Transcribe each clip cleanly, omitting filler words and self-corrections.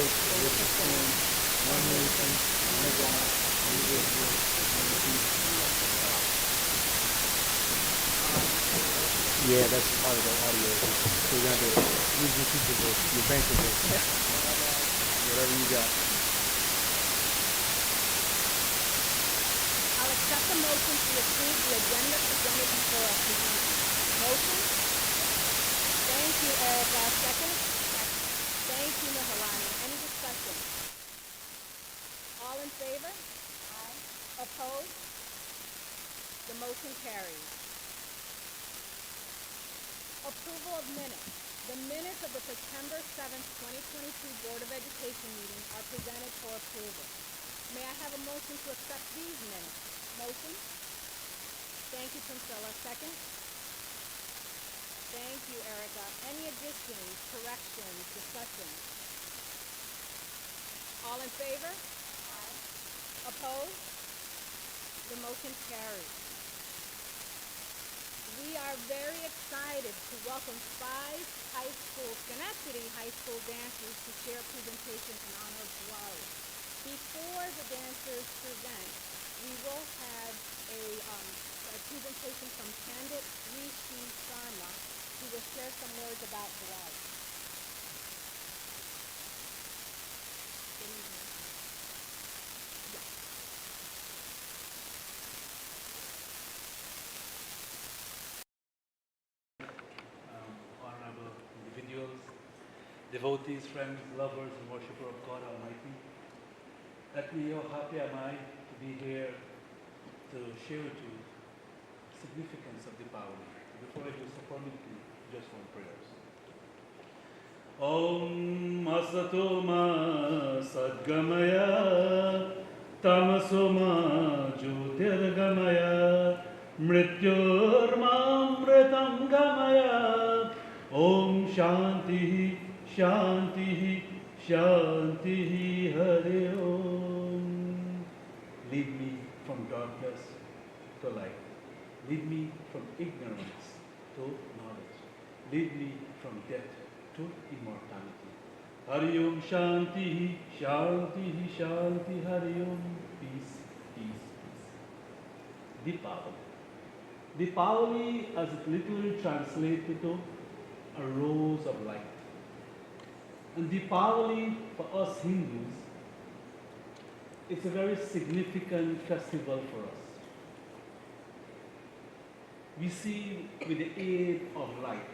Lord, for your son, one nation, under God, indivisible, with liberty and yeah, that's part of the audio. So you're going to use your teacher voice, your banker voice, whatever you got. I'll accept the motion to approve the agenda presented before us this evening. Motion? Thank you, Erica. Second? Thank you, Mahalani. Any discussion? All in favor? Aye. Opposed? The motion carries. Approval of minutes. The minutes of the September 7th, 2022 Board of Education meeting are presented for approval. May I have a motion to accept these minutes? Motion? Thank you, Priscilla. Second? Thank you, Erica. Any additions, corrections, discussion? All in favor? Aye. Opposed? The motion carries. We are very excited to welcome 5 Schenectady High School dancers to share presentations in honor of Diwali. Before the dancers present, we will have a presentation from Pandit Rishi Sharma, who will share some words about Diwali. Good evening. Yes. Honorable individuals, devotees, friends, lovers, and worshippers of God Almighty, let me how happy am I to be here to share with you the significance of Deepavali. Before I do so, permit me just one prayers. Om Asato Ma Sadgamaya Tamaso Ma Jyotirgamaya Mrityormamritam Gamaya Om Shanti Shanti Shanti Hare Om. Lead me from darkness to light. Lead me from ignorance to knowledge. Lead me from death to immortality. Hari Om Shanti Shanti Shanti Hari Om. Peace, peace, peace. Deepavali. Deepavali, as it literally translated to a rose of light. And Deepavali, for us Hindus, it's a very significant festival for us. We see with the aid of light,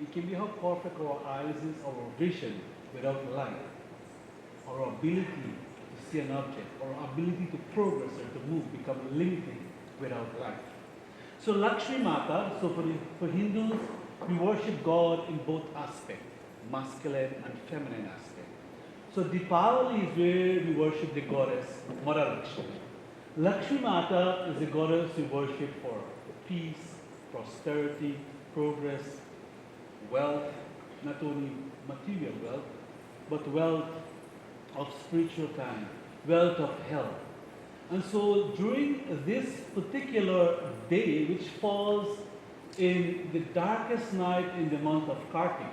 it can be how perfect our eyes is, our vision without light, our ability to see an object, our ability to progress or to move become limited without light. So Lakshmi Mata, so for Hindus, we worship God in both aspects, masculine and feminine aspect. So Deepavali is where we worship the goddess Mother Lakshmi. Lakshmi Mata is the goddess we worship for peace, prosperity, progress, wealth, not only material wealth, but wealth of spiritual kind, wealth of health. And so during this particular day, which falls in the darkest night in the month of Kartik,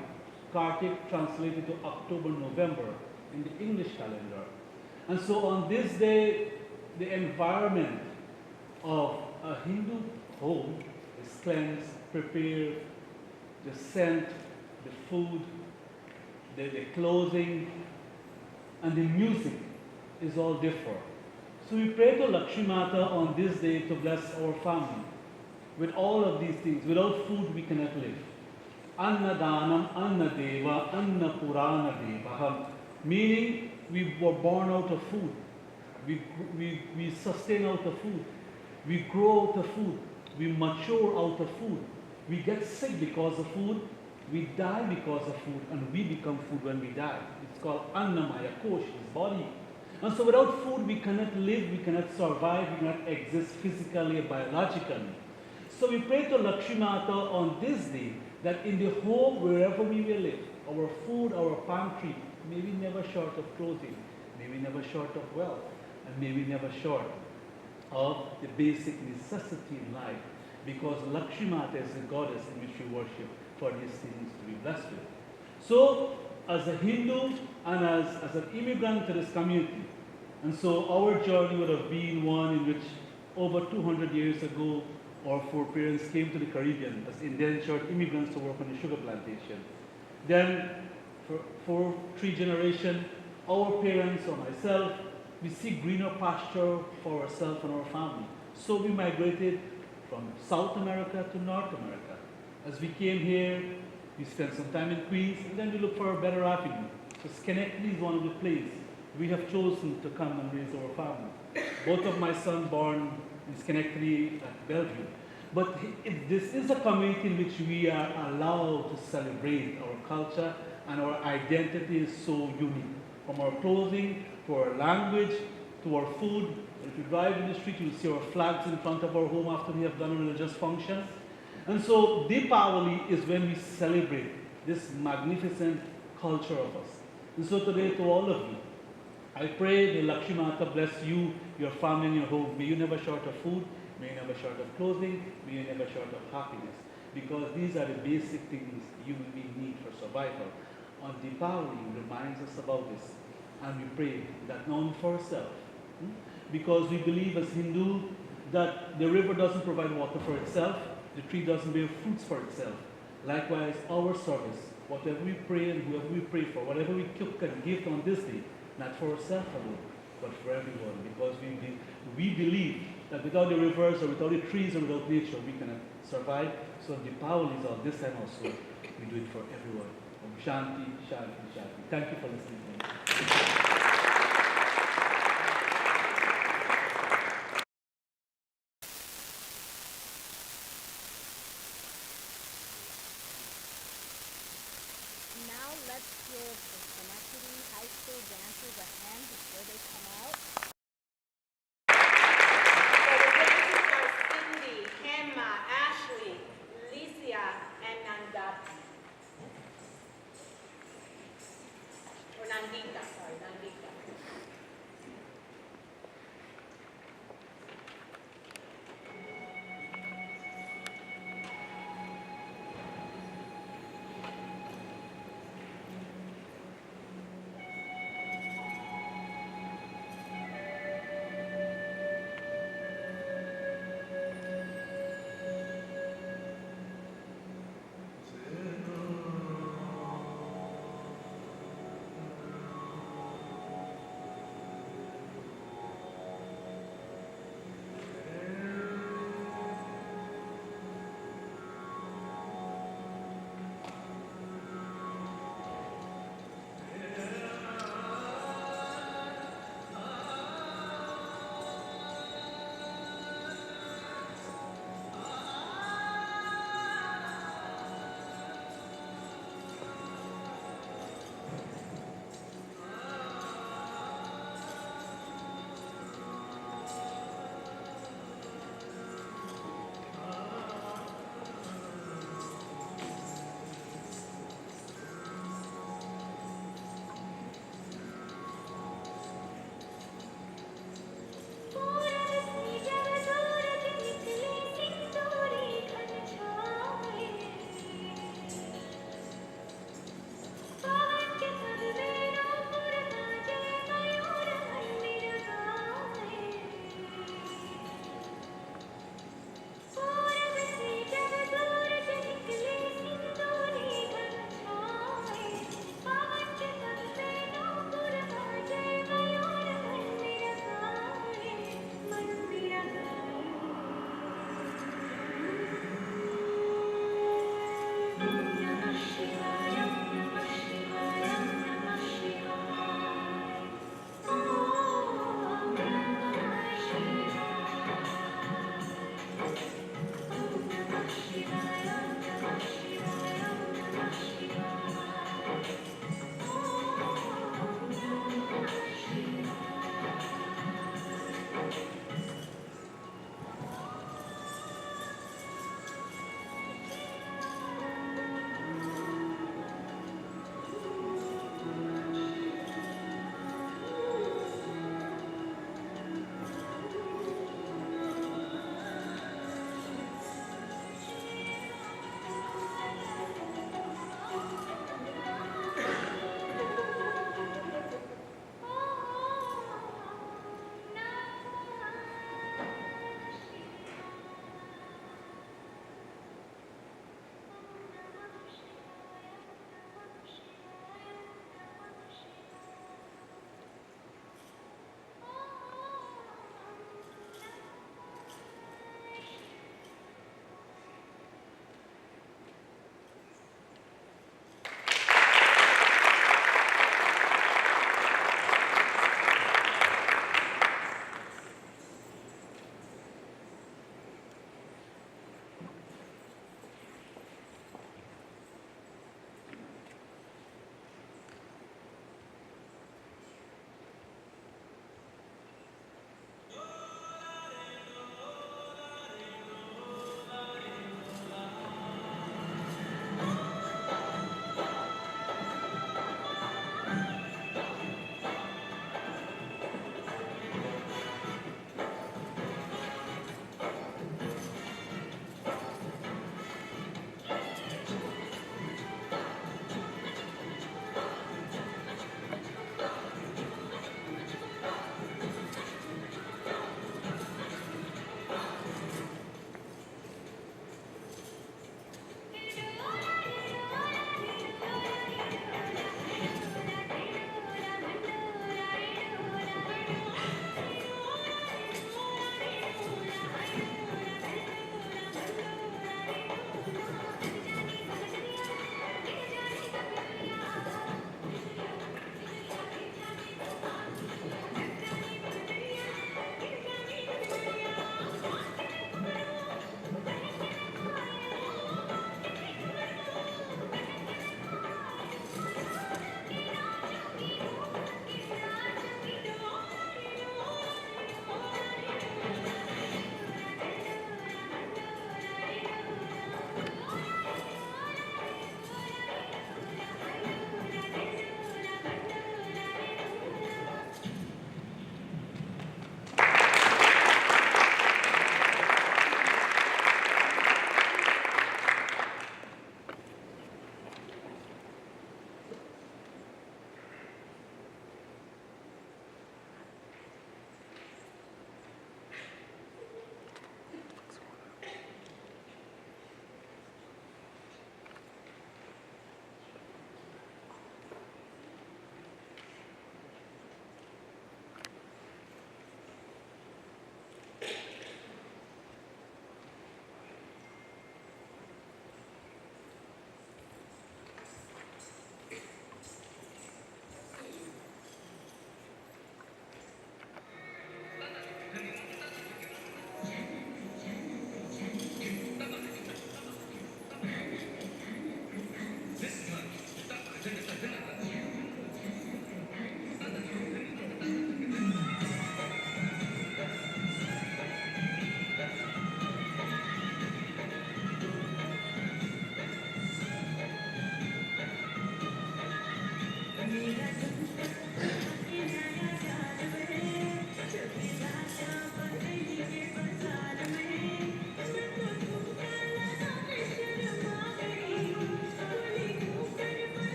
Kartik translated to October, November in the English calendar. And so on this day, the environment of a Hindu home is cleansed, prepared, the scent, the food, the clothing, and the music is all different. So we pray to Lakshmi Mata on this day to bless our family with all of these things. Without food, we cannot live. Anna Danam, Anna Deva, Anna Purana Deva. Meaning, we were born out of food. We sustain out of food. We grow out of food. We mature out of food. We get sick because of food. We die because of food. And we become food when we die. It's called Annamaya Kosh, his body. And so without food, we cannot live, we cannot survive, we cannot exist physically or biologically. So we pray to Lakshmi Mata on this day that in the home, wherever we will live, our food, our pantry, may we never short of clothing, may we never short of wealth, and may we never short of the basic necessity in life, because Lakshmi Mata is the goddess in which we worship for these things to be blessed with. So as a Hindu and as an immigrant to this community. And so our journey would have been one in which over 200 years ago, our foreparents came to the Caribbean as indentured immigrants to work on the sugar plantation. Then, for three generations, our parents or myself, we seek greener pasture for ourselves and our family. So we migrated from South America to North America. As we came here, we spent some time in Queens, and then we looked for a better avenue. So Schenectady is one of the places we have chosen to come and raise our family. Both of my sons born in Schenectady at Bellevue. But this is a community in which we are allowed to celebrate our culture, and our identity is so unique. From our clothing, to our language, to our food. If you drive in the street, you'll see our flags in front of our home after we have done a religious function. And so Deepavali is when we celebrate this magnificent culture of us. And so today to all of you, I pray that Lakshmi Mata bless you, your family, and your home. May you never short of food, may you never short of clothing, may you never short of happiness. Because these are the basic things human beings need for survival. On Deepavali reminds us about this. And we pray that not only for ourselves, because we believe as Hindu that the river doesn't provide water for itself, the tree doesn't bear fruits for itself. Likewise, our service, whatever we pray and whoever we pray for, whatever we cook and give on this day, not for ourselves alone, but for everyone, because we believe that without the rivers or without the trees or without nature, we cannot survive. So Deepavali is on this time also, we do it for everyone. Om Shanti, Shanti, Shanti. Thank you for listening. Now let's give the Schenectady High School dancers a hand before they come out. So the dancers are Cindy, Emma, Ashley, Licia, and Nandati. Or Nandita, sorry, Nandita.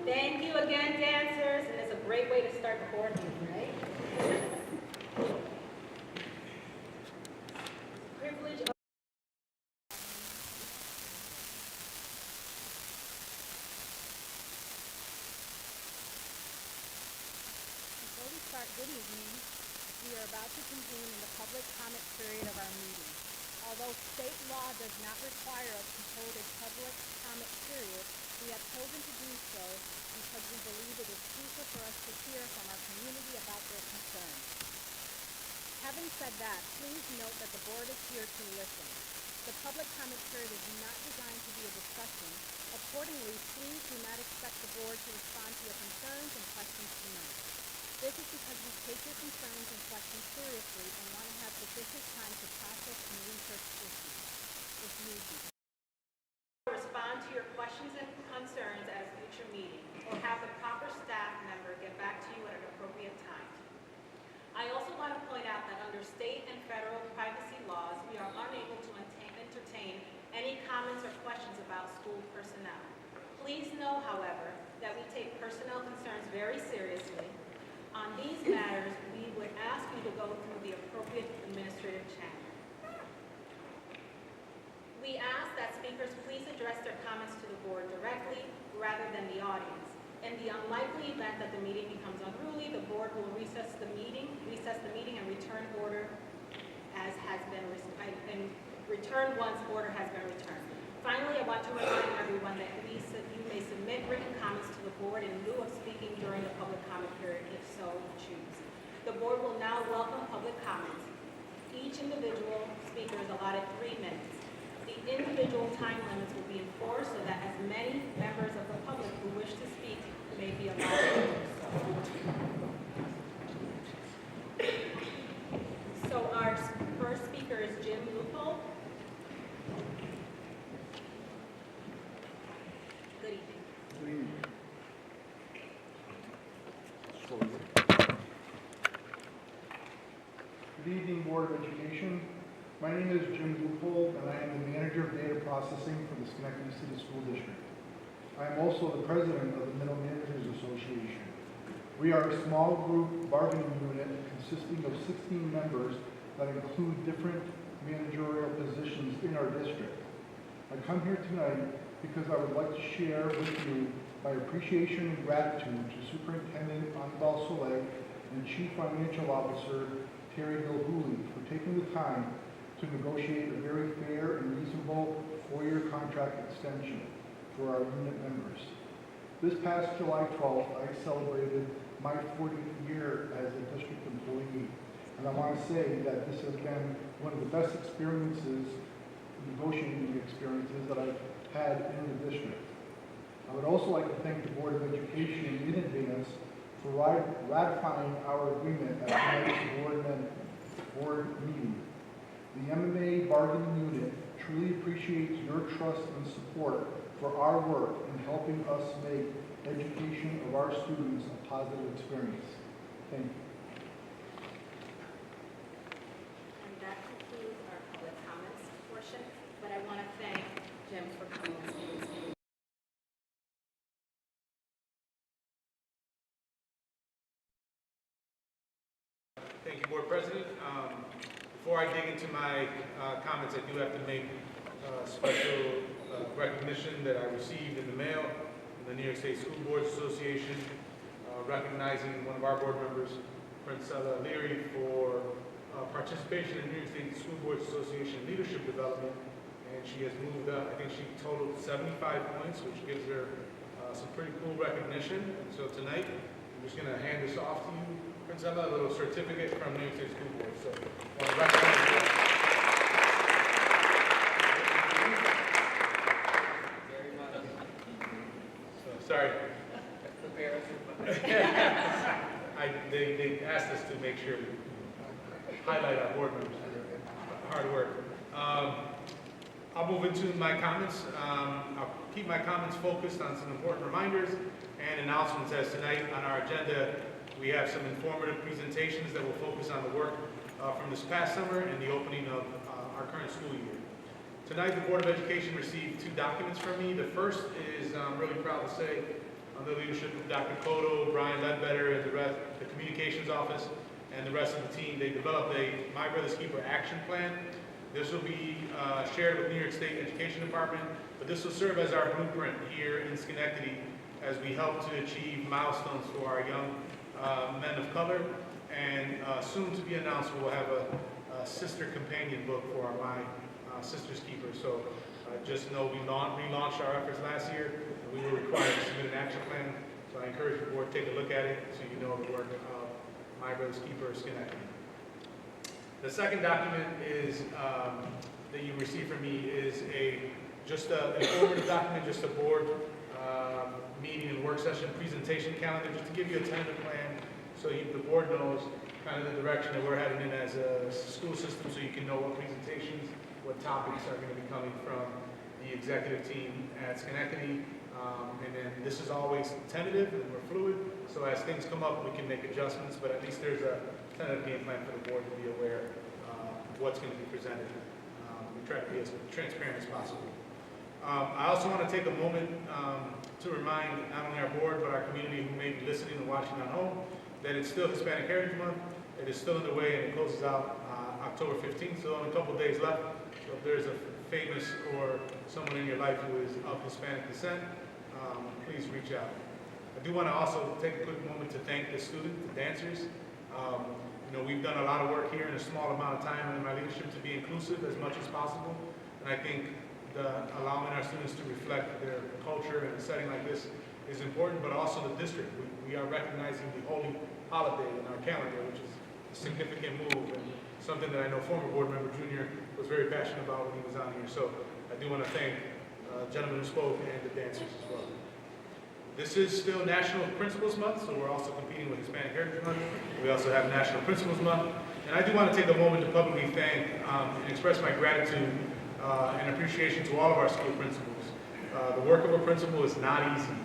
Thank you again, dancers, and it's a great way to start the board meeting, right? Privilege of Before we start, good evening. We are about to convene in the public comment period of our meeting. Although state law does not require us to hold a public comment period, we have chosen to do so because we believe it is crucial for us to hear from our community about their concerns. Having said that, please note that the board is here to listen. The public comment period is not designed to be a discussion. Accordingly, please do not expect the board to respond to your concerns and questions tonight. This is because we take your concerns and questions seriously and want to have sufficient time to process and research issues, if need be. respond to your questions and concerns at a future meeting, or have the proper staff member get back to you at an appropriate time. I also want to point out that under state and federal privacy laws, we are unable to entertain any comments or questions about school personnel. Please know, however, that we take personnel concerns very seriously. On these matters, we would ask you to go through the appropriate administrative channel. We ask that speakers please address their comments to the board directly rather than the audience. In the unlikely event that the meeting becomes unruly, the board will recess the meeting and return order as has been return once order has been returned. Finally, I want to remind everyone that you may submit written comments to the board in lieu of speaking during the public comment period, if so you choose. The board will now welcome public comments. Each individual speaker is allotted 3 minutes. The individual time limits will be enforced so that as many members of the public who wish to speak may be allowed to do so. So our first speaker is Jim Loophole. Good evening. Good evening, Board of Education. My name is Jim Loophole, and I am the Manager of Data Processing for the Schenectady City School District. I am also the President of the Middle Managers Association. We are a small group bargaining unit consisting of 16 members that include different managerial positions in our district. I come here tonight because I would like to share with you my appreciation and gratitude to Superintendent Anibal Soleil and Chief Financial Officer Terry Gilhooly for taking the time to negotiate a very fair and reasonable 4-year contract extension for our unit members. This past July 12th, I celebrated my 40th year as a district employee, and I want to say that this has been one of the best experiences, negotiating experiences that I've had in the district. I would also like to thank the Board of Education in advance for ratifying our agreement at tonight's board meeting. The MMA bargaining unit truly appreciates your trust and support for our work in helping us make education of our students a positive experience. Thank you. And that concludes our public comments portion, but I want to thank Jim for coming and speaking. Thank you, Board President. Before I dig into my comments, I do have to make special recognition that I received in the mail from the New York State School Boards Association, recognizing one of our board members, Princella Leary, for participation in New York State School Boards Association leadership development. And she has moved up, I think she totaled 75 points, which gives her some pretty cool recognition. And so tonight, I'm just going to hand this off to you, Princella, a little certificate from New York State School Board. So I want to recognize you. Very much. So, sorry. That's embarrassing. They asked us to make sure we highlight our board members for their hard work. I'll move into my comments. I'll keep my comments focused on some important reminders and announcements, as tonight on our agenda we have some informative presentations that will focus on the work from this past summer and the opening of our current school year. Tonight the Board of Education received 2 documents from me. The first is, I'm really proud to say, under the leadership of Dr. Cotto, Brian Ledbetter, and the communications office, and the rest of the team, they developed a My Brother's Keeper action plan. This will be shared with New York State Education Department, but this will serve as our blueprint here in Schenectady as we help to achieve milestones for our young men of color. And soon to be announced, we'll have a sister companion book for our My Sister's Keeper. So just know we relaunched our efforts last year, and we were required to submit an action plan. So I encourage the board to take a look at it so you know the work of My Brother's Keeper Schenectady. The second document is that you received from me is just an informative document, just a board meeting and work session presentation calendar, just to give you a tentative plan so the board knows kind of the direction that we're heading in as a school system, so you can know what presentations, what topics are going to be coming from the executive team at Schenectady. And then this is always tentative and we're fluid, so as things come up we can make adjustments, but at least there's a tentative game plan for the board to be aware of what's going to be presented. We try to be as transparent as possible. I also want to take a moment to remind not only our board but our community who may be listening and watching at home that it's still Hispanic Heritage Month. It is still underway and it closes out October 15th, so only a couple of days left. So if there's a famous or someone in your life who is of Hispanic descent, please reach out. I do want to also take a quick moment to thank the students, the dancers. We've done a lot of work here in a small amount of time in my leadership to be inclusive as much as possible. And I think allowing our students to reflect their culture in a setting like this is important, but also the district. We are recognizing the holy holiday in our calendar, which is a significant move and something that I know former board member Junior was very passionate about when he was on here. So I do want to thank the gentleman who spoke and the dancers as well. This is still National Principals Month, so we're also competing with Hispanic Heritage Month. We also have National Principals Month. And I do want to take a moment to publicly thank and express my gratitude and appreciation to all of our school principals. The work of a principal is not easy.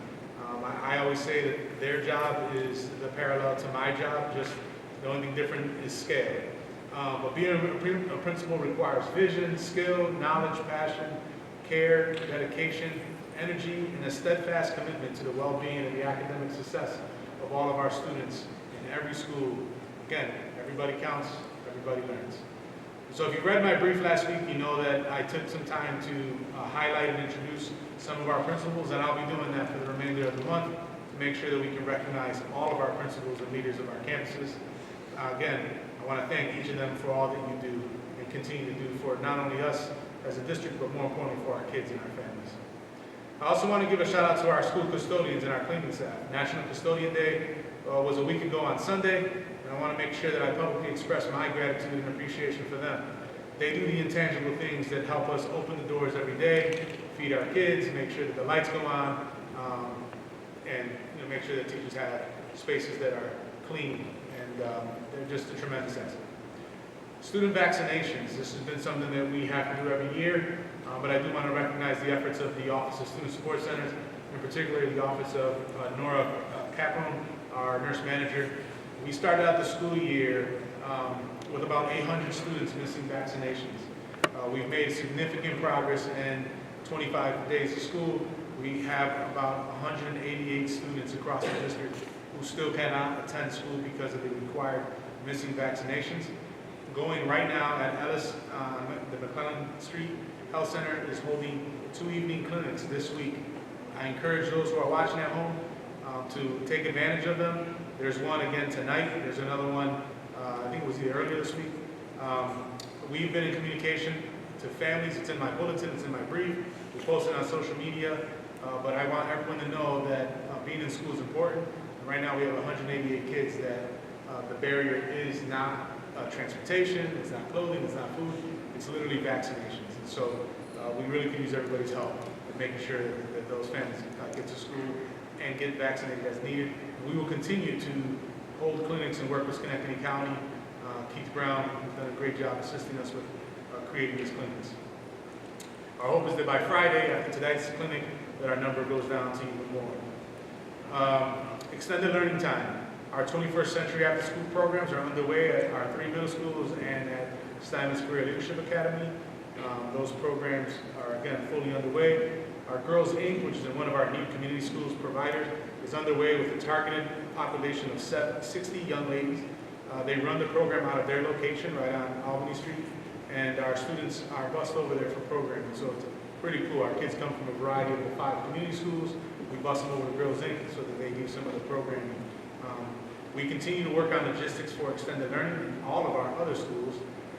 I always say that their job is the parallel to my job, just the only thing different is scale. But being a principal requires vision, skill, knowledge, passion, care, dedication, energy, and a steadfast commitment to the well-being and the academic success of all of our students in every school. Again, everybody counts, everybody learns. So if you read my brief last week, you know that I took some time to highlight and introduce some of our principals, and I'll be doing that for the remainder of the month to make sure that we can recognize all of our principals and leaders of our campuses. Again, I want to thank each of them for all that you do and continue to do for not only us as a district, but more importantly for our kids and our families. I also want to give a shout out to our school custodians and our cleaning staff. National Custodian Day was a week ago on Sunday, and I want to make sure that I publicly express my gratitude and appreciation for them. They do the intangible things that help us open the doors every day, feed our kids, make sure that the lights go on, and make sure that teachers have spaces that are clean, and they're just a tremendous asset. Student vaccinations. This has been something that we have to do every year, but I do want to recognize the efforts of the Office of Student Support Centers, in particular the Office of Nora Capron, our nurse manager. We started out the school year with about 800 students missing vaccinations. We've made significant progress in 25 days of school. We have about 188 students across the district who still cannot attend school because of the required missing vaccinations. Going right now at Ellis, the McClellan Street Health Center is holding 2 evening clinics this week. I encourage those who are watching at home to take advantage of them. There's one again tonight. There's another one, I think it was either earlier this week. We've been in communication to families. It's in my bulletin, it's in my brief. We posted on social media, but I want everyone to know that being in school is important. Right now we have 188 kids that the barrier is not transportation, it's not clothing, it's not food, it's literally vaccinations. And so we really can use everybody's help in making sure that those families get to school and get vaccinated as needed. We will continue to hold clinics and work with Schenectady County. Keith Brown has done a great job assisting us with creating these clinics. Our hope is that by Friday, after tonight's clinic, that our number goes down to even more. Extended learning time. Our 21st Century After School programs are underway at our 3 middle schools and at Steinmetz Career Leadership Academy. Those programs are, again, fully underway. Our Girls Inc., which is in one of our new community schools providers, is underway with a targeted population of 60 young ladies. They run the program out of their location right on Albany Street, and our students are bused over there for programming. So it's pretty cool. Our kids come from a variety of the 5 community schools. We bus them over to Girls Inc. so that they do some of the programming. We continue to work on logistics for extended learning in all of our other schools.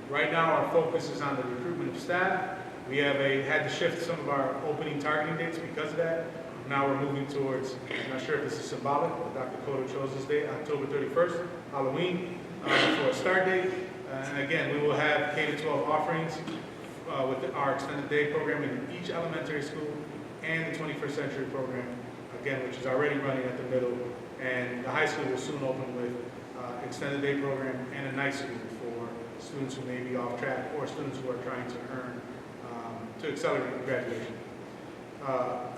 Right now, our focus is on the recruitment of staff. We have had to shift some of our opening targeting dates because of that. Now we're moving towards, I'm not sure if this is symbolic, but Dr. Cotto chose this date, October 31st, Halloween, for a start date. And again, we will have K-12 offerings with our extended day programming in each elementary school and the 21st Century program, again, which is already running at the middle. And the high school will soon open with extended day program and a night school for students who may be off track or students who are trying to earn, to accelerate graduation.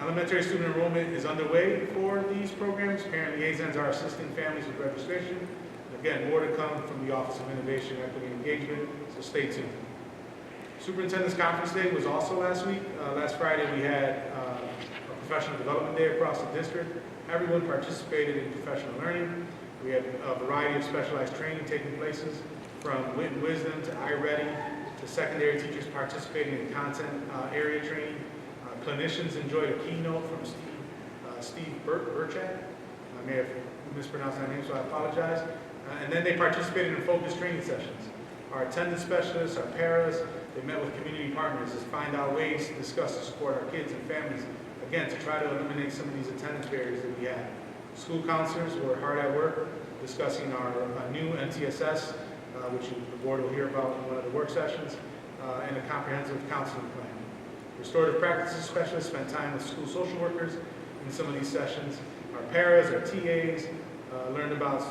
Elementary student enrollment is underway for these programs. Parent liaisons are assisting families with registration. Again, more to come from the Office of Innovation, Equity, and Engagement, so stay tuned. Superintendent's Conference Day was also last week. Last Friday we had a professional development day across the district. Everyone participated in professional learning. We had a variety of specialized training taking places, from Wit and Wisdom to iReady, to secondary teachers participating in content area training. Clinicians enjoyed a keynote from Steve Burchak. I may have mispronounced that name, so I apologize. And then they participated in focused training sessions. Our attendance specialists, our paras, they met with community partners to find out ways to discuss to support our kids and families, again, to try to eliminate some of these attendance barriers that we have. School counselors were hard at work discussing our new NTSS, which the board will hear about in one of the work sessions, and a comprehensive counseling plan. Restorative practices specialists spent time with school social workers in some of these sessions. Our paras, our TAs, learned about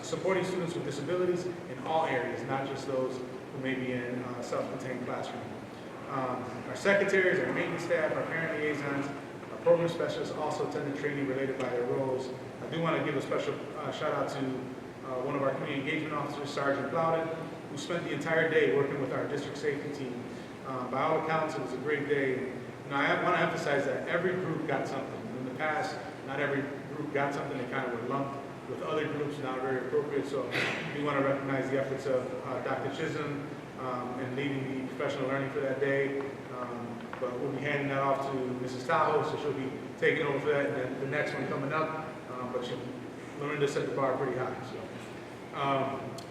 supporting students with disabilities in all areas, not just those who may be in self-contained classroom. Our secretaries, our maintenance staff, our parent liaisons, our program specialists also attended training related by their roles. I do want to give a special shout out to one of our community engagement officers, Sergeant Plowden, who spent the entire day working with our district safety team. By all accounts, it was a great day. Now, I want to emphasize that every group got something. In the past, not every group got something. They kind of were lumped with other groups, not very appropriate. So we want to recognize the efforts of Dr. Chisholm in leading the professional learning for that day. But we'll be handing that off to Mrs. Tahoe, so she'll be taking over for that, and then the next one coming up. But she learned to set the bar pretty high. So,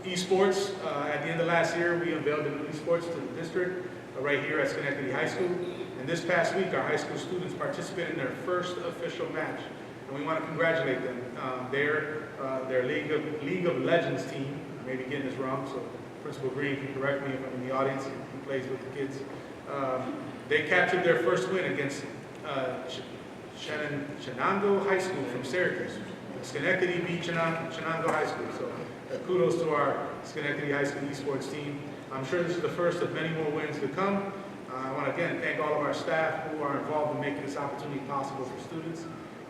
esports. At the end of last year, we unveiled the new esports to the district right here at Schenectady High School. And this past week, our high school students participated in their first official match. And we want to congratulate them. Their League of Legends team, I may be getting this wrong, so Principal Green can correct me if I'm in the audience. He plays with the kids. They captured their first win against Shenango High School from Syracuse. Schenectady beat Shenango High School. So kudos to our Schenectady High School esports team. I'm sure this is the first of many more wins to come. I want to again thank all of our staff who are involved in making this opportunity possible for students.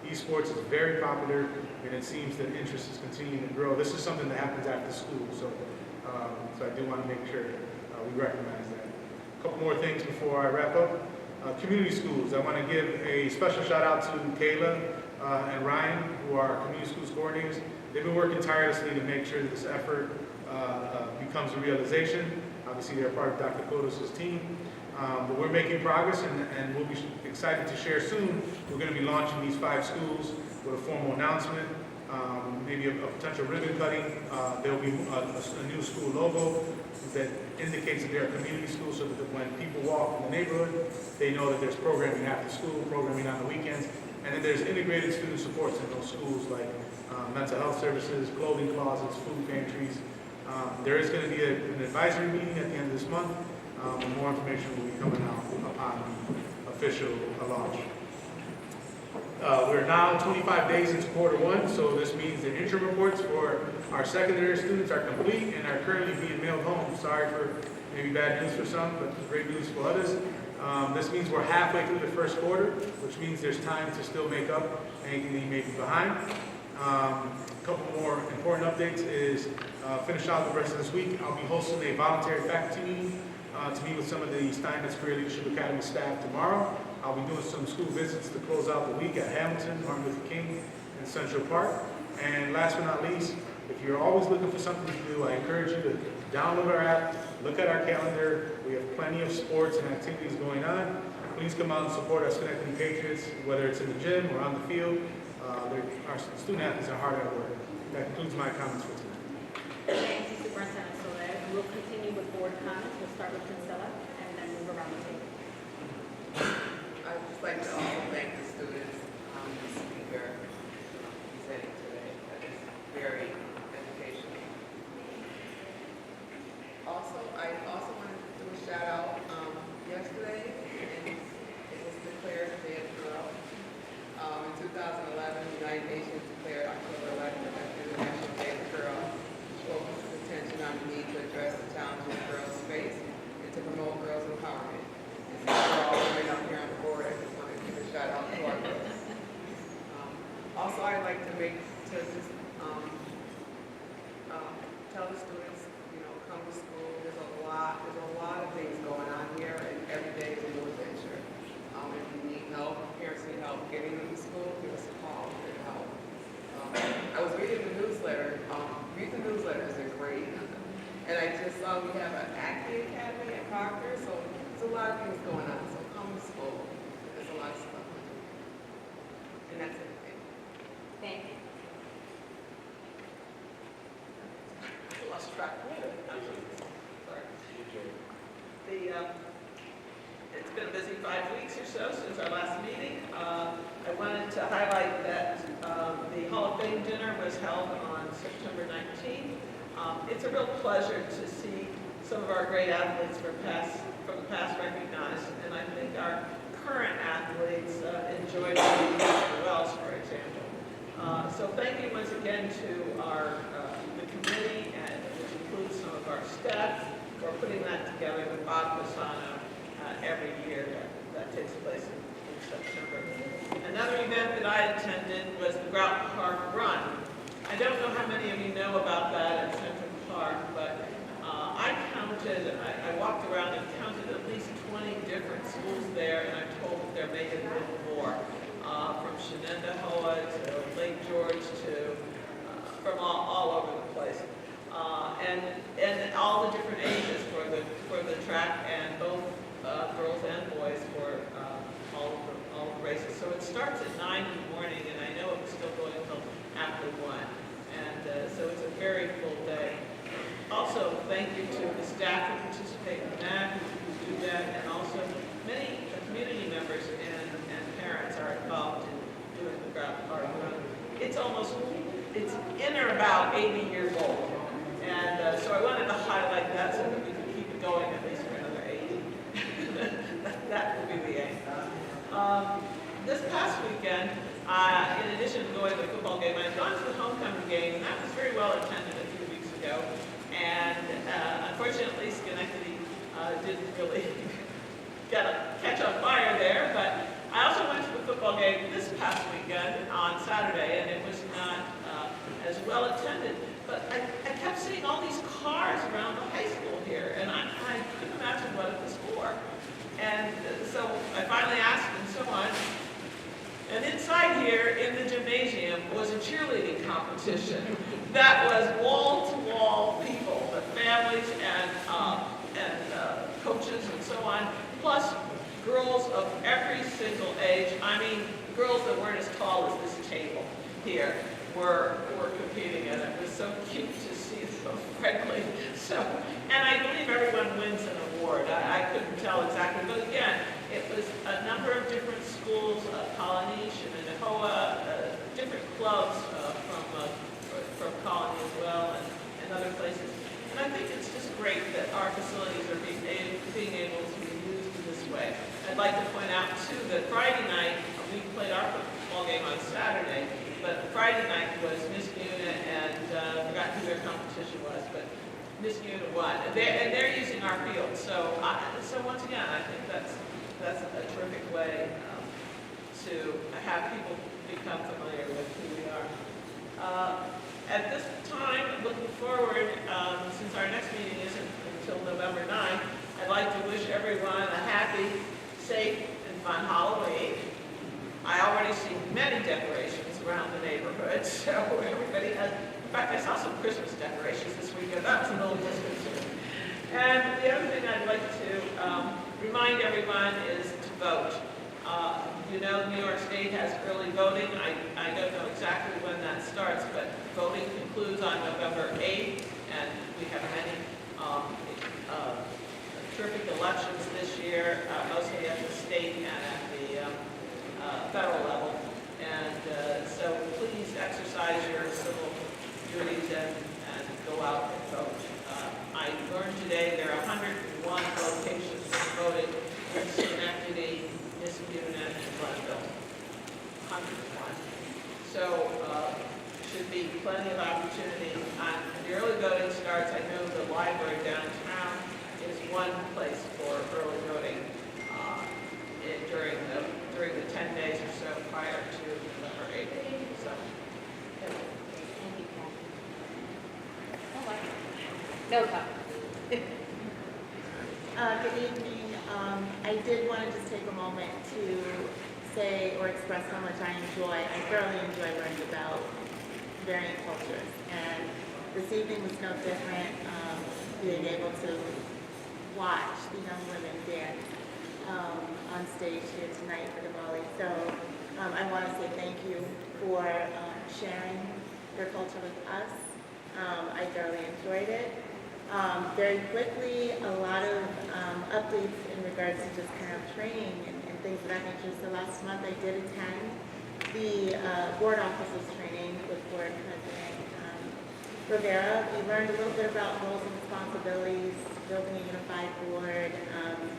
Esports is very popular, and it seems that interest is continuing to grow. This is something that happens after school, so I do want to make sure we recognize that. A couple more things before I wrap up. Community schools. I want to give a special shout out to Kayla and Ryan, who are community schools coordinators. They've been working tirelessly to make sure that this effort becomes a realization. Obviously, they're part of Dr. Kodos' team. But we're making progress, and we'll be excited to share soon. We're going to be launching these 5 schools with a formal announcement, maybe a potential ribbon cutting. There will be a new school logo that indicates that they're a community school, so that when people walk in the neighborhood, they know that there's programming after school, programming on the weekends, and then there's integrated student supports in those schools, like mental health services, clothing closets, food pantries. There is going to be an advisory meeting at the end of this month, and more information will be coming out upon the official launch. We're now 25 days into Q1, so this means the interim reports for our secondary students are complete and are currently being mailed home. Sorry for maybe bad news for some, but great news for others. This means we're halfway through the first quarter, which means there's time to still make up anything that you may be behind. A couple more important updates is finish out the rest of this week. I'll be hosting a voluntary faculty meeting to meet with some of the Steinmetz Career Leadership Academy staff tomorrow. I'll be doing some school visits to close out the week at Hamilton, Martin Luther King, and Central Park. And last but not least, if you're always looking for something to do, I encourage you to download our app, look at our calendar. We have plenty of sports and activities going on. Please come out and support our Schenectady Patriots, whether it's in the gym or on the field. Our student athletes are hard at work. That concludes my comments for tonight. Thank you, Superintendent Soler. We'll continue with board comments. We'll start with Priscilla and then move around the table. I'd just like to also thank the students, the speaker presenting today. That is very educational. Also, I also wanted to do a shout out. Yesterday, it was declared Day of the Girl. In 2011, the United Nations declared October 11th as International Day of the Girl, which focuses attention on the need to address the challenges girls face and to promote girls' empowerment. And since we're all women up here on the board, I just want to give a shout out to our girls. Also, I'd like to just tell the students, come to school. There's a lot of things going on here, and every day is a new adventure. If you need help, parents need help getting them to school, give us a call, we're here to help. I was reading the newsletter. Read the newsletters, they're great. And I just saw we have an acting academy at Proctor, so there's a lot of things going on. So come to school. There's a lot of stuff. And that's it. Thank you. I lost track. Sorry. It's been a busy 5 weeks or so since our last meeting. I wanted to highlight that the Hall of Fame dinner was held on September 19th. It's a real pleasure to see some of our great athletes from the past recognized, and I think our current athletes enjoyed the Wells, for example. So thank you once again to the committee, and which includes some of our staff, for putting that together with Bob Pisano every year that takes place in September. Another event that I attended was the Grout Park Run. I don't know how many of you know about that at Central Park, but I walked around and counted at least 20 different schools there, and I'm told that there may have been more. From Shenandoah to Lake George to from all over the place, and all the different ages for the track, and both girls and boys for all the races. So it starts at 9 in the morning, and I know it's still going until after 1, and so it's a very full day. Also, thank you to the staff who participate in that, who do that, and also many community members and parents are involved in doing the Grout Park Run. It's in or about 80 years old, and so I wanted to highlight that so that we can keep it going at least for another 80. That will be the aim. This past weekend, in addition to going to the football game, I had gone to the homecoming game, and that was very well attended a few weeks ago. And unfortunately, Schenectady didn't really catch on fire there, but I also went to the football game this past weekend on Saturday, and it was not as well attended. But I kept seeing all these cars around the high school here, and I couldn't imagine what it was for. And so I finally asked and so on. And inside here in the gymnasium was a cheerleading competition that was wall-to-wall people, the families and coaches and so on, plus girls of every single age. I mean, girls that weren't as tall as this table here were competing, and it was so cute to see them, frankly. So, and I believe everyone wins an award. I couldn't tell exactly, but again, it was a number of different schools, Colony, Shenandoah, different clubs from Colony as well, and other places. And I think it's just great that our facilities are being able to be used in this way. I'd like to point out too that Friday night, we played our football game on Saturday, but Friday night was Miss Una and I forgot who their competition was, but Miss Una won. And they're using our field. So once again, I think that's a terrific way to have people become familiar with who we are. At this time, looking forward, since our next meeting isn't until November 9th, I'd like to wish everyone a happy, safe, and fun Halloween. I already see many decorations around the neighborhood, so everybody has, in fact, I saw some Christmas decorations this weekend. That's a little disconcerting. And the other thing I'd like to remind everyone is to vote. You know, New York State has early voting. I don't know exactly when that starts, but voting concludes on November 8th, and we have many terrific elections this year, mostly at the state and at the federal level. And so please exercise your civil duties and go out and vote. I learned today there are 101 locations for voting in Schenectady, Niskuna, and Glenville. 101. So should be plenty of opportunity. The early voting starts. I know the library downtown is one place for early voting during the 10 days or so prior to November 8th. So. Thank you, Kathy. No problem. Good evening. I did want to just take a moment to say or express how much I thoroughly enjoy learning about varying cultures. And this evening was no different, being able to watch the young women dance on stage here tonight for Diwali. So I want to say thank you for sharing your culture with us. I thoroughly enjoyed it. Very quickly, a lot of updates in regards to just kind of training and things of that nature. So last month I did attend the board officers training with Board President Rivera. We learned a little bit about roles and responsibilities, building a unified board,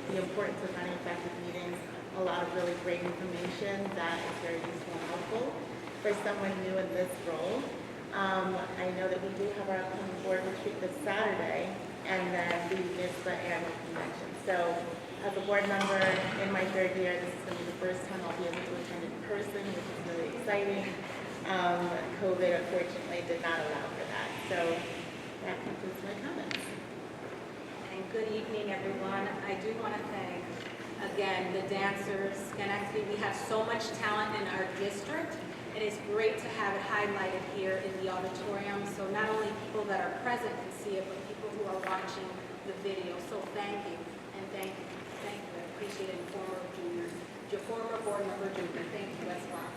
the importance of running effective meetings, a lot of really great information that is very useful and helpful for someone new in this role. I know that we do have our upcoming board retreat this Saturday, and then the NISBA annual convention. So, as a board member in my third year, this is going to be the first time I'll be able to attend in person, which is really exciting. COVID, unfortunately, did not allow for that. So, that concludes my comments. And good evening, everyone. I do want to thank, again, the dancers, Schenectady. We have so much talent in our district. It is great to have it highlighted here in the auditorium, so not only people that are present can see it, but people who are watching the video. So thank you, and thank you. I appreciate it, your former board member Junior. Thank you as well.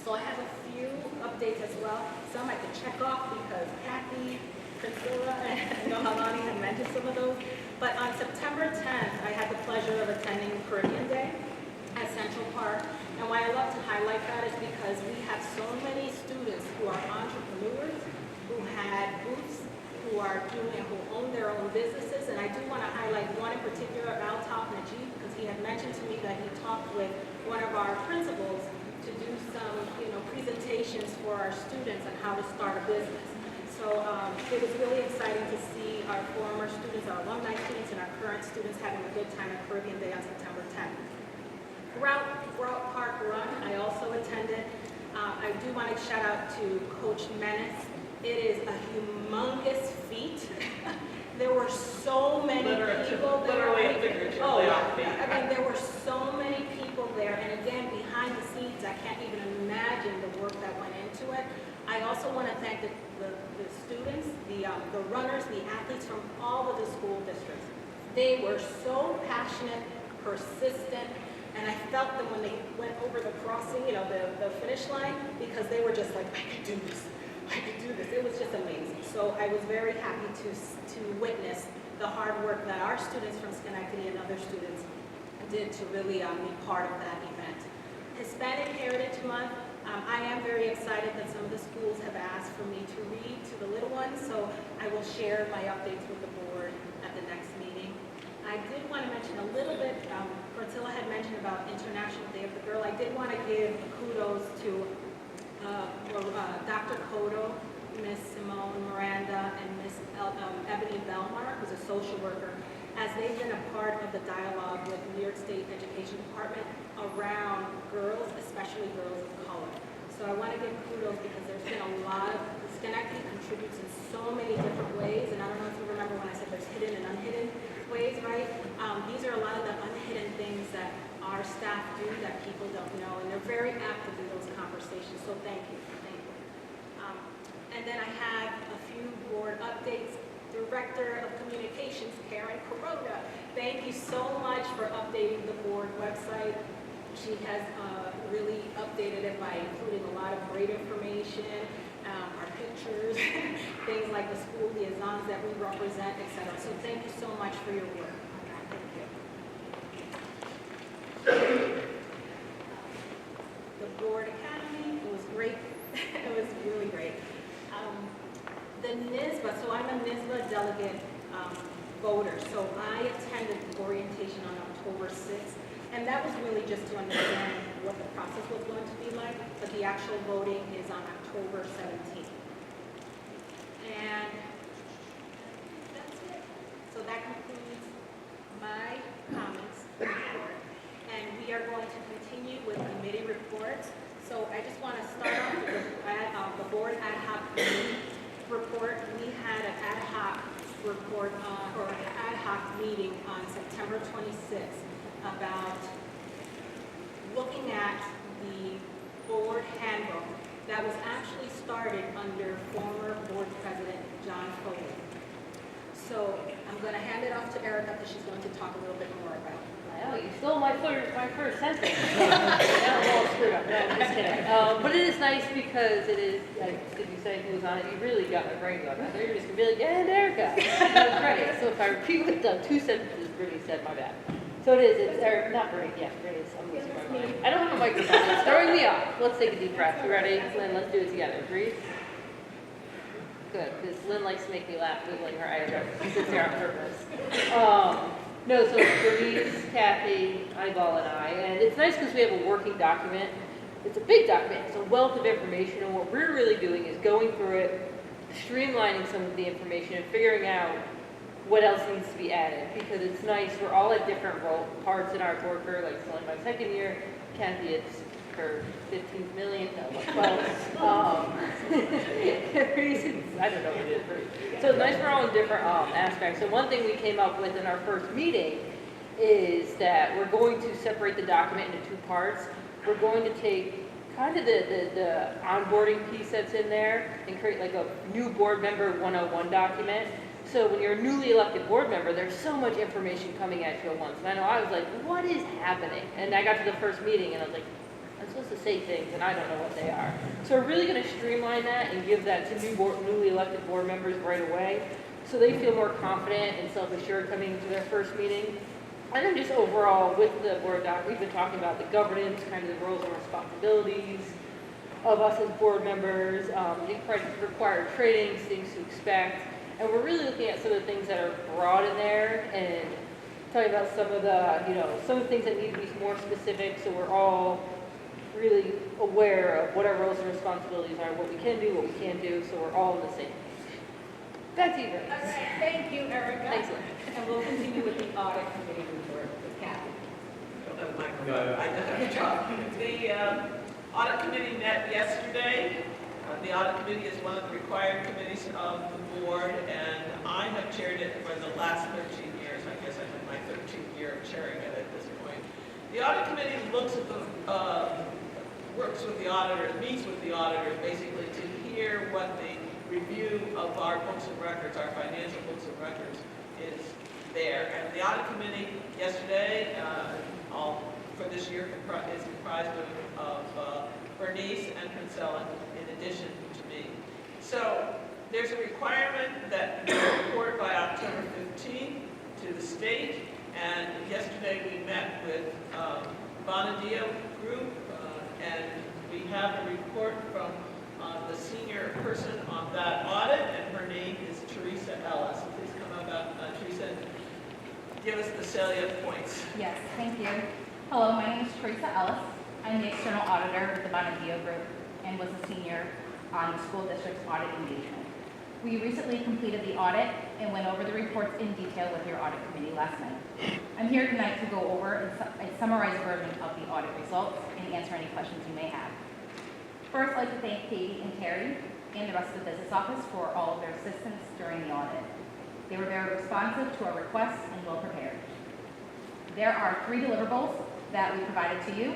So I have a few updates as well. Some I could check off because Kathy, Priscilla, and Nohalani had mentioned some of those. But on September 10th, I had the pleasure of attending Caribbean Day at Central Park. And why I love to highlight that is because we have so many students who are entrepreneurs, who had booths, who own their own businesses. And I do want to highlight one in particular, Altaf Najib, because he had mentioned to me that he talked with one of our principals to do some, presentations for our students on how to start a business. So it was really exciting to see our former students, our alumni students, and our current students having a good time at Caribbean Day on September 10th. Throughout Park Run, I also attended. I do want to shout out to Coach Menace. It is a humongous feat. There were so many people there. Literally and figuratively. I mean, there were so many people there, and again, behind the scenes, I can't even imagine the work that went into it. I also want to thank the students, the runners, the athletes from all of the school districts. They were so passionate, persistent, and I felt them when they went over the crossing, you know, the finish line, because they were just like, I could do this, I could do this. It was just amazing. So I was very happy to witness the hard work that our students from Schenectady and other students did to really be part of that event. Hispanic Heritage Month, I am very excited that some of the schools have asked for me to read to the little ones, so I will share my updates with the board at the next meeting. I did want to mention a little bit, Priscilla had mentioned about International Day of the Girl. I did want to give kudos to Dr. Cotto, Miss Simone Miranda, and Miss Ebony Belmar, who's a social worker, as they've been a part of the dialogue with the New York State Education Department around girls, especially girls of color. So I want to give kudos because there's been a lot of, Schenectady contributes in so many different ways, and I don't know if you remember when I said there's hidden and unhidden ways, right? These are a lot of the unhidden things that our staff do that people don't know, and they're very active in those conversations, so thank you, thank you. And then I have a few board updates. Director of Communications, Karen Corona. Thank you so much for updating the board website. She has really updated it by including a lot of great information, our pictures, things like the school liaisons that we represent, etc. So thank you so much for your work. Thank you. The board academy, it was great. It was really great. The NYSBA, so I'm a NYSBA delegate voter, so I attended the orientation on October 6th, and that was really just to understand what the process was going to be like, but the actual voting is on October 17th. And that's it. So that concludes my comments report, and we are going to continue with committee reports. So I just want to start off with the board ad hoc committee report. We had an ad hoc report or an ad hoc meeting on September 26th about looking at the board handbook that was actually started under former board president John Foley. So I'm going to hand it off to Erica because she's going to talk a little bit more about it. Oh, you stole my first sentence. Yeah, I'm all screwed up. No, I'm just kidding. But it is nice because it is, like, did you say who was on it? You really got my brain going. I thought you were just going to be like, and Erica. That's right. So if I repeat with the 2 sentences Brittany said, my bad. So it is, it's, not Brittany, yeah, Brittany is, I'm losing my mind. I don't have a microphone, it's throwing me off. Let's take a deep breath. You ready? Lynn, let's do it together. Breathe. Good, because Lynn likes to make me laugh, wiggling her eyebrows. She sits there on purpose. No, so Bernice, Kathy, Eyeball, and I, and it's nice because we have a working document. It's a big document, it's a wealth of information, and what we're really doing is going through it, streamlining some of the information, and figuring out what else needs to be added, because it's nice, we're all at different parts in our worker, like still in my second year, Kathy, it's her 15th million, no, 12. Reasons, I don't know what it is. So it's nice we're all in different aspects. So one thing we came up with in our first meeting is that we're going to separate the document into 2 parts. We're going to take kind of the onboarding piece that's in there and create like a new board member 101 document. So when you're a newly elected board member, there's so much information coming at you at once. And I know I was like, what is happening? And I got to the first meeting and I was like, I'm supposed to say things and I don't know what they are. So we're really going to streamline that and give that to newly elected board members right away so they feel more confident and self-assured coming into their first meeting. And then just overall with the board doc, we've been talking about the governance, kind of the roles and responsibilities of us as board members, the required trainings, things to expect. And we're really looking at some of the things that are broad in there and talking about some of the, some of the things that need to be more specific so we're all really aware of what our roles and responsibilities are, what we can do, what we can't do, so we're all on the same page. Back to you, Grace. Okay, thank you, Erica. Thanks, Lynn. And we'll continue with the audit committee report with Kathy. Good job. The audit committee met yesterday. The audit committee is one of the required committees of the board, and I have chaired it for the last 13 years. I guess I'm in my 13th year of chairing it at this point. The audit committee looks at the, works with the auditor, meets with the auditor, basically to hear what the review of our books and records, our financial books and records, is there. And the audit committee yesterday, all for this year, is comprised of Bernice and Princella in addition to me. So there's a requirement that you report by October 15th to the state. And yesterday we met with Bonadio Group, and we have a report from the senior person on that audit, and her name is Teresa Ellis. Please come up, Teresa, and give us the salient points. Yes, thank you. Hello, my name is Teresa Ellis. I'm the external auditor with the Bonadio Group and was a senior on the school district's audit engagement. We recently completed the audit and went over the reports in detail with your audit committee last night. I'm here tonight to go over a summarized version of the audit results and answer any questions you may have. First, I'd like to thank Katie and Terry and the rest of the business office for all of their assistance during the audit. They were very responsive to our requests and well prepared. There are 3 deliverables that we provided to you.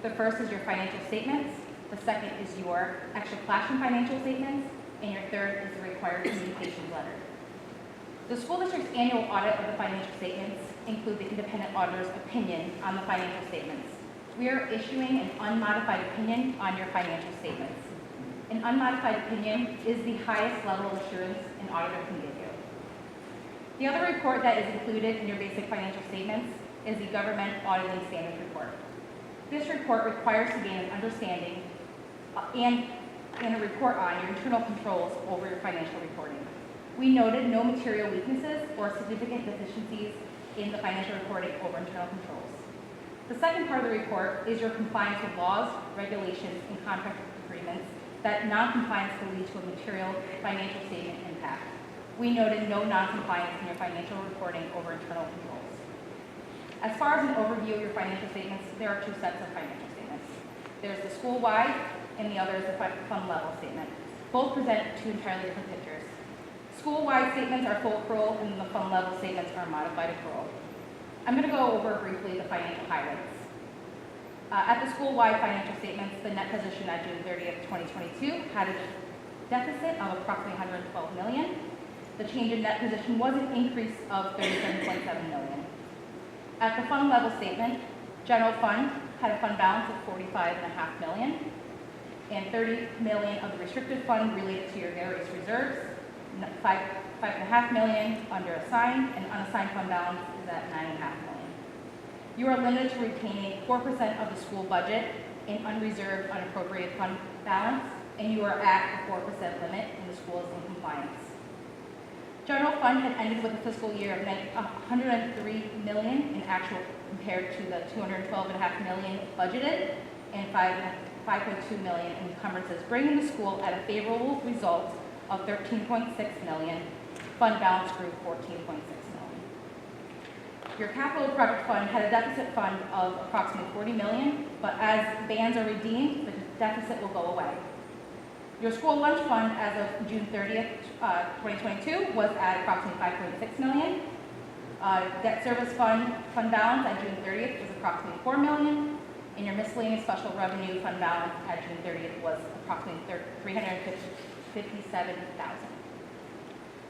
The first is your financial statements. The second is your extra classroom financial statements. And your third is the required communications letter. The school district's annual audit of the financial statements include the independent auditor's opinion on the financial statements. We are issuing an unmodified opinion on your financial statements. An unmodified opinion is the highest level of assurance an auditor can give you. The other report that is included in your basic financial statements is the Government Auditing Standards Report. This report requires to gain an understanding and a report on your internal controls over your financial reporting. We noted no material weaknesses or significant deficiencies in the financial reporting over internal controls. The second part of the report is your compliance with laws, regulations, and contract agreements that non-compliance can lead to a material financial statement impact. We noted no non-compliance in your financial reporting over internal controls. As far as an overview of your financial statements, there are 2 sets of financial statements. There's the school-wide, and the other is the fund level statement. Both present 2 entirely different pictures. School-wide statements are full accrual, and the fund level statements are modified accrual. I'm going to go over briefly the financial highlights. At the school-wide financial statements, the net position at June 30th, 2022 had a deficit of approximately $112 million. The change in net position was an increase of $37.7 million. At the fund level statement, general fund had a fund balance of $45.5 million, and $30 million of the restricted fund related to your various reserves, $5.5 million under assigned, and unassigned fund balance is at $9.5 million. You are limited to retaining 4% of the school budget in unreserved, unappropriated fund balance, and you are at the 4% limit when the school is in compliance. General fund had ended with a fiscal year of $103 million in actual compared to the $212.5 million budgeted and $5.2 million in encumbrances, bringing the school at a favorable result of $13.6 million. Fund balance grew $14.6 million. Your capital project fund had a deficit fund of approximately $40 million, but as bans are redeemed, the deficit will go away. Your school lunch fund as of June 30th, 2022 was at approximately $5.6 million. Debt service fund balance at June 30th was approximately $4 million. And your miscellaneous special revenue fund balance at June 30th was approximately $357,000.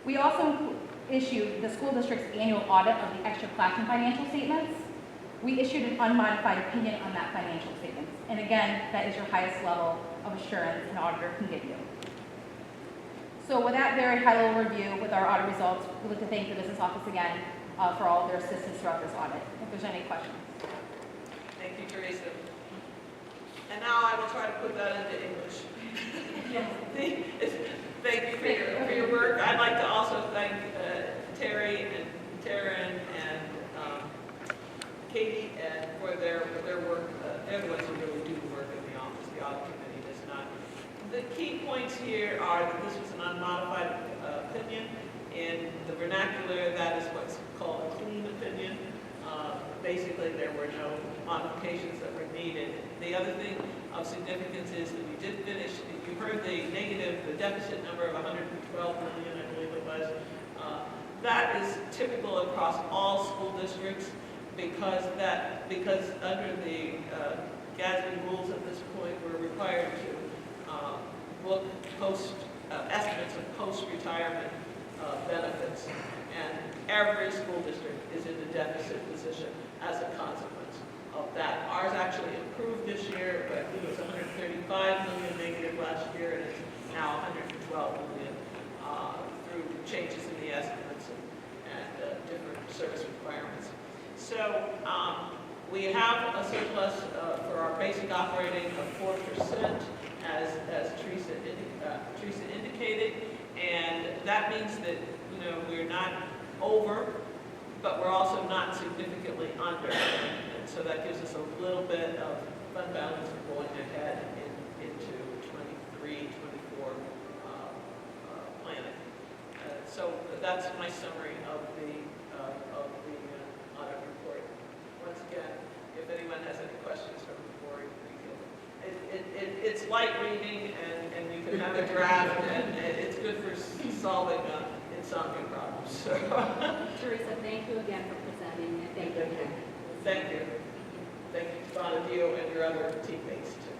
We also issued the school district's annual audit of the extra classroom financial statements. We issued an unmodified opinion on that financial statements. And again, that is your highest level of assurance an auditor can give you. So with that very high-level review with our audit results, we'd like to thank the business office again for all of their assistance throughout this audit. If there's any questions. Thank you, Teresa. And now I will try to put that into English. Thank you for your work. I'd like to also thank Terry and Taryn and Katie and for their work. They're the ones who really do the work in the office. The audit committee does not. The key points here are that this was an unmodified opinion. In the vernacular, that is what's called a clean opinion. Basically, there were no modifications that were needed. The other thing of significance is that we did finish, you heard the negative, the deficit number of $112 million, I believe it was. That is typical across all school districts because under the GASB rules at this point, we're required to look estimates of post-retirement benefits. And every school district is in a deficit position as a consequence of that. Ours actually improved this year, but I think it was 135 million negative last year, and it's now 112 million through changes in the estimates and different service requirements. So we have a surplus for our basic operating of 4%, as Teresa indicated, and that means that we're not over, but we're also not significantly under, and so that gives us a little bit of fund balance going ahead into 23, 24 planning. So that's my summary of the audit report. Once again, if anyone has any questions from the board, it's light reading, and you can have a draft, and it's good for solving insomnia problems. So. Teresa, thank you again for presenting, and thank you. Thank you. Thank you, Bonadio, and your other teammates, too.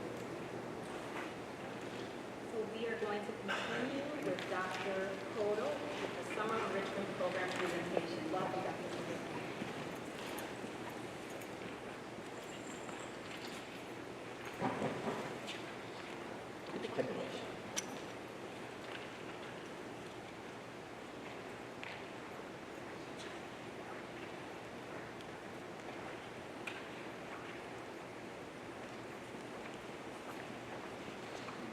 So we are going to continue with Dr. Cotto with the Summer Enrichment Program presentation. Welcome, Dr. Cotto.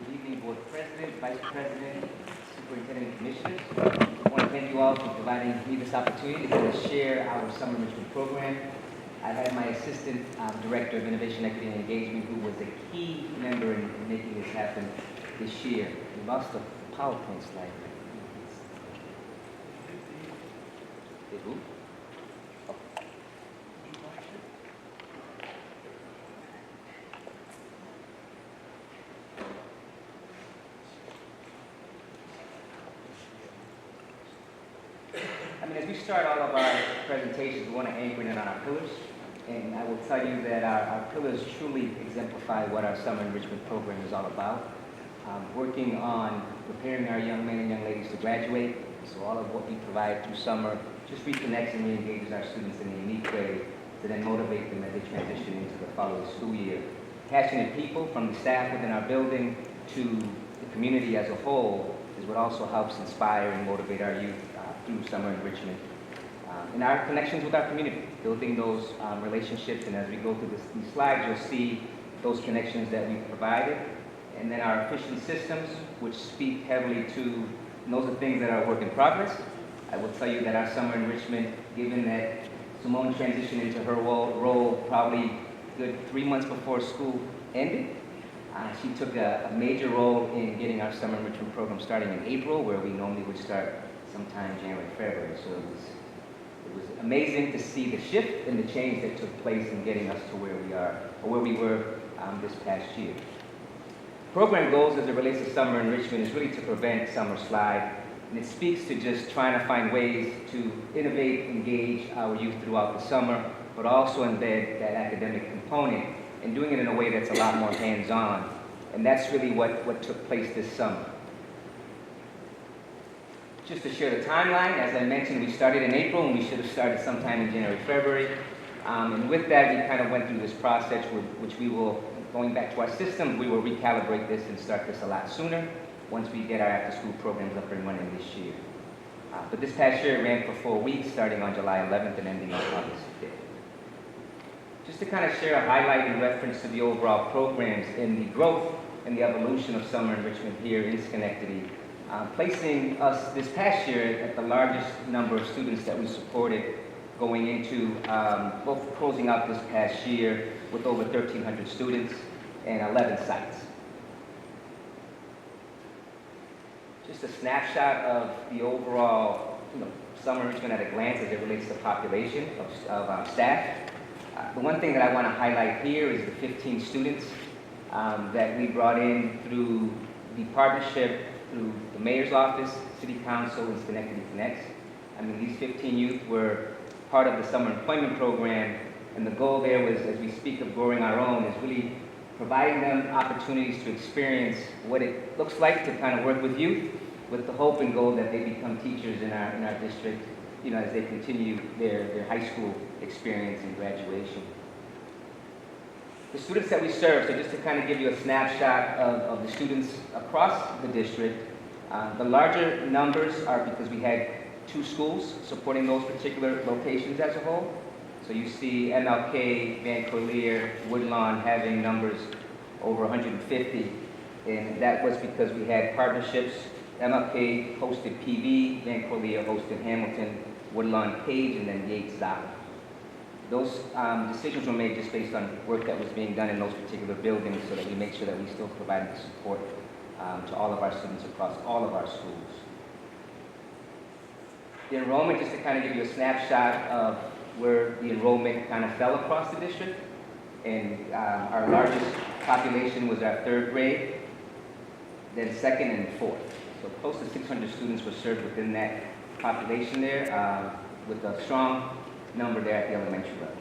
Good evening, Board President, Vice President, Superintendent, and Commissioners. I want to thank you all for providing me this opportunity to share our summer enrichment program. I had my Assistant Director of Innovation, Equity, and Engagement, who was a key member in making this happen this year. We lost the PowerPoint slide. Did who? As we start all of our presentations, we want to anchor in on our pillars. And I will tell you that our pillars truly exemplify what our summer enrichment program is all about. Working on preparing our young men and young ladies to graduate. So all of what we provide through summer just reconnects and re-engages our students in a unique way to then motivate them as they transition into the following school year. Passionate people from the staff within our building to the community as a whole is what also helps inspire and motivate our youth through summer enrichment. And our connections with our community, building those relationships, and as we go through these slides, you'll see those connections that we've provided. And then our efficient systems, which speak heavily to, and those are things that are a work in progress. I will tell you that our summer enrichment, given that Simone transitioned into her role probably good 3 months before school ended, she took a major role in getting our summer enrichment program starting in April, where we normally would start sometime January, February. So it was amazing to see the shift and the change that took place in getting us to where we are, or where we were this past year. Program goals as it relates to summer enrichment is really to prevent summer slide, and it speaks to just trying to find ways to innovate, engage our youth throughout the summer, but also embed that academic component, and doing it in a way that's a lot more hands-on. And that's really what took place this summer. Just to share the timeline, as I mentioned, we started in April, and we should have started sometime in January, February. And with that, we kind of went through this process, which we will, going back to our system, we will recalibrate this and start this a lot sooner once we get our after-school programs up and running this year. But this past year, it ran for 4 weeks, starting on July 11th and ending on August 5th. Just to kind of share a highlight in reference to the overall programs and the growth and the evolution of summer enrichment here in Schenectady, placing us this past year at the largest number of students that we supported going into, both closing out this past year with over 1,300 students and 11 sites. Just a snapshot of the overall summer enrichment at a glance as it relates to population of staff. The one thing that I want to highlight here is the 15 students that we brought in through the partnership through the Mayor's Office, City Council, and Schenectady Connects. I mean, these 15 youth were part of the summer employment program, and the goal there was, as we speak of growing our own, is really providing them opportunities to experience what it looks like to kind of work with youth, with the hope and goal that they become teachers in our district, you know, as they continue their high school experience and graduation. The students that we serve, so just to kind of give you a snapshot of the students across the district, the larger numbers are because we had 2 schools supporting those particular locations as a whole. So you see MLK, Van Corlear, Woodlawn having numbers over 150, and that was because we had partnerships. MLK hosted PV, Van Corlear hosted Hamilton, Woodlawn Page, and then Yates Zop. Those decisions were made just based on work that was being done in those particular buildings so that we make sure that we still provide the support to all of our students across all of our schools. The enrollment, just to kind of give you a snapshot of where the enrollment kind of fell across the district. And our largest population was our 3rd grade, then 2nd and 4th. So close to 600 students were served within that population there, with a strong number there at the elementary level.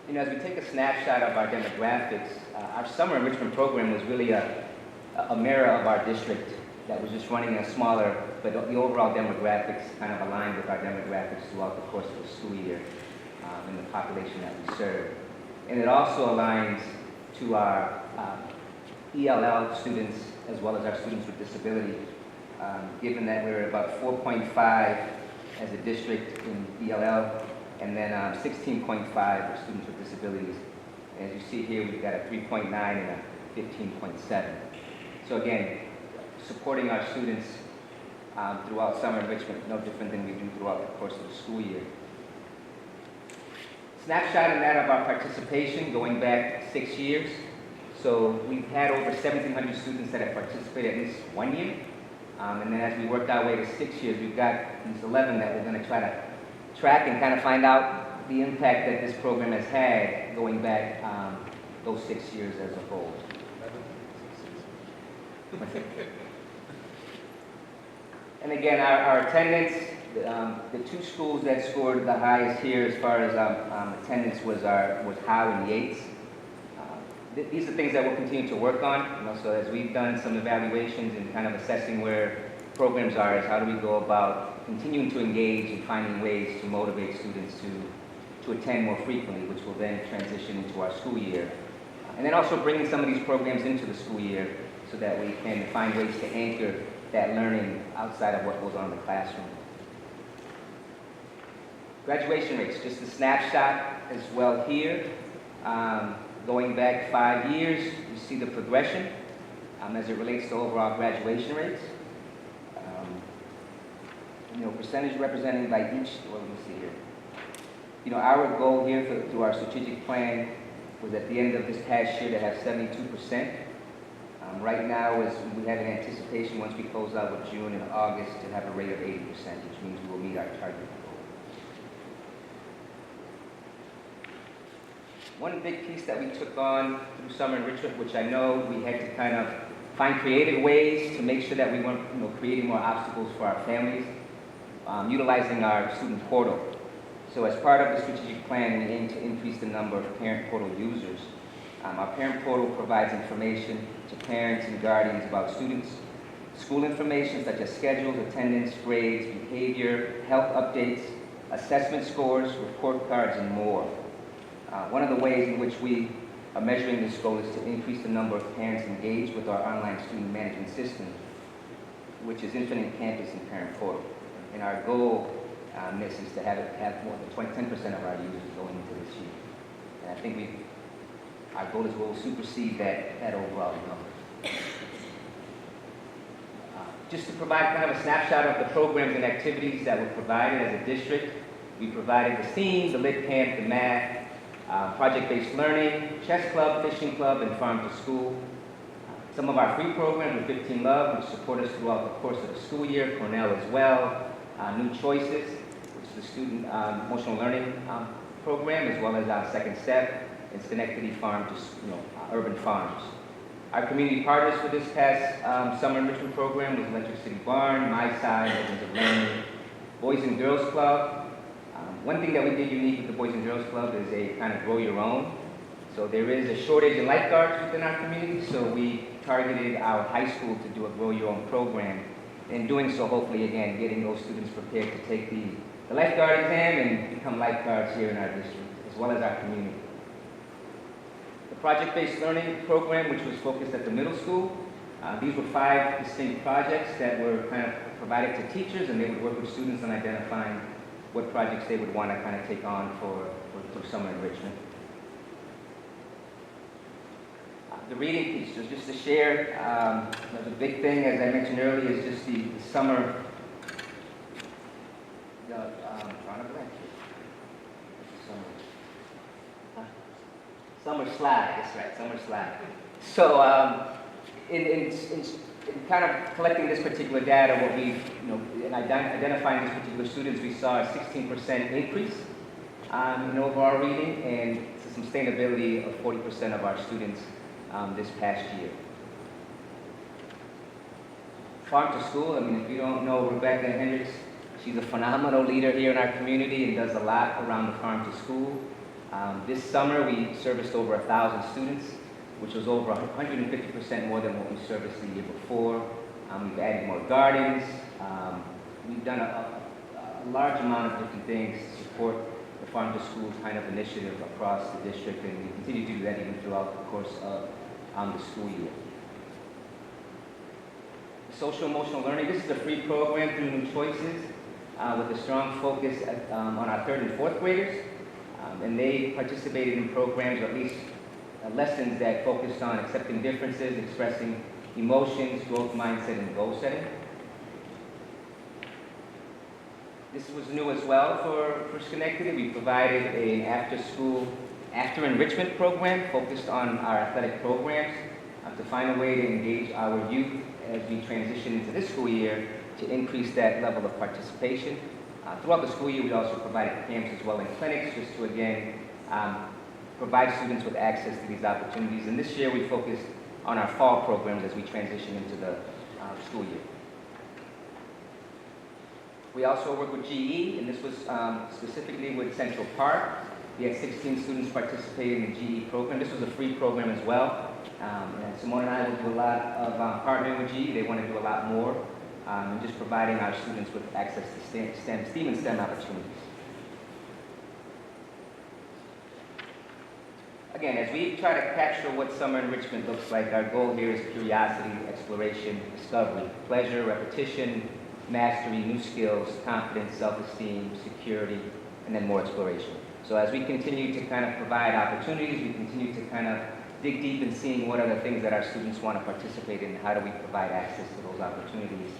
You know, as we take a snapshot of our demographics, our summer enrichment program was really a mirror of our district that was just running a smaller, but the overall demographics kind of aligned with our demographics throughout the course of the school year in the population that we serve. And it also aligns to our ELL students as well as our students with disability, given that we're about 4.5 as a district in ELL, and then 16.5 for students with disabilities. And as you see here, we've got a 3.9 and a 15.7. So again, supporting our students throughout summer enrichment, no different than we do throughout the course of the school year. Snapshot in that of our participation going back 6 years. So we've had over 1,700 students that have participated at least 1 year. And then as we worked our way to 6 years, we've got these 11 that we're going to try to track and kind of find out the impact that this program has had going back those 6 years as a whole. And again, our attendance, the 2 schools that scored the highest here as far as attendance was Howe and Yates. These are things that we'll continue to work on. You know, so as we've done some evaluations and kind of assessing where programs are, is how do we go about continuing to engage and finding ways to motivate students to attend more frequently, which will then transition into our school year. And then also bringing some of these programs into the school year so that we can find ways to anchor that learning outside of what goes on in the classroom. Graduation rates, just a snapshot as well here. Going back 5 years, you see the progression as it relates to overall graduation rates. You know, percentage representing by each, well, let me see here. You know, our goal here through our strategic plan was at the end of this past year to have 72%. Right now, is we have an anticipation once we close out with June and August to have a rate of 80%, which means we will meet our target goal. One big piece that we took on through summer enrichment, which I know we had to kind of find creative ways to make sure that we weren't, you know, creating more obstacles for our families, utilizing our student portal. So as part of the strategic plan, we aim to increase the number of parent portal users. Our parent portal provides information to parents and guardians about students, school information such as schedules, attendance, grades, behavior, health updates, assessment scores, report cards, and more. One of the ways in which we are measuring this goal is to increase the number of parents engaged with our online student management system, which is Infinite Campus and Parent Portal. And our goal on this is to have more than 10% of our users going into this year. And I think our goal is we'll supersede that overall number. Just to provide kind of a snapshot of the programs and activities that were provided as a district, we provided the STEAM, the Lit Camp, the math, project-based learning, chess club, fishing club, and farm to school. Some of our free programs are 15 Love, which support us throughout the course of the school year, Cornell as well, New Choices, which is the student emotional learning program, as well as Second Step, and Schenectady Farm to, urban farms. Our community partners for this past summer enrichment program was Electric City Barn, My Side, Oceans of Learning, Boys and Girls Club. One thing that we did unique with the Boys and Girls Club is a kind of grow your own. So there is a shortage in lifeguards within our community, so we targeted our high school to do a Grow Your Own program. In doing so, hopefully, again, getting those students prepared to take the lifeguard exam and become lifeguards here in our district, as well as our community. The project-based learning program, which was focused at the middle school, these were 5 distinct projects that were kind of provided to teachers, and they would work with students on identifying what projects they would want to kind of take on for summer enrichment. The reading piece, so just to share, the big thing, as I mentioned earlier, is just the summer, summer slide, that's right, summer slide. So in kind of collecting this particular data, what we, in identifying these particular students, we saw a 16% increase in overall reading and sustainability of 40% of our students this past year. Farm to School, I mean, if you don't know Rebecca Hendricks, she's a phenomenal leader here in our community and does a lot around the Farm to School. This summer, we serviced over 1,000 students, which was over 150% more than what we serviced the year before. We've added more gardens. We've done a large amount of different things to support the Farm to School kind of initiative across the district, and we continue to do that even throughout the course of the school year. Social emotional learning, this is a free program through New Choices with a strong focus on our 3rd and 4th graders. And they participated in programs, or at least lessons that focused on accepting differences, expressing emotions, growth mindset, and goal setting. This was new as well for Schenectady. We provided an after-school, after-enrichment program focused on our athletic programs to find a way to engage our youth as we transition into this school year to increase that level of participation. Throughout the school year, we also provided camps as well and clinics just to, again, provide students with access to these opportunities. And this year, we focused on our fall programs as we transition into the school year. We also work with GE, and this was specifically with Central Park. We had 16 students participating in the GE program. This was a free program as well. And Simone and I will do a lot of partnering with GE. They want to do a lot more. And just providing our students with access to STEM and STEM opportunities. Again, as we try to capture what summer enrichment looks like, our goal here is curiosity, exploration, discovery, pleasure, repetition, mastery, new skills, confidence, self-esteem, security, and then more exploration. So as we continue to kind of provide opportunities, we continue to kind of dig deep in seeing what are the things that our students want to participate in, how do we provide access to those opportunities,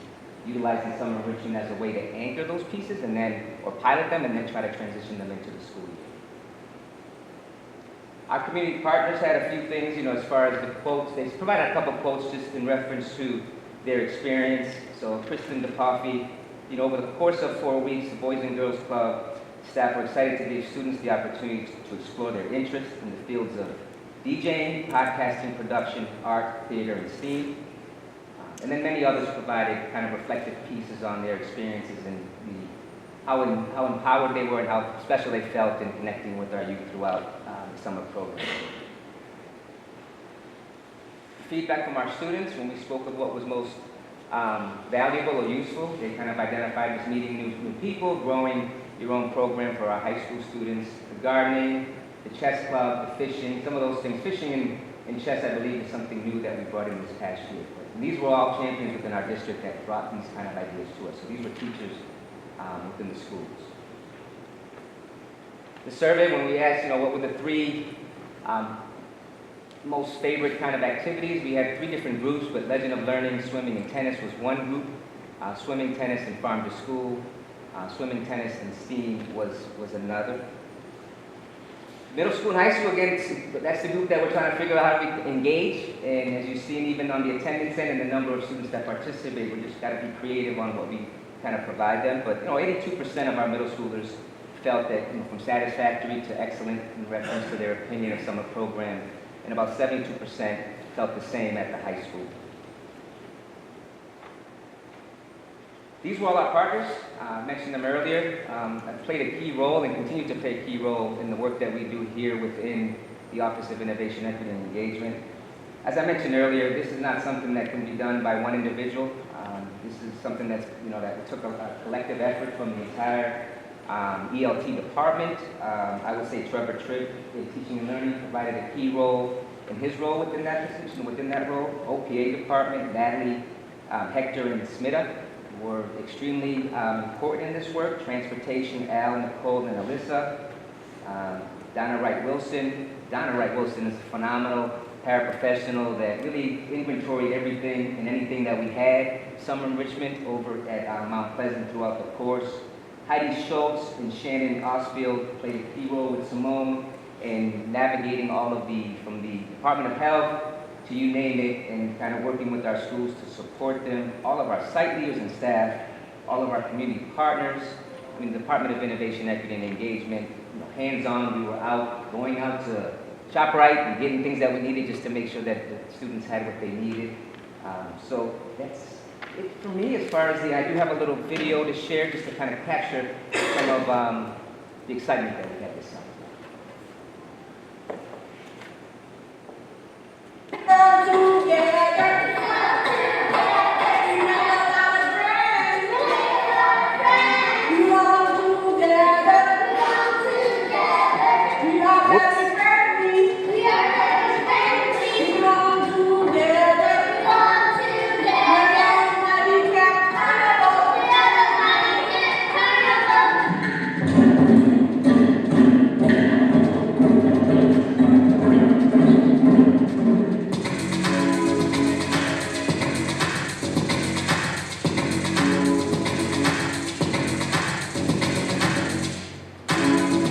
utilizing summer enrichment as a way to anchor those pieces and then, or pilot them and then try to transition them into the school year. Our community partners had a few things, as far as the quotes. They provided a couple quotes just in reference to their experience. So Kristen DePaffy, over the course of 4 weeks, the Boys and Girls Club staff were excited to give students the opportunity to explore their interests in the fields of DJing, podcasting, production, art, theater, and STEAM. And then many others provided kind of reflective pieces on their experiences and how empowered they were and how special they felt in connecting with our youth throughout the summer program. Feedback from our students when we spoke of what was most valuable or useful. They kind of identified as meeting new people, growing your own program for our high school students, the gardening, the chess club, the fishing, some of those things. Fishing and chess, I believe, is something new that we brought in this past year. And these were all champions within our district that brought these kind of ideas to us. So these were teachers within the schools. The survey, when we asked, what were the 3 most favorite kind of activities, we had 3 different groups, but Legend of Learning, swimming, and tennis was one group. Swimming, tennis, and farm to school. Swimming, tennis, and STEAM was another. Middle school and high school, again, that's the group that we're trying to figure out how we engage. And as you've seen, even on the attendance end and the number of students that participate, we just got to be creative on what we kind of provide them. But 82% of our middle schoolers felt that from satisfactory to excellent in reference to their opinion of summer program, and about 72% felt the same at the high school. These were all our partners. I mentioned them earlier. I've played a key role and continue to play a key role in the work that we do here within the Office of Innovation, Equity, and Engagement. As I mentioned earlier, this is not something that can be done by one individual. This is something that's, that took a collective effort from the entire ELT department. I would say Trevor Tripp in teaching and learning provided a key role in his role within that position, within that role. OPA department, Natalie, Hector, and Smita were extremely important in this work. Transportation, Al, Nicole, and Alyssa. Donna Wright-Wilson. Donna Wright-Wilson is a phenomenal paraprofessional that really inventoried everything and anything that we had. Summer enrichment over at Mount Pleasant throughout the course. Heidi Schultz and Shannon Osfield played a key role with Simone in navigating all of from the Department of Health to you name it, and kind of working with our schools to support them. All of our site leaders and staff, all of our community partners. I mean, the Department of Innovation, Equity, and Engagement, hands-on, we were out, going out to ShopRite and getting things that we needed just to make sure that the students had what they needed. So that's it for me as far as I do have a little video to share just to kind of capture some of the excitement that we had this summer.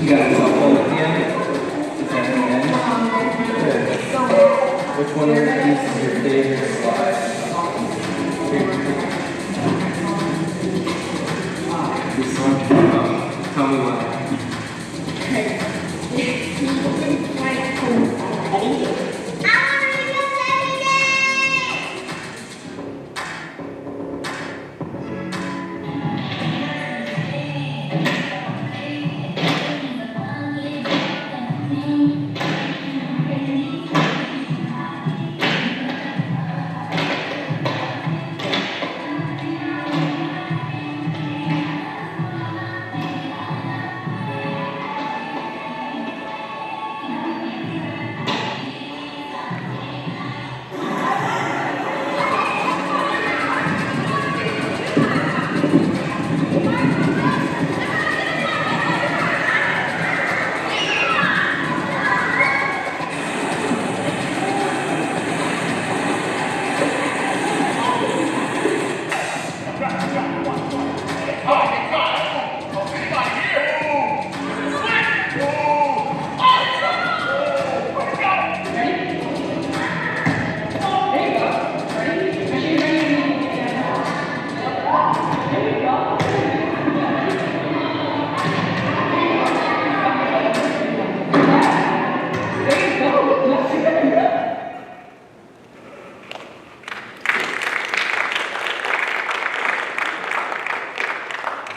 You guys all hold it in. Which one of these is your favorite slide? This one? Tell me why.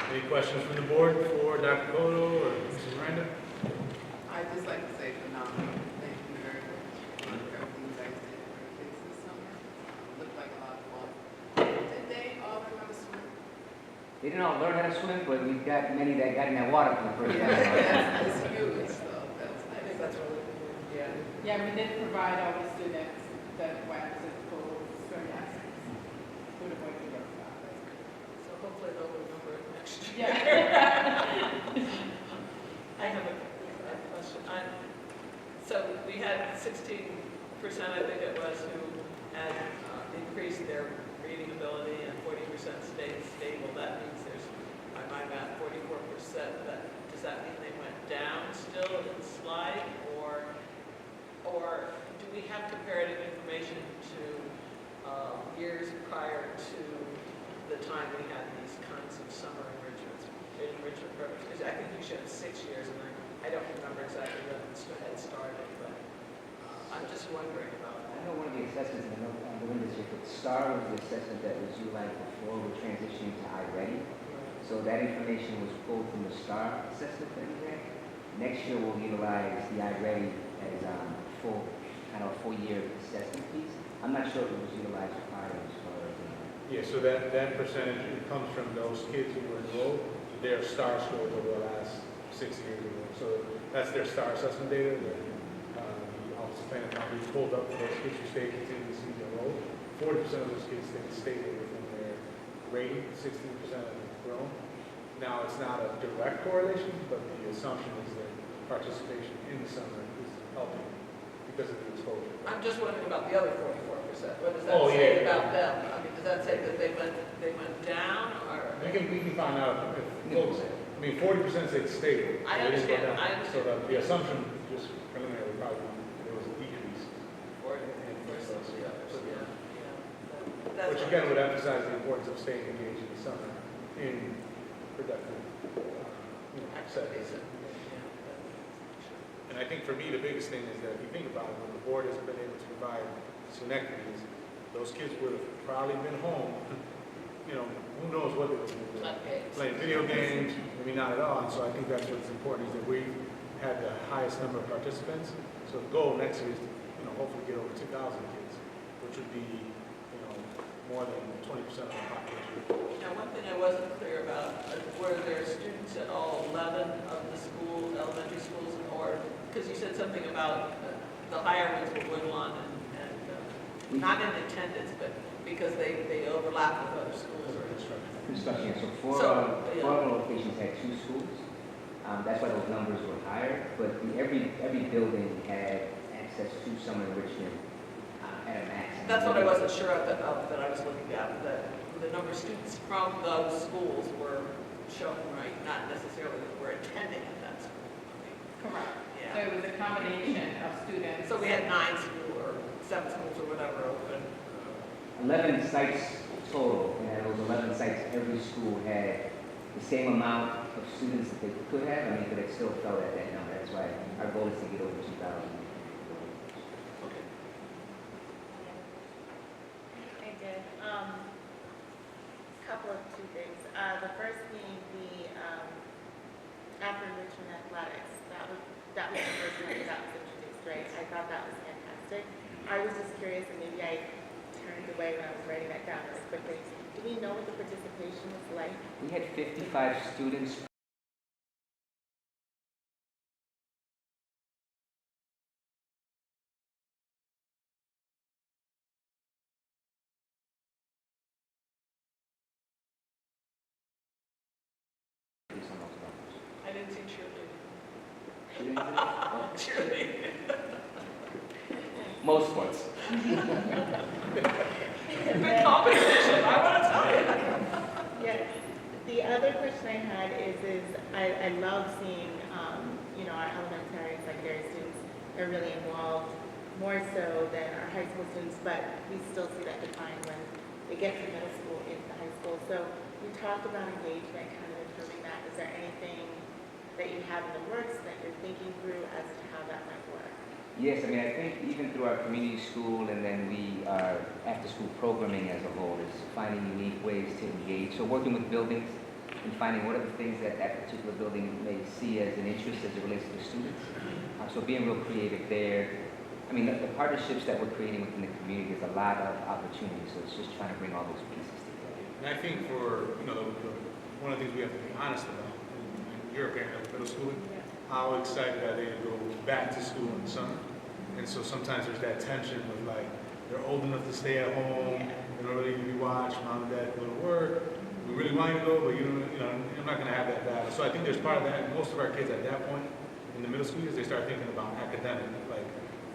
Any questions from the board for Dr. Cotto or Mrs. Miranda? I'd just like to say phenomenal. Thank you very much for everything you guys did for the kids this summer. Looked like a lot of fun. Did they all learn how to swim? They didn't all learn how to swim, but we've got many that got in that water for the first time. That's huge stuff. I think that's really cool. Yeah. Yeah, we did provide all the students that went to full swim lessons. Who the boys and girls got. So hopefully they'll remember it next year. Yeah. I have a question. So we had 16%, I think it was, who had increased their reading ability and 40% stayed stable. That means there's, by my math, 44%. Does that mean they went down still in slide, or do we have comparative information to years prior to the time we had these kinds of summer enrichment programs? Because I think you showed 6 years, and I don't remember exactly when it had started, but I'm just wondering about that. I know one of the assessments in the windows here, but STAR was the assessment that was utilized before we're transitioning to iReady. So that information was pulled from the STAR assessment that we had. Next year, we'll utilize the iReady as kind of a full-year assessment piece. I'm not sure if it was utilized prior as far as. Yeah, so that percentage, it comes from those kids who were enrolled, their STAR scores over the last 6 years ago. So that's their STAR assessment data that the Office of Planning Economy pulled up for those kids who stayed continuously enrolled. 40% of those kids stayed stable within their rating, 16% have grown. Now, it's not a direct correlation, but the assumption is that participation in the summer is helping because of the exposure. I'm just wondering about the other 44%. What does that Oh, say yeah. about them? I mean, does that say that they went down or? We can find out if folks, I mean, 40% say stable. I They didn't go understand, down. I understand. So the assumption, just preliminary, would probably be there was a decrease. Which again would emphasize the importance of staying engaged in the summer in productive settings. And I think for me, the biggest thing is that if you think about it, when the board has been able to provide activities, those kids would have probably been home, who knows what they were doing. Playing video games, maybe not at all. And so I think that's what's important is that we had the highest number of participants. So the goal next year is to, hopefully get over 2,000 kids, which would be, more than 20% of the population. Now, one thing I wasn't clear about, were there students at all 11 of the schools, elementary schools, or, because you said something about the higher ones were Woodlawn and not in attendance, but because they overlap with other schools or Construction. So four of the locations had 2 schools. That's why those numbers were higher. But every building had access to summer enrichment at a max. That's what I wasn't sure of that I was looking at, that the number of students from those schools were shown right, not necessarily that were attending at that school. Correct. Yeah. So it was a combination of students. So we had 9 schools or 7 schools or whatever open. 11 sites total, and at those 11 sites, every school had the same amount of students that they could have. But it still fell at that number. That's why our goal is to get over 2,000. I did. Couple of 2 things. The first being the after Richmond athletics. That was the first time that was introduced, right? I thought that was fantastic. I was just curious, and maybe I turned away when I was writing that down really quickly. Do we know what the participation was like? We had 55 students. I didn't see cheerleading. Cheerleading? Cheerleading. Most sports. Good competition, I want to tell you. Yes. The other question I had is I love seeing, our elementary and secondary students are really involved, more so than our high school students, but we still see that decline when they get to middle school into high school. So we talked about engagement, kind of improving that. Is there anything that you have in the works that you're thinking through as to how that might work? Yes, I think even through our community school and then our after-school programming as a whole is finding unique ways to engage. So working with buildings and finding what are the things that particular building may see as an interest as it relates to the students. So being real creative there. The partnerships that we're creating within the community, there's a lot of opportunities. So it's just trying to bring all those pieces together. And I think for, one of the things we have to be honest about, and you're a parent of middle school, how excited are they to go back to school in the summer? And so sometimes there's that tension of they're old enough to stay at home, they don't really need to be watched, mom and dad go to work, we really want you to go, but I'm not going to have that battle. So I think there's part of that. Most of our kids at that point in the middle school years, they start thinking about academic,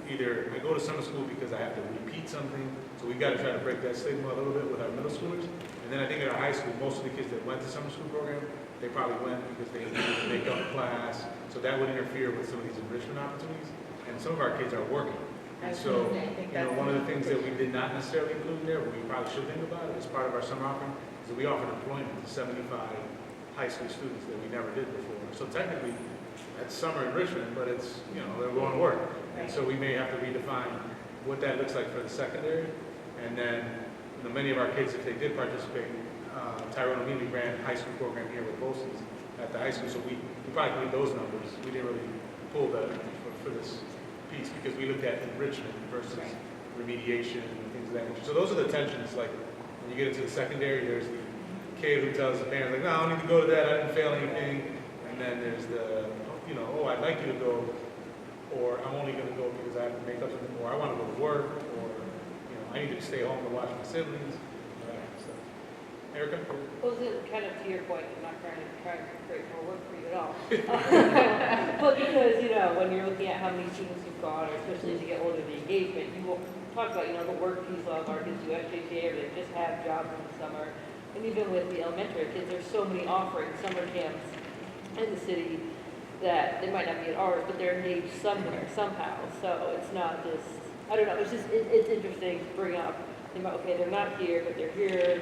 either I go to summer school because I have to repeat something, so we got to try to break that stigma a little bit with our middle schoolers. And then I think at our high school, most of the kids that went to summer school program, they probably went because they needed to make up class, so that would interfere with some of these enrichment opportunities. And some of our kids are working. And so, one of the things that we did not necessarily include there, but we probably should think about it as part of our summer offering, is that we offer employment to 75 high school students that we never did before. So technically, that's summer enrichment, but it's, they're going to work. And so we may have to redefine what that looks like for the secondary. And then, many of our kids, if they did participate, Tyrone immediately ran a high school program here with BOCES. at the high school. So we probably need those numbers. We didn't really pull that for this piece because we looked at enrichment versus remediation and things of that nature. So those are the tensions. Like when you get into the secondary, there's the kid who tells the parents like, no, I don't need to go to that. I didn't fail anything. And then there's the, you know, oh, I'd like you to go, or I'm only going to go because I have to make up something, or I want to go to work, or you know, I need to stay home to watch my siblings. So, Erica? Well, kind of to your point, I'm not trying to create more work for you at all. But because, you know, when you're looking at how many students you've got, or especially as you get older, the engagement, you will talk about, you know, the work piece of our kids do FJTA, or they just have jobs in the summer. And even with the elementary kids, there's so many offerings, summer camps in the city that they might not be at ours, but they're engaged somewhere, somehow. So it's not just, I don't know, it's just, it's interesting to bring up, okay, they're not here, but they're here.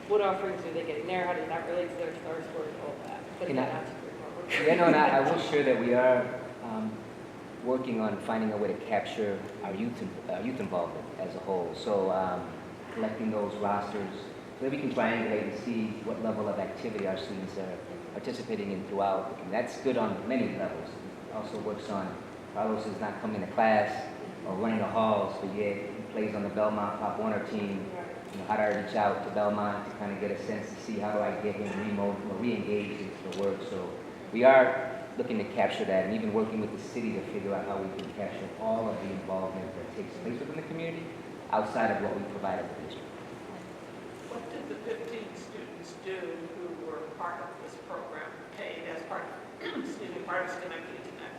What offerings are they getting there? How does that relate to their STAR scores, all of that? But again, that's a Yeah, no, and I will share that we are working on finding a way to capture our youth involvement as a whole. So collecting those rosters so that we can triangulate and see what level of activity our students are participating in throughout. And that's good on many levels. It also works on Carlos is not coming to class or running the halls, but yet he plays on the Belmont Pop Warner team. You know, how do I reach out to Belmont to kind of get a sense to see how do I get him re-engaged into the work. So we are looking to capture that and even working with the city to figure out how we can capture all of the involvement that takes place within the community outside of what we provide at the district. What did the 15 students do who were part of this program, paid as part of, part of Schenectady Connect?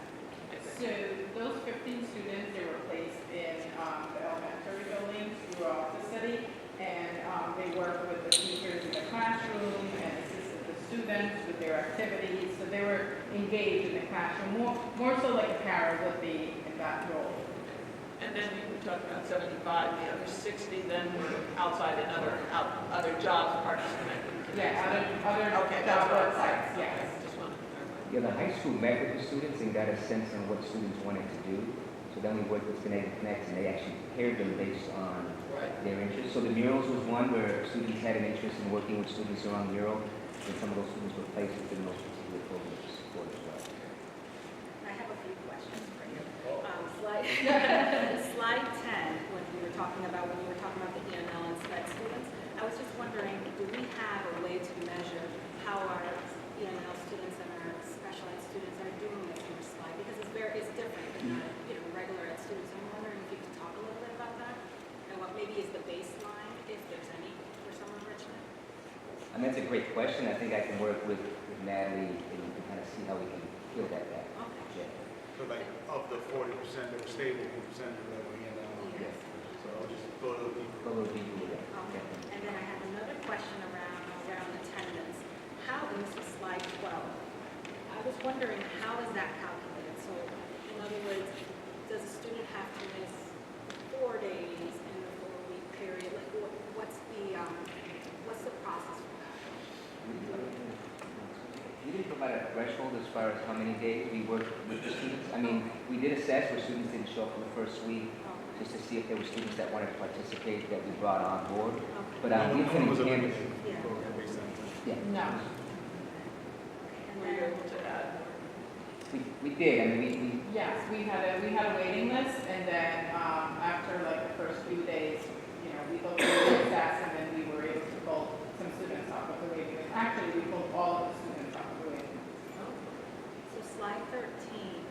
So those 15 students, they were placed in the elementary buildings throughout the city, and they worked with the teachers in the classroom and assisted the students with their activities. So they were engaged in the classroom, more so like a parent would be in that role. And then we talked about 75, the other 60 then were outside in other jobs, part of Schenectady Connect. Yeah, other okay, job that's websites, yes. Just wanted to clarify. Yeah, the high school met with the students and got a sense on what students wanted to do. So then we worked with Schenectady Connect and they actually paired them based on their interests. So the murals was one where students had an interest in working with students around mural, and some of those students were placed within those particular programs to support as well. I have a few questions for you. Slide 10, when you were talking about the ENL and SPED students, I was just wondering, do we have a way to measure how our ENL students and our special ed students are doing this in your slide? Because it's different than our regular ed students. I'm wondering if you could talk a little bit about that and what maybe is the baseline, if there's any, for summer enrichment. I mean, that's a great question. I think I can work with Natalie and kind of see how we can peel that back. Okay. Yeah. So like of the 40% that were stable, what percentage that were in? Yes. So I'll just go a little deeper. Go a little deeper with that. Okay. And then I have another question around attendance. How is slide 12? I was wondering, how is that calculated? So in other words, does a student have to miss 4 days in the 4-week period? Like what's the process for that? We didn't provide a threshold as far as how many days we worked with the students. I mean, we did assess where students didn't show up for the first week, just to see if there were students that wanted to participate that we brought on board. But we couldn't canvas. Yeah. No. Were you able to add? We did. I mean, Yes, we had a waiting list, and then after like the first few days, you know, we looked at the stats, and then we were able to pull some students off of the waiting list. Actually, we pulled all of the students off of the waiting list. So slide 13,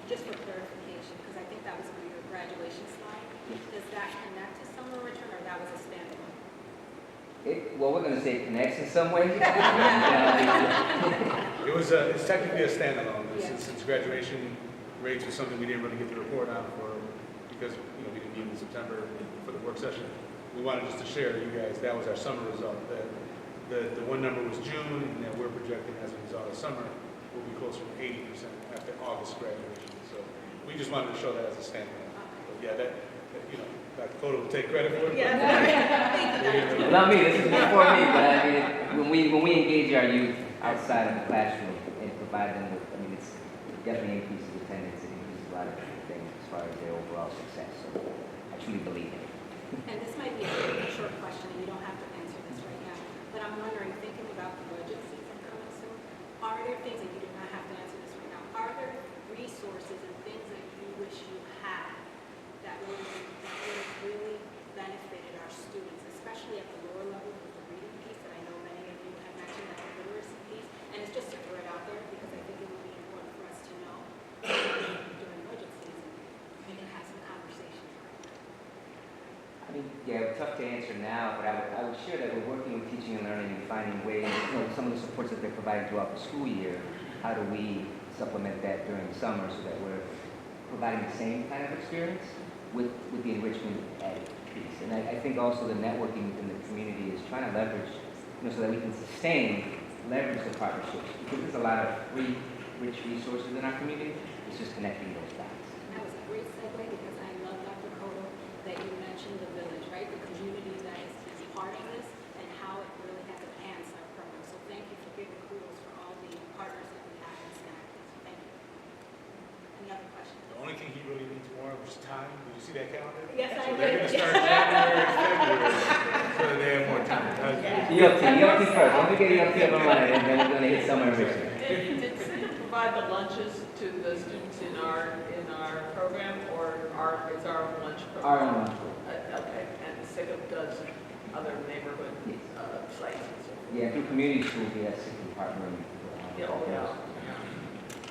just for clarification, because I think that was for your graduation slide. Does that connect to summer return, or that was a standalone? well, we're going to say it connects in some way. It's technically a standalone. Since graduation rates was something we didn't really get the report on because we didn't meet in September for the work session. We wanted just to share with you guys that was our summer result. The one number was June, and then we're projecting as a result of summer will be closer to 80% after August graduation. So we just wanted to show that as a standalone. But yeah, Dr. Cota will take credit for it. Yeah. Well, not me. This is before me, but I mean, when we engage our youth outside of the classroom and provide them with, it definitely increases attendance. It increases a lot of things as far as their overall success. So I truly believe in it. And this might be a short question, and you don't have to answer this right now, but I'm wondering, thinking about the budget season coming soon, are there things, and you do not have to answer this right now, are there resources and things that you wish you had that would have really benefited our students, especially at the lower level with the reading piece that I know many of you have mentioned, that the literacy piece, and it's just to throw it out there because I think it would be important for us to know during budget season. We can have some conversations right now. I mean, yeah, tough to answer now, but I would share that we're working with teaching and learning and finding ways, some of the supports that they're providing throughout the school year, how do we supplement that during the summer so that we're providing the same kind of experience with the enrichment added piece. And I think also the networking within the community is trying to leverage, so that we can leverage the partnerships. Because there's a lot of free, rich resources in our community. It's just connecting those dots. That was a great segue because I love, Dr. Cotto, that you mentioned the village, right? The community that is part of this and how it really has enhanced our program. So thank you for giving kudos for all the partners that we have in Schenectady. So thank you. Any other questions? The only thing he really needs more of is time. Did you see that calendar? Yes, I So did. they're going to start January, February, so that they have more time. ELT first. Let me get ELT up and running, and then we're going to hit summer enrichment. Did CITM provide the lunches to the students in our program, or is our lunch program? Our own lunch program. Okay, and CITM does other neighborhood sites and so forth? Yeah, through community schools, we have 60 partnering. Yeah,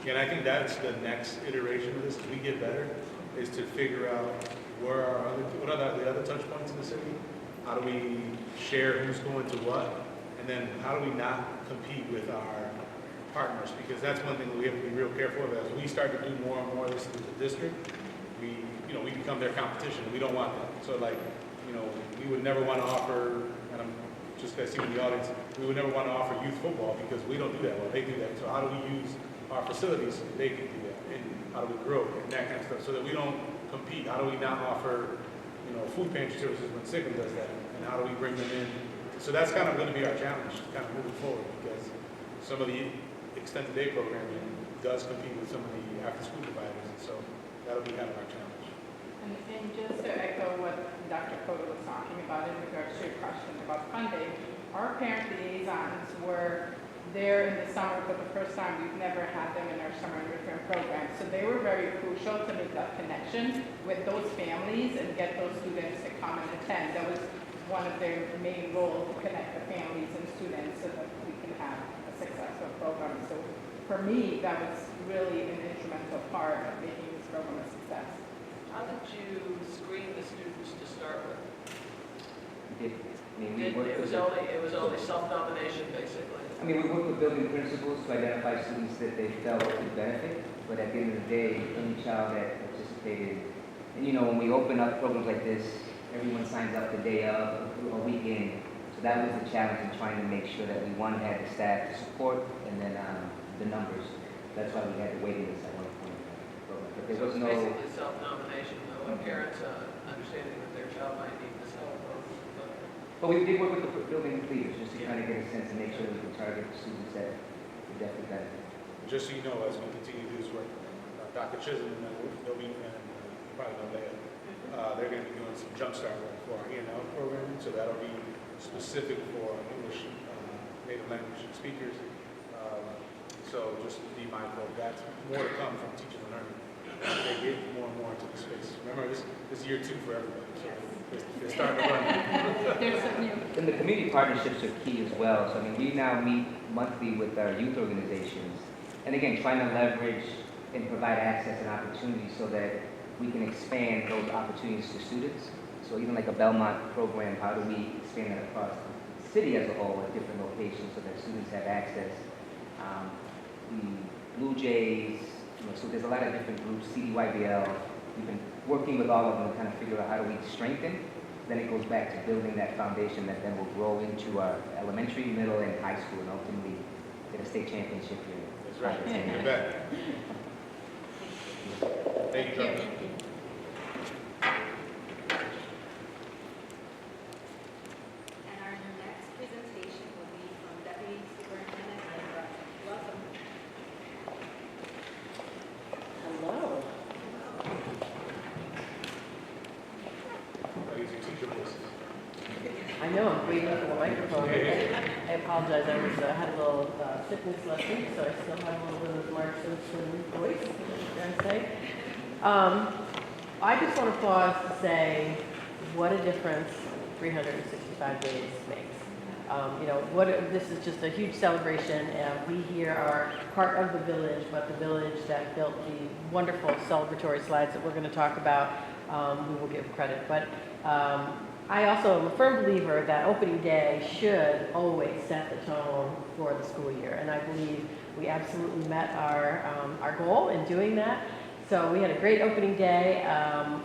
and I think that's the next iteration of this, as we get better, is to figure out what are the other touch points in the city? How do we share who's going to what? And then how do we not compete with our partners? Because that's one thing that we have to be real careful of. As we start to do more and more of this through the district, we become their competition. We don't want that. So we would never want to offer, and I'm just going to see in the audience, we would never want to offer youth football because we don't do that well. They do that. So how do we use our facilities so they can do that? And how do we grow and that kind of stuff so that we don't compete? How do we not offer, food pantry services when SIGM does that? And how do we bring them in? So that's kind of going to be our challenge, kind of moving forward, because some of the extended day programming does compete with some of the after-school providers, and so that'll be kind of our challenge. And just to echo what Dr. Cotto was talking about in regards to your question about funding, our parent liaisons were there in the summer for the first time. We've never had them in our summer enrichment program. So they were very crucial to make that connection with those families and get those students to come and attend. That was one of their main roles, to connect the families and students so that we can have a successful program. So for me, that was really an instrumental part of making this program a success. How did you screen the students to start with? It was only self-nomination, basically. I mean, we work with building principals to identify students that they felt could benefit, but at the end of the day, any child that participated, and when we open up programs like this, everyone signs up the day of, a weekend. So that was the challenge in trying to make sure that we, one, had the staff to support, and then the numbers. That's why we had the waiting list at one point. But there was no... Basically self-nomination, though, and parents understanding that their child might need this help. But we did work with the building leaders just to kind of get a sense and make sure we can target the students that would definitely benefit. Just so you know, as we continue to do this work, Dr. Chisholm and they'll be, and you probably know Leah, they're going to be doing some jumpstart work for our E&L programming, so that'll be specific for English native language speakers. So just be mindful of that. More to come from teaching and learning. They get more and more into the space. Remember, this is year 2 for everybody. So they're starting to run. And the community partnerships are key as well. So, I mean, we now meet monthly with our youth organizations. And again, trying to leverage and provide access and opportunities so that we can expand those opportunities to students. So even like a Belmont program, how do we expand that across the city as a whole at different locations so that students have access? The Blue Jays, so there's a lot of different groups, CDYBL. We've been working with all of them to kind of figure out how do we strengthen. Then it goes back to building that foundation that then will grow into our elementary, middle, and high school, and ultimately get a state championship here. That's right. You're back. Thank you. And our next presentation will be from Deputy Superintendent Ira. Welcome. Hello. Using teacher voices. I'm know I'm waiting for the microphone. I apologize, I had a little fitness lesson, so I still have a little bit of Mark Simpson voice, I'm trying to say. I just want to pause to say what a difference 365 days makes. You know, this is just a huge celebration, and we here are part of the village, but the village that built the wonderful celebratory slides that we're going to talk about, we will give credit. But I also am a firm believer that opening day should always set the tone for the school year, and I believe we absolutely met our goal in doing that. So we had a great opening day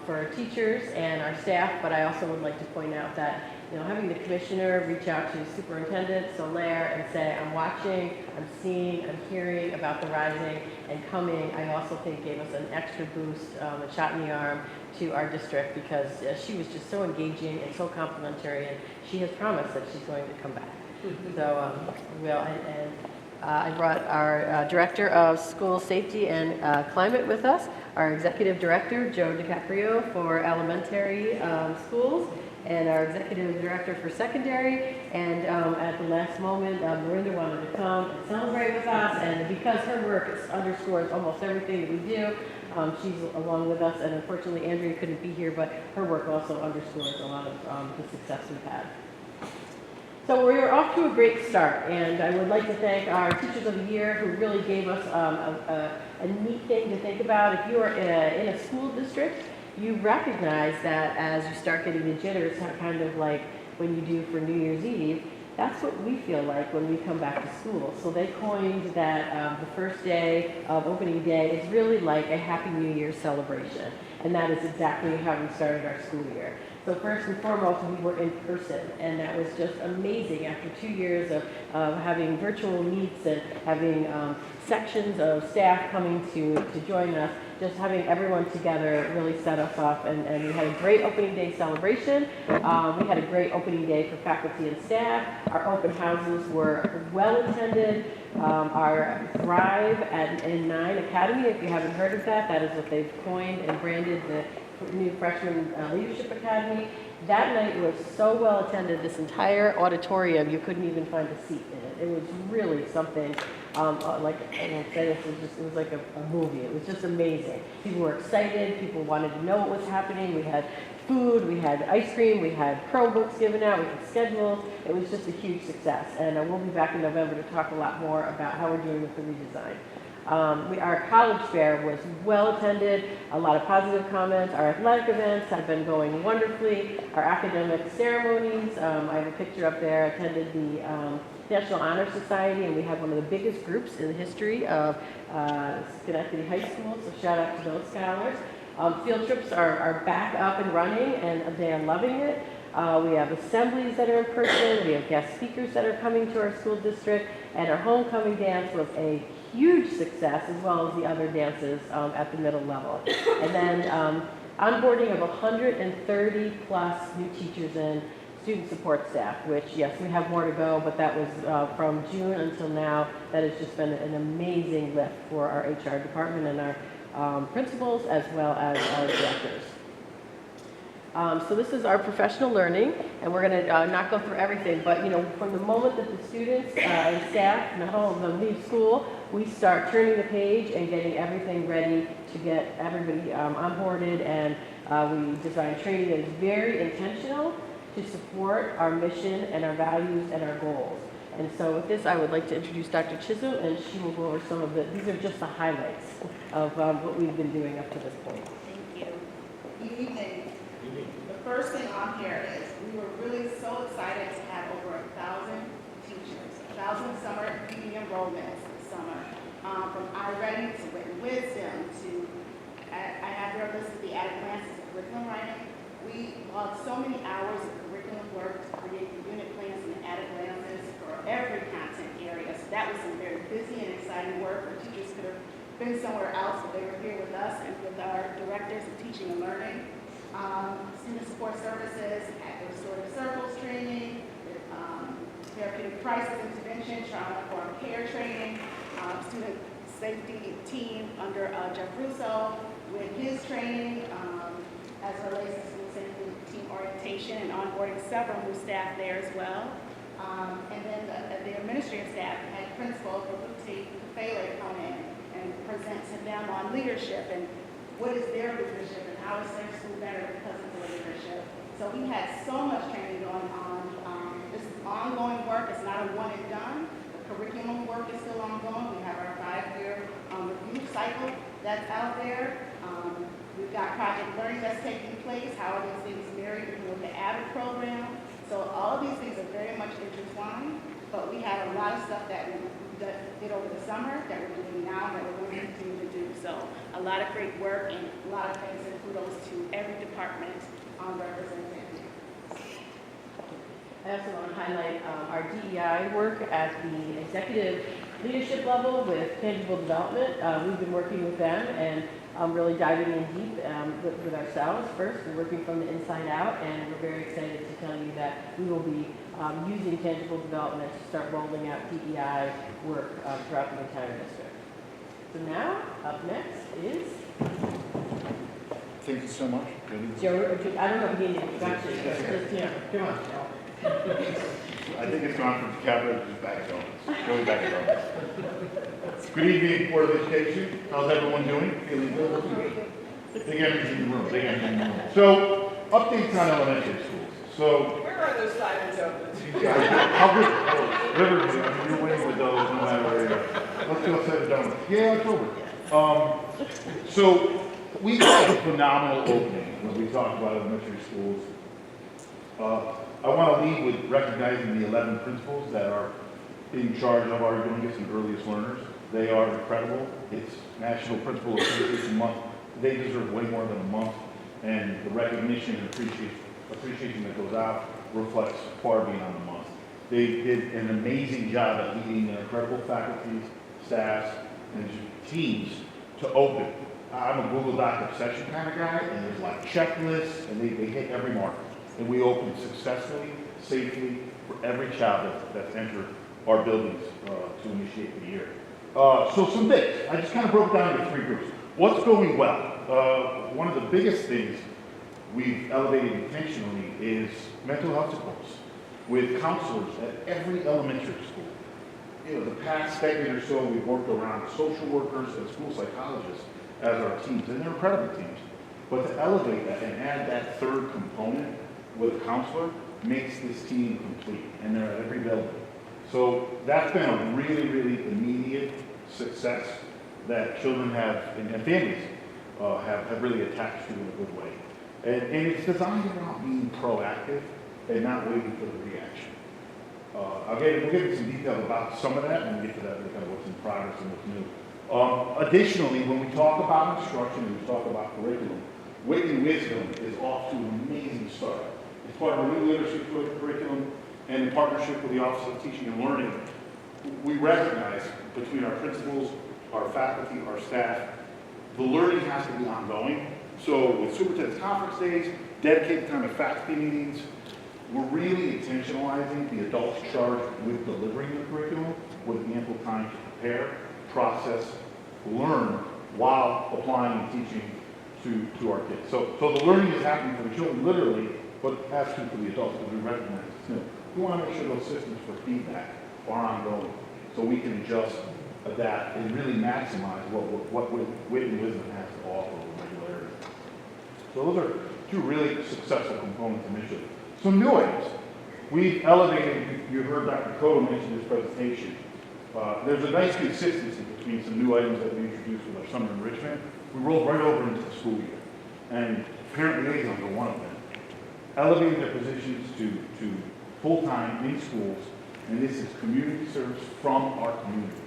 for teachers and our staff, but I also would like to point out that, you know, having the commissioner reach out to Superintendent Soler and say, I'm watching, I'm seeing, I'm hearing about the rising and coming, I also think gave us an extra boost, a shot in the arm to our district, because she was just so engaging and so complimentary, and she has promised that she's going to come back. So, I brought our Director of School Safety and Climate with us, our Executive Director, Joe DiCaprio, for elementary schools, and our Executive Director for secondary. And at the last moment, Miranda wanted to come and celebrate with us, and because her work underscores almost everything that we do, she's along with us, and unfortunately Andrea couldn't be here, but her work also underscores a lot of the success we've had. So we're off to a great start, and I would like to thank our Teachers of the Year who really gave us a neat thing to think about. If you are in a school district, you recognize that as you start getting the jitters, kind of like when you do for New Year's Eve, that's what we feel like when we come back to school. So they coined that the first day of opening day is really like a Happy New Year celebration, and that is exactly how we started our school year. So first and foremost, we were in person, and that was just amazing. After 2 years of having virtual meets and having sections of staff coming to join us, just having everyone together really set us off, and we had a great opening day celebration. We had a great opening day for faculty and staff. Our open houses were well attended. Our Thrive in 9 Academy, if you haven't heard of that, that is what they've coined and branded the new Freshman Leadership Academy. That night was so well attended, this entire auditorium, you couldn't even find a seat in it. It was really something, like I won't say this, it was like a movie. It was just amazing. People were excited, people wanted to know what was happening. We had food, we had ice cream, we had Chromebooks given out, we had schedules. It was just a huge success. And we'll be back in November to talk a lot more about how we're doing with the redesign. Our college fair was well attended, a lot of positive comments. Our athletic events have been going wonderfully. Our academic ceremonies, I have a picture up there. I attended the National Honor Society, and we had one of the biggest groups in the history of Schenectady High School, so shout out to those scholars. Field trips are back up and running, and they are loving it. We have assemblies that are in person. We have guest speakers that are coming to our school district, and our homecoming dance was a huge success, as well as the other dances at the middle level. And then onboarding of 130 plus new teachers and student support staff, which, yes, we have more to go, but that was from June until now. That has just been an amazing lift for our HR department and our principals, as well as our directors. So this is our professional learning, and we're going to not go through everything, but you know, from the moment that the students and staff and all of them leave school, we start turning the page and getting everything ready to get everybody onboarded, and we design training that is very intentional to support our mission and our values and our goals. And so with this, I would like to introduce Dr. Chisholm, and she will go over some of these are just the highlights of what we've been doing up to this point. Thank you. Good evening. The first thing on here is we were really so excited to have over 1,000 teachers, 1,000 summer PD enrollments this summer, from iReady to Written Wisdom to, I have here listed the added classes of curriculum writing. We logged so many hours of curriculum work to create the unit plans and the added classes for every content area. So that was some very busy and exciting work where teachers could have been somewhere else, but they were here with us and with our directors of teaching and learning. Student support services, at the restorative circles training, therapeutic crisis intervention, trauma-informed care training, student safety team under Jeff Russo with his training as relates to student safety team orientation and onboarding several new staff there as well. And then the administrative staff had Principal Babuti Kufele come in and present to them on leadership and what is their leadership and how is their school better because of the leadership. So we had so much training going on. This is ongoing work. It's not a one and done. The curriculum work is still ongoing. We have our 5-year review cycle that's out there. We've got project learning that's taking place. How are these things married with the AVID program? So all of these things are very much intertwined, but we have a lot of stuff that we did over the summer that we're doing now that we're going to continue to do. So a lot of great work and a lot of thanks and kudos to every department represented. I also want to highlight our DEI work at the executive leadership level with tangible development. We've been working with them and really diving in deep with ourselves first. We're working from the inside out, and we're very excited to tell you that we will be using tangible development to start rolling out DEI work throughout the entire district. So now, up next is Thank you so much. Joe. I don't know if you need an introduction, but just, yeah, come on. I think it's gone from cabinet to back donuts. Going back to donuts. Good evening, Board of Education. How's everyone doing? Feeling good? Looking good? Big energy in the room. Big energy in the room. So, updates on elementary schools. So, Where are those silent donuts? how good? Riverview. I mean, you're winning with those no matter where you are. Let's go set it down. Yeah, it's over. So, we had a phenomenal opening when we talked about elementary schools. I want to lead with recognizing the 11 principals that are in charge of our youngest and earliest learners. They are incredible. It's National Principal Appreciation Month. They deserve way more than a month, and the recognition and appreciation that goes out reflects far beyond a month. They did an amazing job at leading their incredible faculty, staffs, and teams to open. I'm a Google Doc obsession kind of guy, and there's like checklists, and they hit every mark. And we opened successfully, safely, for every child that's entered our buildings to initiate the year. So some things, I just kind of broke it down into 3 groups. What's going well? One of the biggest things we've elevated intentionally is mental health supports with counselors at every elementary school. You know, the past decade or so, we've worked around social workers and school psychologists as our teams, and they're incredible teams. But to elevate that and add that third component with a counselor makes this team complete, and they're at every building. So that's been a really, really immediate success that children have, and families have really attached to in a good way. And it's designed around being proactive and not waiting for the reaction. We'll get into some detail about some of that, and we'll get to that, kind of what's in progress and what's new. Additionally, when we talk about instruction and we talk about curriculum, Wit and Wisdom is off to an amazing start. It's part of a new leadership curriculum, and in partnership with the Office of Teaching and Learning, we recognize between our principals, our faculty, our staff, the learning has to be ongoing. So with superintendent's conference days, dedicated time at faculty meetings, we're really intentionalizing the adults charged with delivering the curriculum with ample time to prepare, process, learn, while applying and teaching to our kids. So the learning is happening for the children literally, but it has to for the adults because we recognize it's new. We want to make sure those systems for feedback are ongoing so we can adjust, adapt, and really maximize what Wit and Wisdom has to offer with regularity. So those are 2 really successful components initially. Some new items. We've elevated, you heard Dr. Cotto mention this presentation. There's a nice consistency between some new items that we introduced with our summer enrichment. We rolled right over into the school year. And parent liaisons are one of them. Elevating their positions to full-time in schools, and this is community service from our community.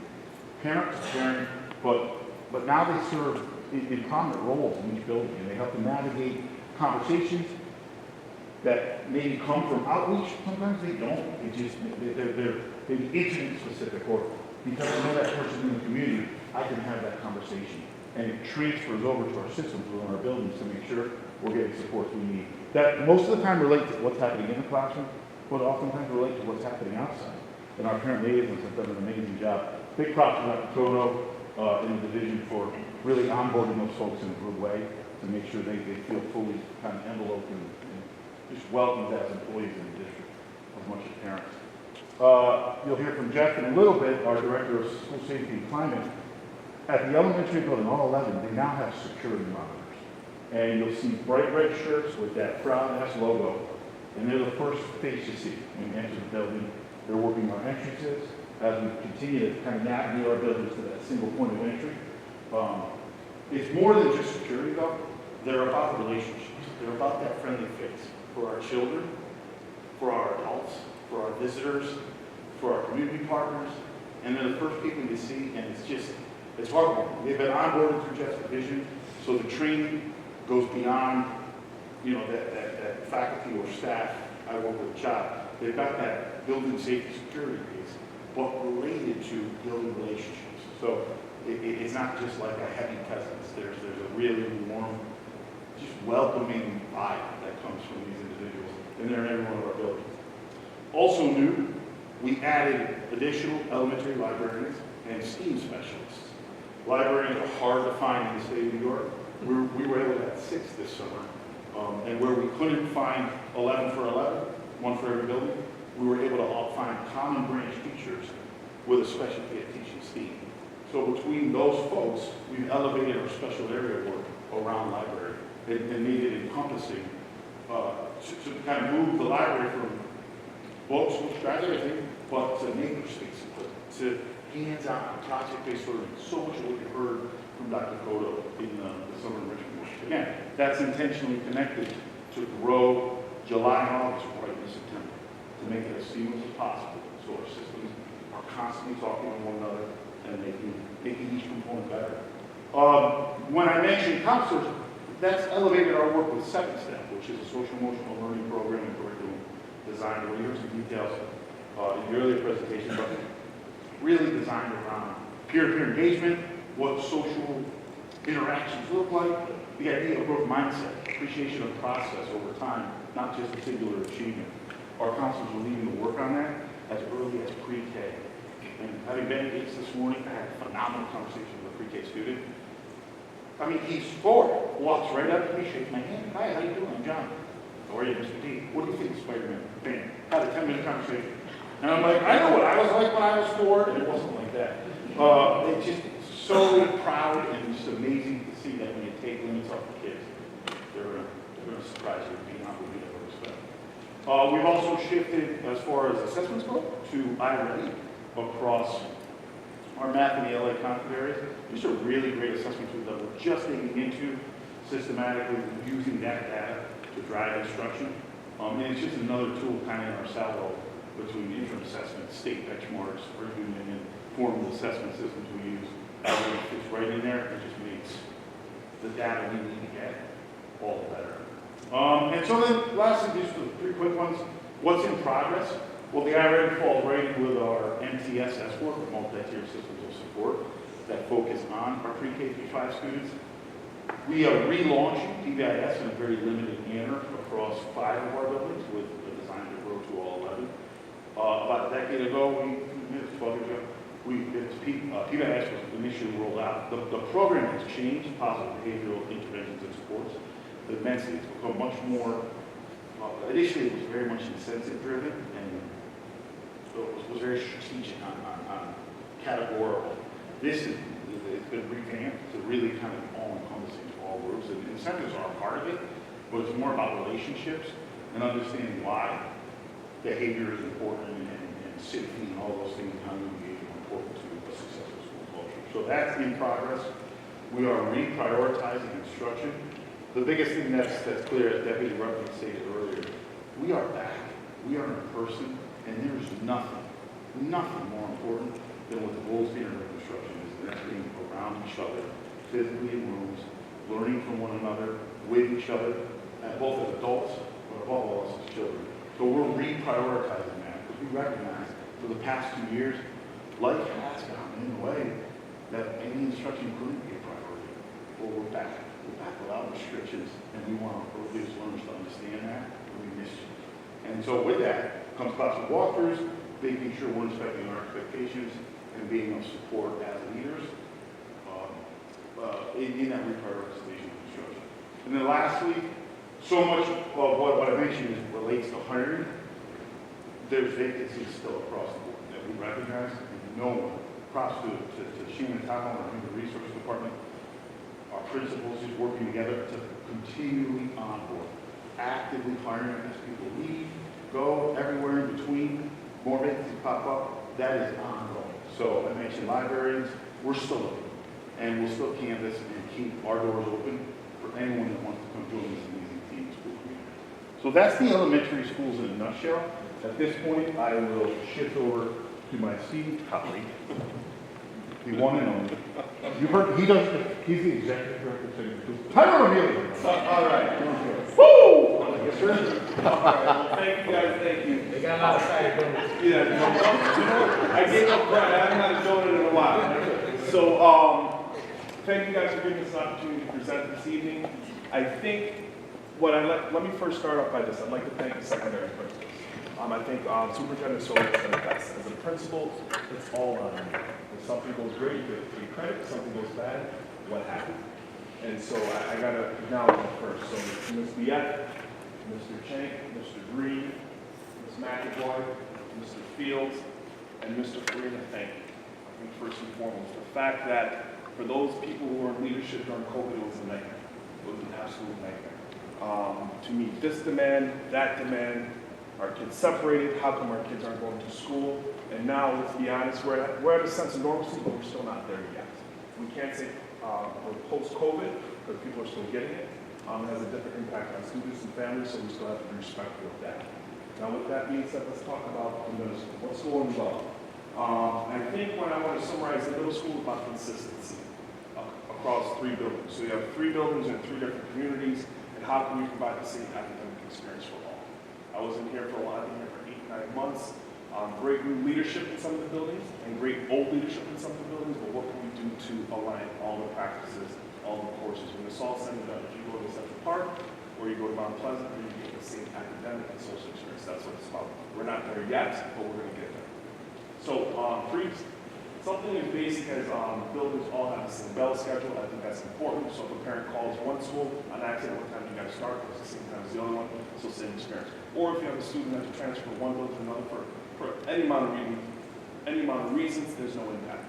Parents, caring, but now they serve in prominent roles in each building, and they help to navigate conversations that maybe come from outreach. Sometimes they don't. They're incident specific, or because I know that person in the community, I can have that conversation. And it transfers over to our systems within our buildings to make sure we're getting support we need. That most of the time relate to what's happening in the classroom, but oftentimes relate to what's happening outside. And our parent liaisons have done an amazing job. Big props to Dr. Cotto in the division for really onboarding those folks in a good way to make sure they feel fully kind of enveloped and just welcomed as employees in the district as much as parents. You'll hear from Jeff in a little bit, our Director of School Safety and Climate. At the elementary building, all 11, they now have security monitors. And you'll see bright red shirts with that Proud S logo. And they're the first face you see when you enter the building. They're working on entrances as we continue to kind of navigate our buildings to that single point of entry. It's more than just security though. They're about relationships. They're about that friendly face for our children, for our adults, for our visitors, for our community partners. And they're the first people you see, and it's heartwarming. They've been onboarded through Jeff's division, so the training goes beyond, that faculty or staff. I work with a child. They've got that building safety security piece, but related to building relationships. So it's not just like a heavy presence. There's a really warm, just welcoming vibe that comes from these individuals, and they're in every one of our buildings. Also new, we added additional elementary librarians and STEAM specialists. Librarians are hard to find in the state of New York. We were able to have 6 this summer. And where we couldn't find 11 for 11, one for every building, we were able to find common branch teachers with a specialty at teaching STEAM. So between those folks, we've elevated our special area work around library and made it encompassing to kind of move the library from books, which drives everything, but to makerspace, to hands-on, project-based learning. So much of what you heard from Dr. Cotto in the summer enrichment. Again, that's intentionally connected to grow July and August right in September to make it as seamless as possible. So our systems are constantly talking to one another and making each component better. When I mentioned counselors, that's elevated our work with Second Step, which is a social emotional learning program and curriculum design. We'll hear some details in the earlier presentation, but really designed around peer-to-peer engagement, what social interactions look like, the idea of growth mindset, appreciation of process over time, not just a singular achievement. Our counselors are leading the work on that as early as pre-K. And having been at Gates this morning, I had a phenomenal conversation with a pre-K student. I mean, he's 4, walks right up to me, shakes my hand. Hi, how you doing? I'm John. How are you, Mr. D? What do you think of Spider-Man? Bam. Had a 10-minute conversation. And I'm like, I know what I was like when I was 4, and it wasn't like that. It's just so proud and just amazing to see that when you take limits off the kids, they're going to surprise you beyond what we ever expect. We've also shifted, as far as assessments go, to iReady across our math and the LA content areas. These are really great assessment tools that we're just digging into systematically using that data to drive instruction. And it's just another tool kind of in our salvo between interim assessments, state benchmarks, Purdue and formal assessment systems we use. It fits right in there. It just makes the data we need to get all better. And so then lastly, just 3 quick ones. What's in progress? Well, the iReady falls right in with our MTSS work, or multi-tier systems of support, that focus on our pre-K through 5 students. We are relaunching PBIS in a very limited manner across 5 of our buildings with the design to grow to all 11. About a decade ago, 12 years ago, PBIS was initially rolled out. The program has changed, positive behavioral interventions and supports immensely. It's become much more, initially it was very much incentive driven and it was very strategic on categorical. It's been revamped to really kind of all-encompassing to all groups. And incentives are a part of it, but it's more about relationships and understanding why behavior is important and safety and all those things and how you engage are important to a successful school culture. So that's in progress. We are reprioritizing instruction. The biggest thing that's clear, as Deputy Ruffin stated earlier, we are back. We are in person, and there's nothing more important than what the gold standard of instruction is, and that's being around each other, physically in rooms, learning from one another, with each other, both as adults, but above all as children. So we're reprioritizing that, because we recognize for the past 2 years, life has gotten in the way that any instruction couldn't be a priority. Well, we're back. We're back without restrictions, and we want our earliest learners to understand that, and we miss you. And so with that comes classroom walkthroughs, making sure we're inspecting our expectations, and being of support as leaders in that reprioritization of instruction. And then lastly, So much of what I mentioned relates to hiring. There's vacancies still across the board that we recognize. And no props to Sheena Tao, our Human Resources Department, our principals who's working together to continually onboard, actively hiring as people leave, go, everywhere in between, more vacancies pop up. That is ongoing. So I mentioned librarians, we're still looking, and we'll still canvass and keep our doors open for anyone that wants to come join this amazing team school community. So that's the elementary schools in a nutshell. At this point, I will shift over to my esteemed colleague, the one and only. You heard, he's the executive director. Tyler O'Neill. All right. Woo! Yes, sir. All right. Well, thank you guys. Thank you. They got a lot of side donuts. Yeah, I gave up bread. I haven't had a donut in a while. So, thank you guys for giving us an opportunity to present this evening. I think let me first start off by this. I'd like to thank the secondary principals. I think Superintendent Sawyer said it best. As a principal, it's all on you. If something goes great, you get free credit. If something goes bad, what happened? And so I got to acknowledge that first. So Ms. Biette, Mr. Schenk, Mr. Green, Ms. McAvoy, Mr. Fields, and Mr. Farina, thank you. I think first and foremost, the fact that for those people who were in leadership during COVID, it was a nightmare. It was an absolute nightmare. To meet this demand, that demand, our kids separated, how come our kids aren't going to school? And now, let's be honest, we're at a sense of normalcy, but we're still not there yet. We can't say we're post-COVID, because people are still getting it. It has a different impact on students and families, so we still have to be respectful of that. Now, with that being said, let's talk about the middle school. What's going well? I think when I want to summarize the middle school, about consistency across 3 buildings. So you have 3 buildings in 3 different communities, and how can we provide the same academic experience for all? I wasn't here for a while. I've been here for 8, 9 months. Great new leadership in some of the buildings, and great old leadership in some of the buildings, but what can we do to align all the practices, all the courses? When it's all said and done, if you go to Central Park, or you go to Mount Pleasant, you get the same academic and social experience. That's what it's about. We're not there yet, but we're going to get there. So, something as basic as buildings all have the same bell schedule. I think that's important. So if a parent calls one school, on accident, what time you got to start, it's the same time as the other one, so same experience. Or if you have a student that has to transfer from one building to another for any amount of reasons, there's no impact.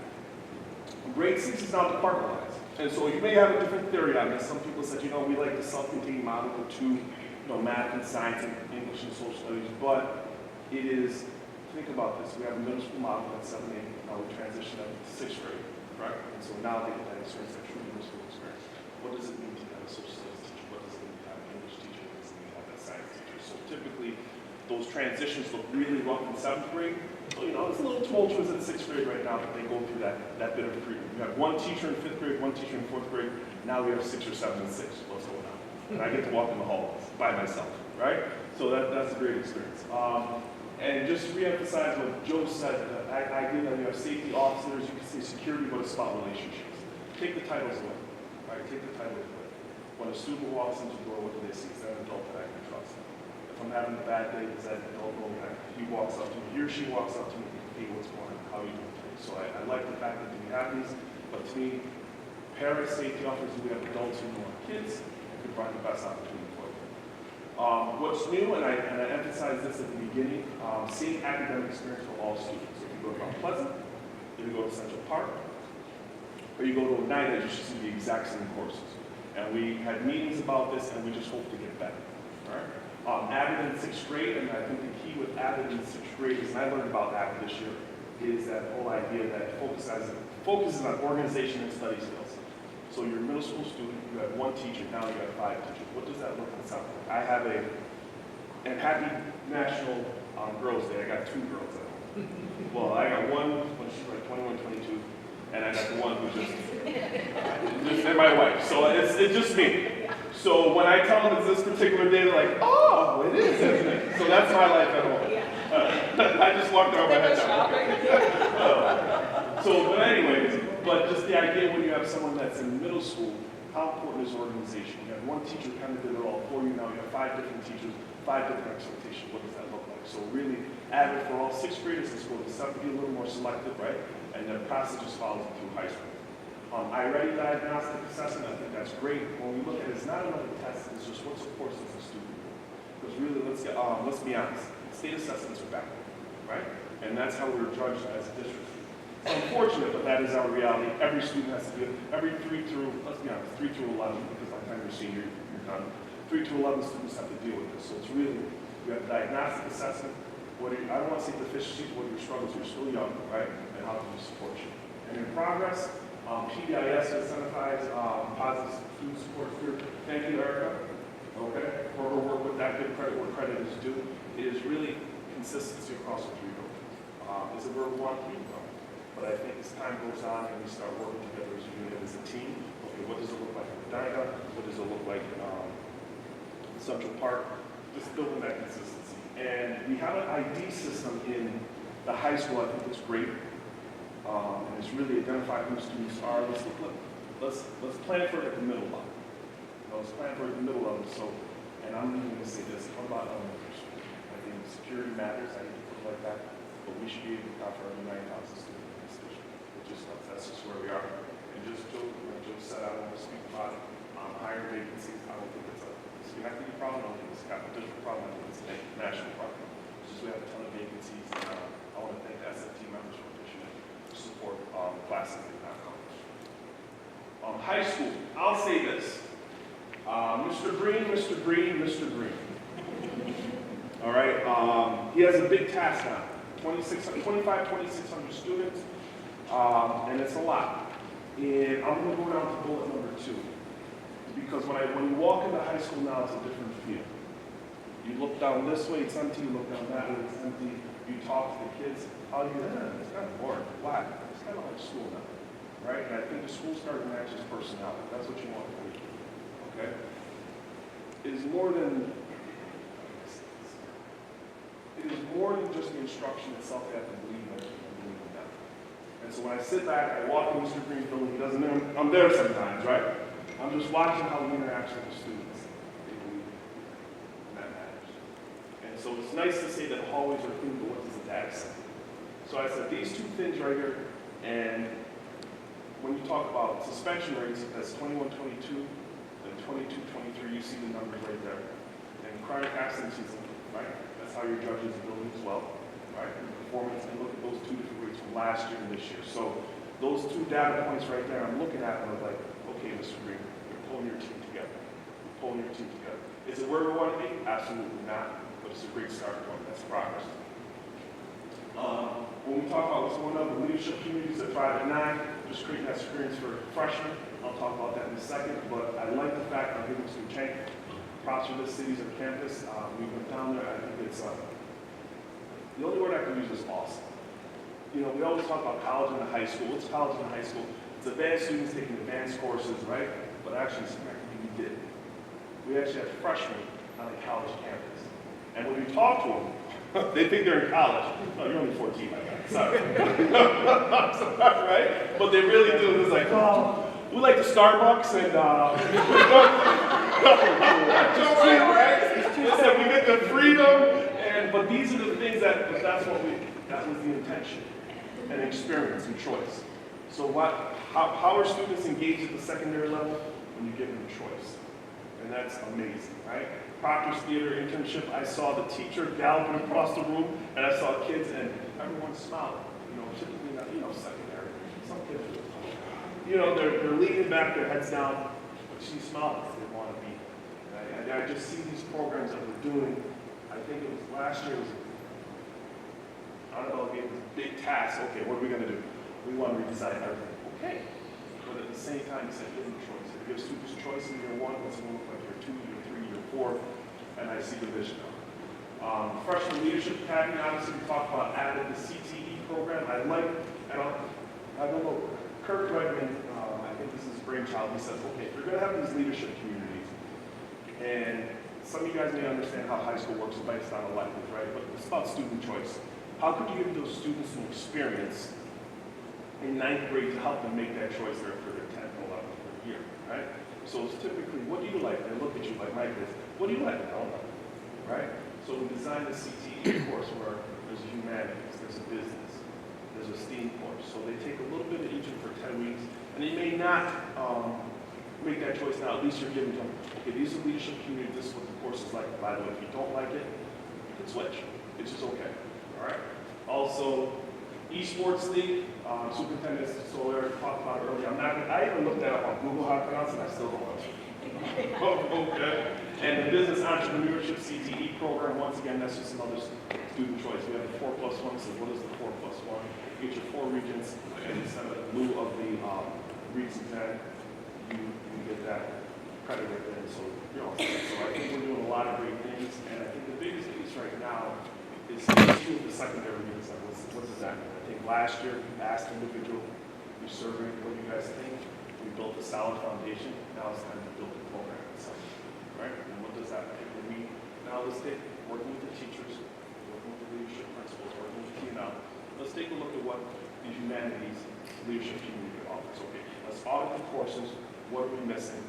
Grade 6 is now departmentalized. And so you may have a different theory on this. Some people said, we like the self-contained model for 2, math and science and English and social studies, but it is, think about this. We have a middle school model at 7, 8, now we transition up to 6th grade, correct? And so now they get that experience, that true middle school experience. What does it mean to have a social studies teacher? What does it mean to have an English teacher? What does it mean to have that science teacher? So typically, those transitions look really rough in 7th grade. So, it's a little tumultuous in 6th grade right now, but they go through that bit of freedom. You have one teacher in 5th grade, one teacher in 4th grade. Now we have 6 or 7 and 6. What's going on? And I get to walk in the halls by myself, right? So that's a great experience. And just to reemphasize what Joe said, the idea that you have safety officers, you can say security, but it's about relationships. Take the titles away, right? Take the titles away. When a student walks into the door, what do they see? Is that an adult that I can trust? If I'm having a bad day, is that an adult that he walks up to me, he or she walks up to me, hey, what's going on? How are you doing today? So I like the fact that we have these, but to me, parents, safety officers, we have adults who know our kids and can provide the best opportunity for them. What's new, and I emphasize this at the beginning, same academic experience for all students. So if you go to Mount Pleasant, if you go to Central Park, or you go to Oneida, you should see the exact same courses. And we had meetings about this, and we just hope to get better. All right? Avid in 6th grade, and I think the key with Avid in 6th grade is, and I learned about Avid this year, is that whole idea that focuses on organization and study skills. So you're a middle school student, you have 1 teacher, now you have 5 teachers. What does that look and sound like? I have and happy National Girls Day, I got 2 girls at home. Well, I got one when she's like 21, 22, and I got the one who and my wife. So it's just me. So when I tell them it's this particular day, they're like, oh, it is, isn't it? So that's my life at home. I just walked around my head down. But anyways, but just the idea when you have someone that's in middle school, how important is organization? You have 1 teacher who kind of did it all for you. Now you have 5 different teachers, 5 different expectations. What does that look like? So really, Avid for all 6th graders, let's go to 7th, be a little more selective, right? And the process just follows through high school. I-ready diagnostic assessment, I think that's great. When we look at it, it's not another test, it's just what supports does the student do. Because really, let's be honest, state assessments are back, right? And that's how we're judged as a district. It's unfortunate, but that is our reality. Every student has to do it. Every 3 through 11, because by the time you're senior, you're done. 3 to 11 students have to deal with this. So it's really, we have diagnostic assessment. I don't want to say deficiencies, what are your struggles? You're still young, right? And how can we support you? And in progress, PBIS incentivized positive student support group. Thank you, Erica, okay, for her work with that. Good credit where credit is due. It is really consistency across the 3 buildings. Is it where we want to be? No. But I think as time goes on and we start working together as a unit, as a team, okay, what does it look like in Medina? What does it look like in Central Park? Just building that consistency. And we have an ID system in the high school. I think it's great. And it's really identifying who students are. Let's plan for it at the middle level. Let's plan for it at the middle level. So, and I'm even going to say this, what about elementary school? I think security matters. I need to put it like that. But we should be able to account for every 9,000 students in this district. That's just where we are. And just Joe said, I want to speak about higher vacancies. I don't think it's a Schenectady problem. I don't think it's a capital district problem. I think it's a national problem. It's just we have a ton of vacancies. And I want to thank the SFT members for pushing it to support classes in that college. High school, I'll say this. Mr. Green. All right, he has a big task now. 2,600 students, and it's a lot. And I'm going to go down to bullet number 2. Because when you walk into high school now, it's a different feel. You look down this way, it's empty. You look down that way, it's empty. You talk to the kids. How you it's kind of boring. Why? It's kind of like school now, right? And I think the school starting to match his personality. That's what you want to do. Okay? It is more than just the instruction itself. You have to believe in it and believe in that. And so when I sit back, I walk in Mr. Green's building. He doesn't know I'm there sometimes, right? I'm just watching how he interacts with the students. They believe in that matters. And so it's nice to say that hallways are clean, but what does the data say? So I said these 2 things right here, and when you talk about suspension rates, that's 21-22, and 22-23, you see the numbers right there. And chronic absences, right? That's how your judges are building as well, right? And performance, and look at those 2 different rates from last year and this year. So those 2 data points right there, I'm looking at them, I'm like, okay, Mr. Green, you're pulling your team together. You're pulling your team together. Is it where we want to be? Absolutely not, but it's a great start point. That's progress. When we talk about what's going on, the leadership communities at 5 at 9, just creating that experience for freshmen. I'll talk about that in a second, but I like the fact I'm giving some change. Props for this city's or campus. We went down there. I think it's, the only word I can use is awesome. You know, we always talk about college and high school. What's college and high school? It's advanced students taking advanced courses, right? But actually, we did. We actually had freshmen on a college campus. And when we talk to them, they think they're in college. No, you're only 14, my guy. Sorry. I'm sorry, right? But they really do. It's like, oh, we like the Starbucks and, right? Listen, we get the freedom, but these are the things that was the intention and experience and choice. So how are students engaged at the secondary level? When you give them choice. And that's amazing, right? Proctor's Theater internship, I saw the teacher galloping across the room, and I saw kids, and everyone smiling. You know, typically not, secondary. Some kids, they're leaning back, their heads down, but she's smiling because they want to be. And I just see these programs that we're doing. I think it was last year, I don't know, it was a big task. Okay, what are we going to do? We want to redesign everything. Okay. But at the same time, you said give them choice. It gives students choice in year 1, what's it going to look like year 2, year 3, year 4, and I see the vision. Freshman Leadership Academy, obviously we talked about adding the CTE program. I don't know, Kirk Redmond, I think this is his brainchild, he says, okay, if you're going to have these leadership communities, and some of you guys may understand how high school works based on electives, right? But it's about student choice. How could you give those students an experience in 9th grade to help them make that choice there for their 10th and 11th year, right? So it's typically, what do you like? They look at you like my kids. What do you like? I don't know, right? So we designed the CTE course where there's a humanities, there's a business, there's a STEAM course. So they take a little bit of each for 10 weeks, and they may not make that choice now. At least you're giving them, okay, these are leadership community, this is what the course is like. By the way, if you don't like it, you can switch. It's just okay, all right? Also, esports league, Superintendent Soler talked about it earlier. I even looked that up on Google how to pronounce it, I still don't know. Okay. And the business entrepreneurship CTE program, once again, that's just another student choice. We have the 4+1, so what is the 4+1? You get your 4 regents, and instead of in lieu of the Regents exam, you get that credit right there. So you're all set. So I think we're doing a lot of great things, and I think the biggest piece right now is the secondary units. What does that mean? I think last year we asked individual, we surveyed what you guys think. We built a solid foundation. Now it's time to build the program itself, right? And what does that mean? Now let's take working with the teachers, working with the leadership principals, working with T&L. Let's take a look at what the humanities leadership community offers. Okay, let's audit the courses. What are we missing?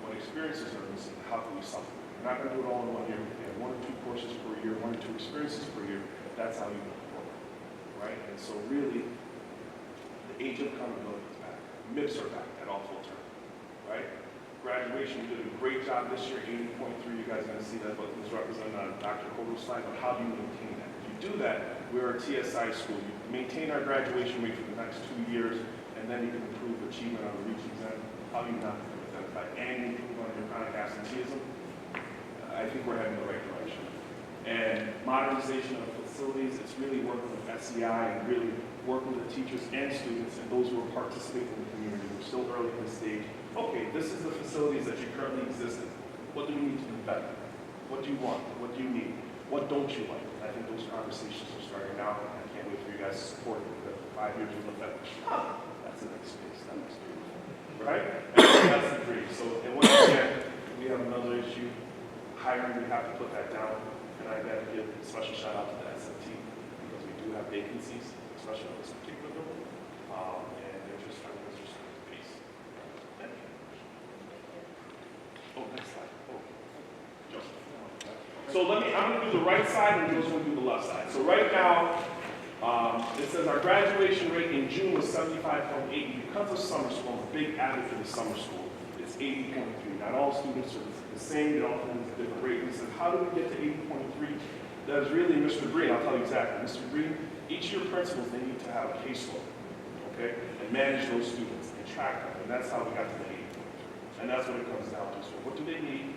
What experiences are missing? How can we supplement? We're not going to do it all in 1 year. We have 1 or 2 courses per year, 1 or 2 experiences per year. That's how you build the program, right? And so really, the age of accountability is back. MIPS are back at all full term, right? Graduation, we did a great job this year, 80.3. You guys are going to see that, but was represented on Dr. Kogo's slide. But how do you maintain that? If you do that, we're a TSI school. You maintain our graduation rate for the next 2 years, and then you can improve achievement on the REACH exam. How do you not identify and improve on your chronic absenteeism? I think we're heading in the right direction. And modernization of facilities, it's really working with SEI and really working with the teachers and students and those who are participating in the community. We're still early in the stage. Okay, this is the facilities that you currently exist in. What do we need to do better? What do you want? What do you need? What don't you like? I think those conversations are starting now. I can't wait for you guys to support it because 5 years we look at, oh, that's the next space. That looks beautiful. Right? And that's the dream. So, and once again, we have another issue. Hiring, we have to put that down. And I got to give a special shout out to the SMT because we do have vacancies, especially on this particular building. And they're just trying to piece. Thank you. Oh, next slide. Oh, Joseph. So I'm going to do the right side and Joe's going to do the left side. So right now, it says our graduation rate in June was 75.8. Because of summer school, I'm a big advocate of summer school. It's 80.3. Not all students are the same. They all have a different rate. And said, how do we get to 80.3? That is really Mr. Green. I'll tell you exactly. Mr. Green, each of your principals, they need to have a caseload, okay, and manage those students and track them. And that's how we got to the 80. And that's what it comes down to. So what do they need?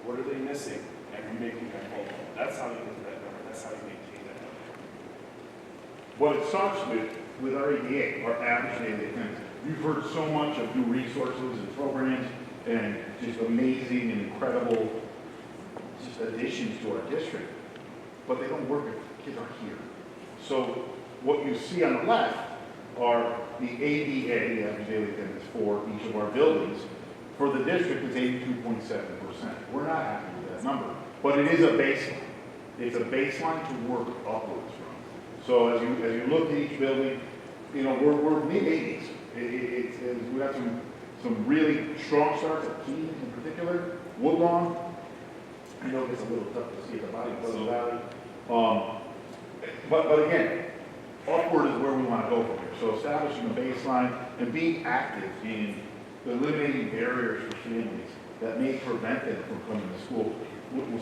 What are they missing? And we're making that whole. That's how you get to that number. That's how you maintain that number. What it starts with our ADA, our average daily attendance. You've heard so much of new resources and programs and just amazing and incredible just additions to our district, but they don't work if kids aren't here. So what you see on the left are the ADA, the average daily attendance for each of our buildings. For the district, it's 82.7%. We're not happy with that number, but it is a baseline. It's a baseline to work upwards from. So as you look at each building, you know, we're mid-80s. We have some really strong starts at Keene in particular. Woodlawn, I know it's a little tough to see at the bottom of the valley. But again, upward is where we want to go from here. So establishing a baseline and being active in eliminating barriers for families that may prevent them from coming to school.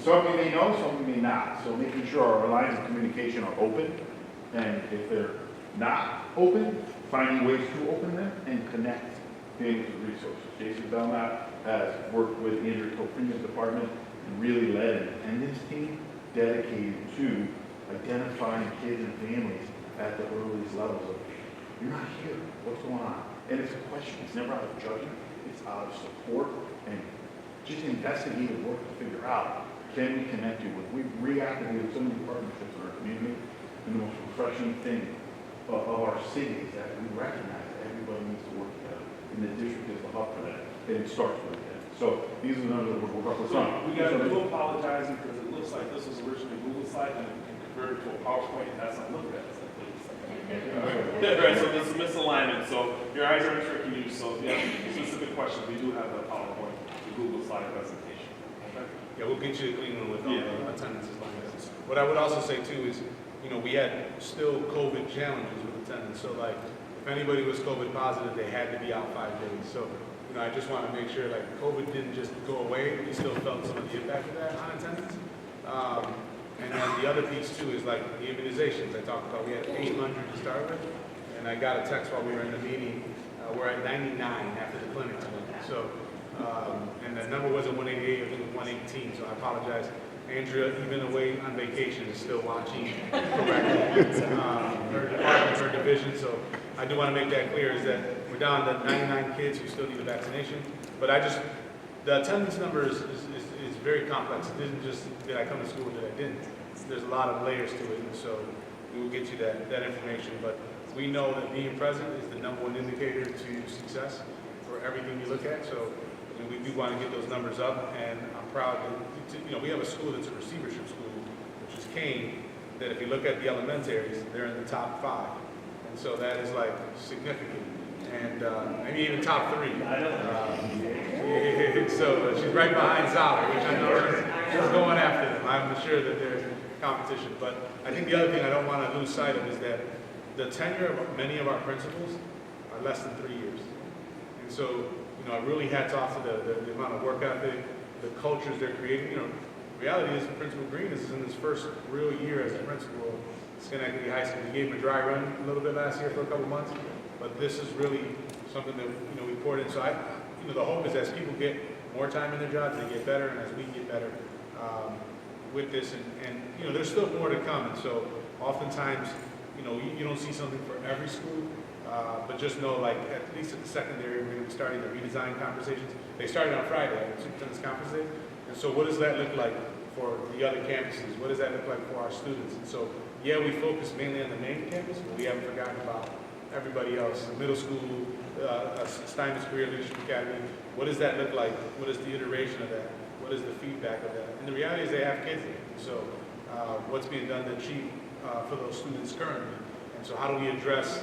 Some we may know, some we may not. So making sure our lines of communication are open, and if they're not open, finding ways to open them and connect families with resources. Jason Belknap has worked with Andrew Coprina's department and really led an attendance team dedicated to identifying kids and families at the earliest levels of, you're not here, what's going on? And it's a question, it's never out of judgment, it's out of support and just investigative work to figure out, can we connect you with? We've reactivated so many partnerships in our community, and the most refreshing thing of our city is that we recognize that everybody needs to work together, and the district is the hub for that, and it starts with that. So these are the numbers that we're focused on. We got to do apologizing because it looks like this was originally Google slide and it converted to a PowerPoint, and that's not looking at it. Right, so there's a misalignment. So your eyes are tricking you. So if you have specific questions, we do have the PowerPoint, the Google slide presentation. Okay? Yeah, we'll get you a clean one with all the attendances like that. What I would also say too is you know, we had still COVID challenges with attendance. So like, if anybody was COVID positive, they had to be out 5 days. So, you know, I just want to make sure like COVID didn't just go away. We still felt some of the impact of that on attendance. And then the other piece too is like the immunizations. I talked about we had 800 to start with, and I got a text while we were in the meeting. We're at 99 after the clinic today. So, and the number wasn't 188, I think it was 118. So I apologize. Andrea, even away on vacation, is still watching correctly her department, her division. So I do want to make that clear is that we're down to 99 kids who still need a vaccination. But the attendance number is very complex. It isn't just did I come to school or did I didn't. There's a lot of layers to it, and so we will get you that information. But we know that being present is the #1 indicator to success for everything you look at. So you know, we do want to get those numbers up, and I'm proud to you know, we have a school that's a receivership school, which is Kane, that if you look at the elementaries, they're in the top 5. And so that is like significant. And maybe even top 3. So she's right behind Zala, which I know is going after them. I'm sure that there's competition. But I think the other thing I don't want to lose sight of is that the tenure of many of our principals are less than 3 years. And so, you know, I really hats off to the amount of work ethic, the cultures they're creating. You know, reality is Principal Green is in his first real year as a principal of Schenectady High School. We gave him a dry run a little bit last year for a couple months, but this is really something that, you know, we poured in. So you know, the hope is as people get more time in their jobs, they get better, and as we get better with this, and you know, there's still more to come. And so oftentimes, you know, you don't see something for every school, but just know, like, at least at the secondary, we're going to be starting the redesign conversations. They started on Friday at the Superintendent's Conference Day. And so what does that look like for the other campuses? What does that look like for our students? And so, yeah, we focus mainly on the main campus, but we haven't forgotten about everybody else. The middle school, Steinmetz Career Leadership Academy. What does that look like? What is the iteration of that? What is the feedback of that? And the reality is they have kids there. So what's being done to achieve for those students currently? And so how do we address,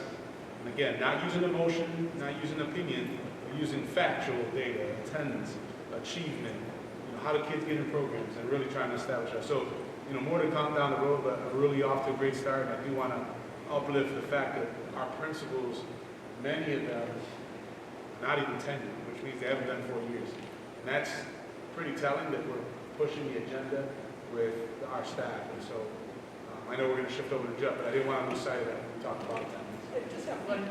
and again, not using emotion, not using opinion, but using factual data, attendance, achievement, you know, how do kids get in programs, and really trying to establish that. So, you know, more to come down the road, but we're really off to a great start. And I do want to uplift the fact that our principals, many of them, not even tenured, which means they haven't done 4 years. And that's pretty telling that we're pushing the agenda with our staff. And so I know we're going to shift over to Jeff, but I didn't want to lose sight of that when we talk about attendance. I just have one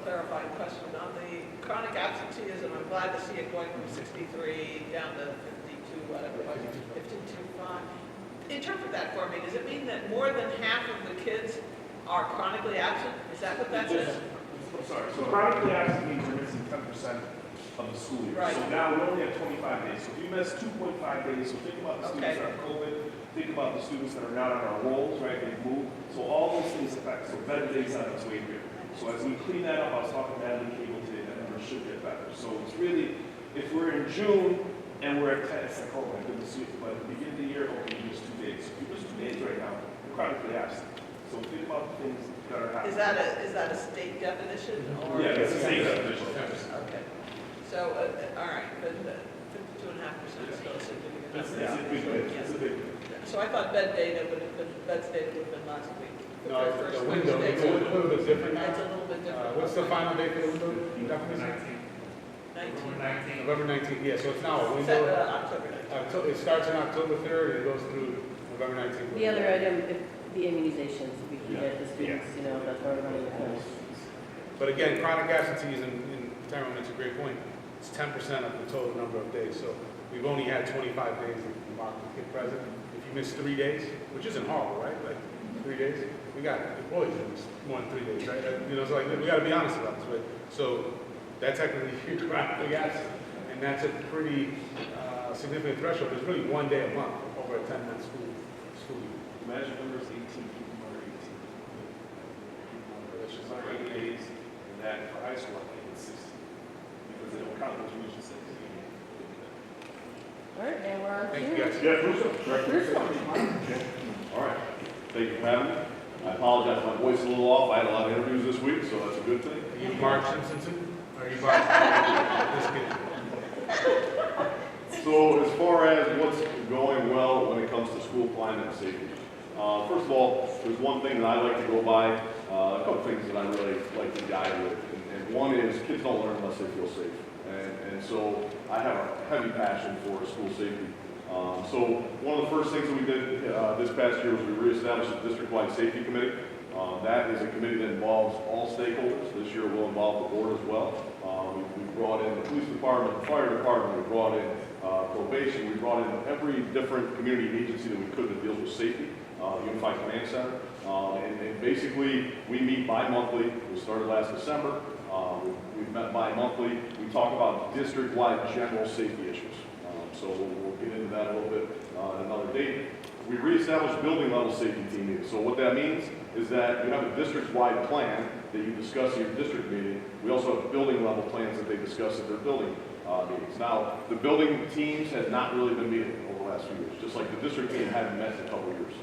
clarifying question on the chronic absenteeism. I'm glad to see it going from 63 down to 52, whatever, 52.5. Interpret that for me. Does it mean that more than half of the kids are chronically absent? Is that what that says? I'm sorry. So chronically absent means you're missing 10% of the school year. Right. So now we only have 25 days. So if you miss 2.5 days, so think about the students that are COVID, think about the students that are not on our rolls, right? They've moved. So all those things affect. So better days on its way here. So as we clean that up, I was talking to Natalie Cable today, that number should get better. So it's really, if we're in June and we're at 10, it's like, oh my goodness, but at the beginning of the year, okay, you miss 2 days. If you miss 2 days right now, you're chronically absent. So think about the things that are happening. Is that a state definition? Or Yeah, it's a state definition. Okay. So, all right, but 52.5% is still a significant number. It's a big one. So I thought beds data would have been last week. No, the window, it's a little bit different now. It's a little bit different. What's the final date for the window? November 19th, yeah, so it's now a window. October 19th. It starts on October 3rd and it goes through November 19th. The other item, the immunizations, if we can get the students, you know, that's where we're running the course. But again, chronic absenteeism, and Tyrone makes a great point, it's 10% of the total number of days. So we've only had 25 days of mark the kid present. If you miss 3 days, which isn't horrible, right? Like 3 days, we got employees that miss more than 3 days, right? You know, so like we got to be honest about this, right? So that's technically chronically absent, and that's a pretty significant threshold. There's really 1 day a month over a 10-month school year. Magic number is 18, people are 18. That's just like 8 days, and that for high school, I think it's 60. Because they don't count those region 6. All right, and we're on to Thank you, guys. Jeff Russo, Director. All right, thank you for having me. I apologize, my voice is a little off. I had a lot of interviews this week, so that's a good thing. Are you Mark Simpson too? Or are you Mark? Just kidding. So as far as what's going well when it comes to school climate and safety, first of all, there's one thing that I like to go by, a couple things that I really like to guide with. And one is kids don't learn unless they feel safe. And so I have a heavy passion for school safety. So one of the first things that we did this past year was we reestablished a district-wide safety committee. That is a committee that involves all stakeholders. This year will involve the board as well. We brought in the police department, the fire department, we brought in probation, we brought in every different community agency that we could that deals with safety, the Unified Command Center. And basically, we meet bi-monthly. We started last December. We've met bi-monthly. We talk about district-wide general safety issues. So we'll get into that a little bit at another date. We reestablished building level safety team meetings. So what that means is that you have a district-wide plan that you discuss in your district meeting. We also have building level plans that they discuss at their building meetings. Now, the building teams have not really been meeting over the last few years, just like the district team hadn't met in a couple of years.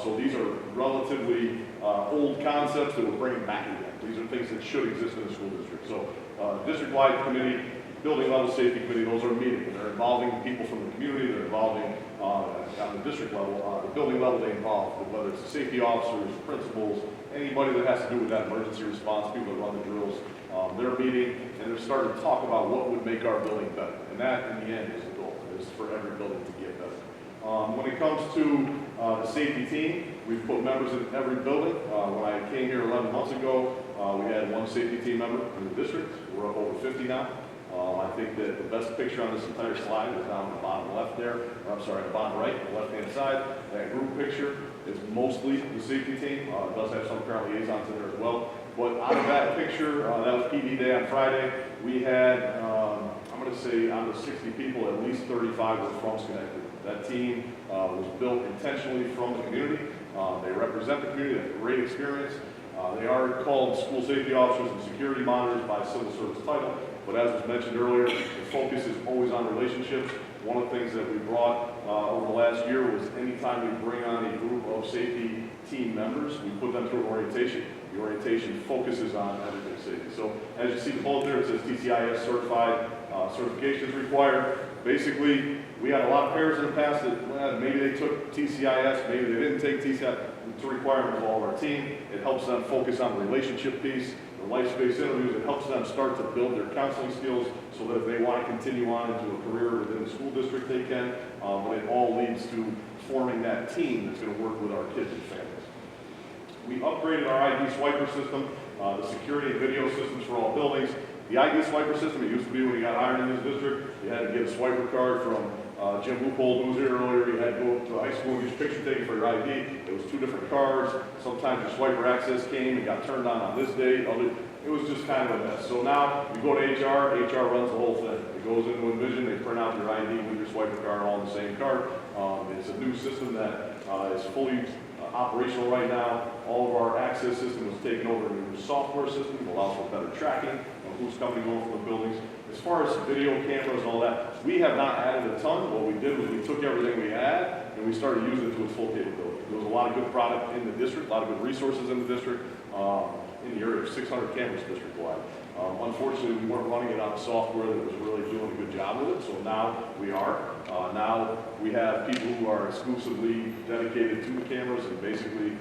So these are relatively old concepts that we're bringing back again. These are things that should exist in the school district. So district-wide committee, building level safety committee, those are meeting. They're involving people from the community, they're involving on the district level, the building level they involve, whether it's the safety officers, principals, anybody that has to do with that emergency response, people that run the drills, they're meeting and they're starting to talk about what would make our building better. And that in the end is the goal, is for every building to get better. When it comes to the safety team, we've put members in every building. When I came here 11 months ago, we had one safety team member in the district. We're up over 50 now. I think that the best picture on this entire slide is down in the bottom left there, or I'm sorry, the bottom right, the left-hand side. That group picture is mostly the safety team. It does have some parent liaisons in there as well. But out of that picture, that was PD Day on Friday, we had, I'm going to say out of 60 people, at least 35 were from Schenectady. That team was built intentionally from the community. They represent the community, they have great experience. They are called school safety officers and security monitors by civil service title, but as was mentioned earlier, the focus is always on relationships. One of the things that we brought over the last year was anytime we bring on a group of safety team members, we put them through an orientation. The orientation focuses on everything safety. So as you see the bullet there, it says TCIS certified, certifications required. Basically, we had a lot of parents in the past that, well, maybe they took TCIS, maybe they didn't take TCIS. It's a requirement of all of our team. It helps them focus on the relationship piece, the life space interviews. It helps them start to build their counseling skills so that if they want to continue on into a career within the school district, they can. But it all leads to forming that team that's going to work with our kids and families. We upgraded our ID swiper system, the security and video systems for all buildings. The ID swiper system, it used to be when you got hired in this district, you had to get a swiper card from Jim Loophole, who was here earlier. You had to go to high school and get your picture taken for your ID. It was two different cards. Sometimes your swiper access came and got turned on this date. It was just kind of a mess. So now you go to HR, HR runs the whole thing. It goes into Envision, they print out your ID with your swiper card all on the same card. It's a new system that is fully operational right now. All of our access system was taken over to a new software system. It allows for better tracking of who's coming and going from the buildings. As far as video cameras and all that, we have not added a ton. What we did was we took everything we had and we started using it to its full capability. There was a lot of good product in the district, a lot of good resources in the district, in the area of 600 cameras district-wide. Unfortunately, we weren't running it on software that was really doing a good job with it, so now we are. Now we have people who are exclusively dedicated to the cameras, and basically,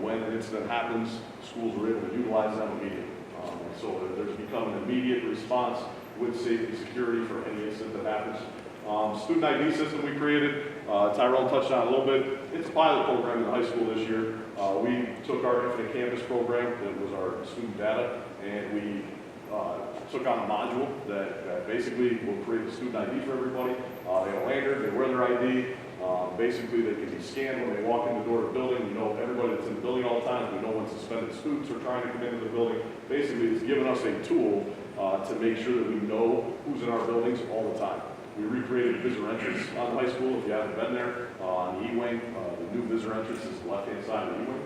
when an incident happens, schools are able to utilize them immediately. So there's become an immediate response with safety security for any incident that happens. Student ID system we created, Tyrell touched on a little bit. It's a pilot program in the high school this year. We took our Infinite Campus program, that was our student data, and we took on a module that basically will create a student ID for everybody. They have a lanyard, they wear their ID. Basically, they can be scanned when they walk in the door of the building. You know everybody that's in the building all the time. We know when suspended students are trying to come into the building. Basically, it's given us a tool to make sure that we know who's in our buildings all the time. We recreated visitor entrance on the high school. If you haven't been there, on the E-wing, the new visitor entrance is the left-hand side of the E-wing.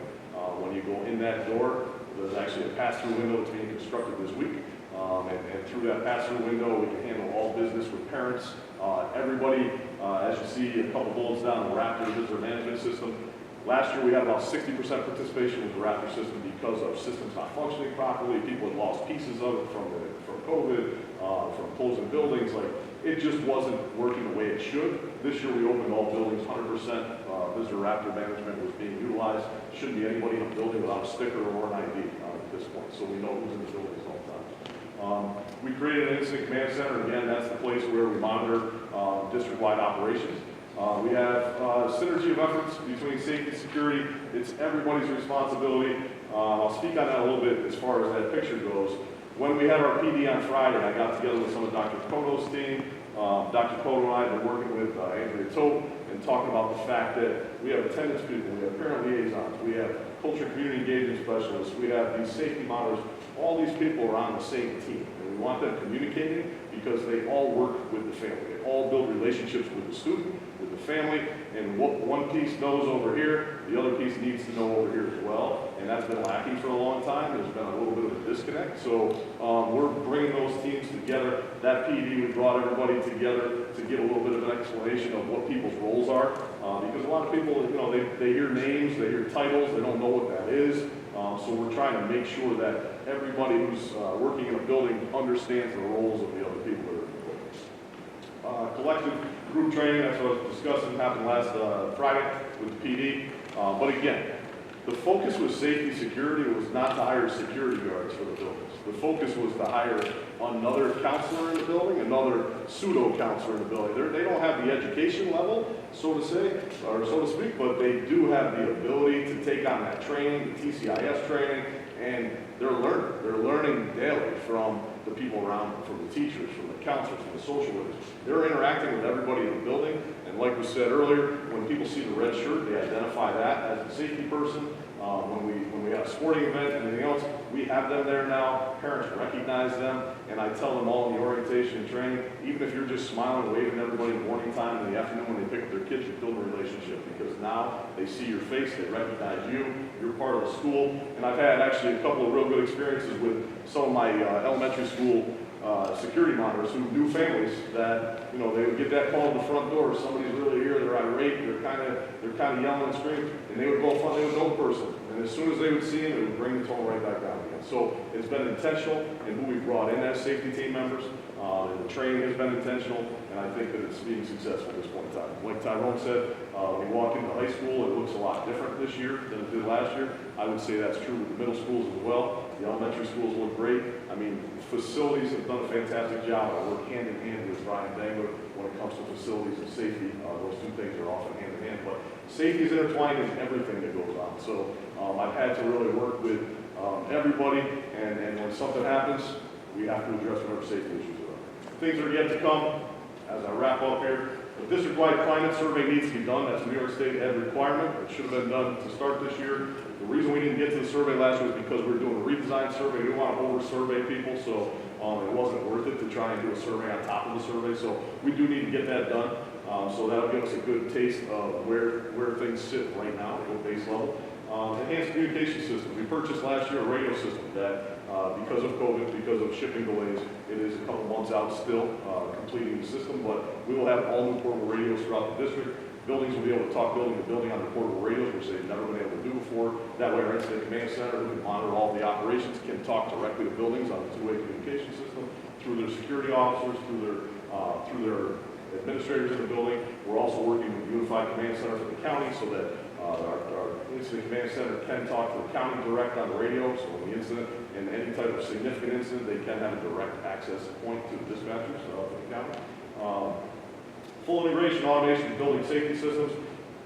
When you go in that door, there's actually a pass-through window that's being constructed this week. And through that pass-through window, we can handle all business with parents. Everybody, as you see a couple bullets down, the Raptor Visitor Management System. Last year, we had about 60% participation with the Raptor system because of systems not functioning properly. People had lost pieces of it from COVID, from closing buildings. Like, it just wasn't working the way it should. This year we opened all buildings, 100% visitor raptor management was being utilized. Shouldn't be anybody in a building without a sticker or an ID at this point, so we know who's in the buildings all the time. We created an incident command center. Again, that's the place where we monitor district-wide operations. We have synergy of efforts between safety and security. It's everybody's responsibility. I'll speak on that a little bit as far as that picture goes. When we had our PD on Friday, I got together with some of Dr. Koto's team. Dr. Koto and I have been working with Andrea Tope and talking about the fact that we have attendance people, we have parent liaisons, we have culture and community engagement specialists, we have these safety monitors. All these people are on the same team, and we want them communicating because they all work with the family. They all build relationships with the student, with the family, and what one piece knows over here, the other piece needs to know over here as well, and that's been lacking for a long time. There's been a little bit of a disconnect, so we're bringing those teams together. That PD, we brought everybody together to give a little bit of an explanation of what people's roles are, because a lot of people, you know, they hear names, they hear titles, they don't know what that is, so we're trying to make sure that everybody who's working in a building understands the roles of the other people that are in the building. Collective group training, that's what I was discussing, happened last Friday with the PD. But again, the focus with safety security was not to hire security guards for the buildings. The focus was to hire another counselor in the building, another pseudo counselor in the building. They don't have the education level, so to say, or so to speak, but they do have the ability to take on that training, the TCIS training, and they're learning. They're learning daily from the people around them, from the teachers, from the counselors, from the social workers. They're interacting with everybody in the building, and like we said earlier, when people see the red shirt, they identify that as a safety person. When we have a sporting event and anything else, we have them there now. Parents recognize them, and I tell them all in the orientation and training, even if you're just smiling, waving at everybody in the morning time, in the afternoon when they pick up their kids, you build a relationship, because now they see your face, they recognize you, you're part of the school. And I've had actually a couple of real good experiences with some of my elementary school security monitors who knew families that, you know, they would get that call at the front door, somebody's really here, they're irate, they're kind of yelling and screaming, and they would go in front, they would know the person. And as soon as they would see him, it would bring the tone right back down again. So it's been intentional in who we brought in as safety team members. And the training has been intentional, and I think that it's being successful at this point in time. Like Tyrone said, when you walk into high school, it looks a lot different this year than it did last year. I would say that's true with the middle schools as well. The elementary schools look great. I mean, facilities have done a fantastic job. I work hand in hand with Brian Dangler when it comes to facilities and safety. Those two things are often hand in hand, but safety is intertwined in everything that goes on. So I've had to really work with everybody, and when something happens, we have to address whatever safety issues are. Things that are yet to come, as I wrap up here, the district-wide climate survey needs to be done. That's a New York State Ed requirement. It should have been done to start this year. The reason we didn't get to the survey last year was because we were doing a redesign survey. We didn't want to over-survey people, so it wasn't worth it to try and do a survey on top of the survey. So we do need to get that done. So that'll give us a good taste of where things sit right now at the base level. Enhanced communication system. We purchased last year a radio system that, because of COVID, because of shipping delays, it is a couple months out still completing the system, but we will have all new portable radios throughout the district. Buildings will be able to talk building to building on the portable radios, which they've never been able to do before. That way our incident command center, who can monitor all the operations, can talk directly to buildings on the two-way communication system through their security officers, through their administrators in the building. We're also working with Unified Command Center for the county so that our incident command center can talk to the county direct on the radio, so when the incident and any type of significant incident, they can have a direct access point to the dispatchers for the county. Full integration, automation of building safety systems.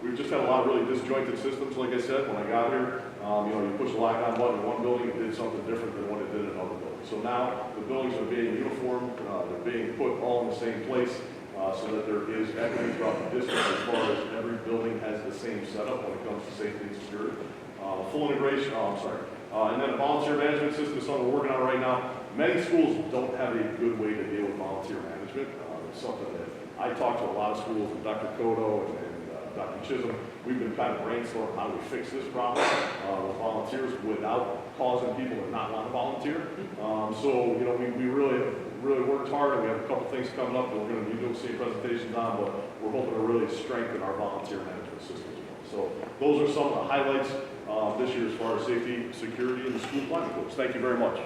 We've just had a lot of really disjointed systems, like I said, when I got here. You push a lockdown button in one building, it did something different than what it did in another building. So now the buildings are being uniformed, they're being put all in the same place, so that there is equity throughout the district as far as every building has the same setup when it comes to safety and security. Full integration, and then a volunteer management system is something we're working on right now. Many schools don't have a good way to deal with volunteer management. It's something that I talk to a lot of schools, with Dr. Koto and Dr. Chisholm. We've been kind of brainstorming how do we fix this problem with volunteers without causing people to not want to volunteer. So, we really worked hard, and we have a couple things coming up that we're going to be doing some presentations on, but we're hoping to really strengthen our volunteer management system as well. So those are some of the highlights this year as far as safety, security, and the school climate goes. Thank you very much.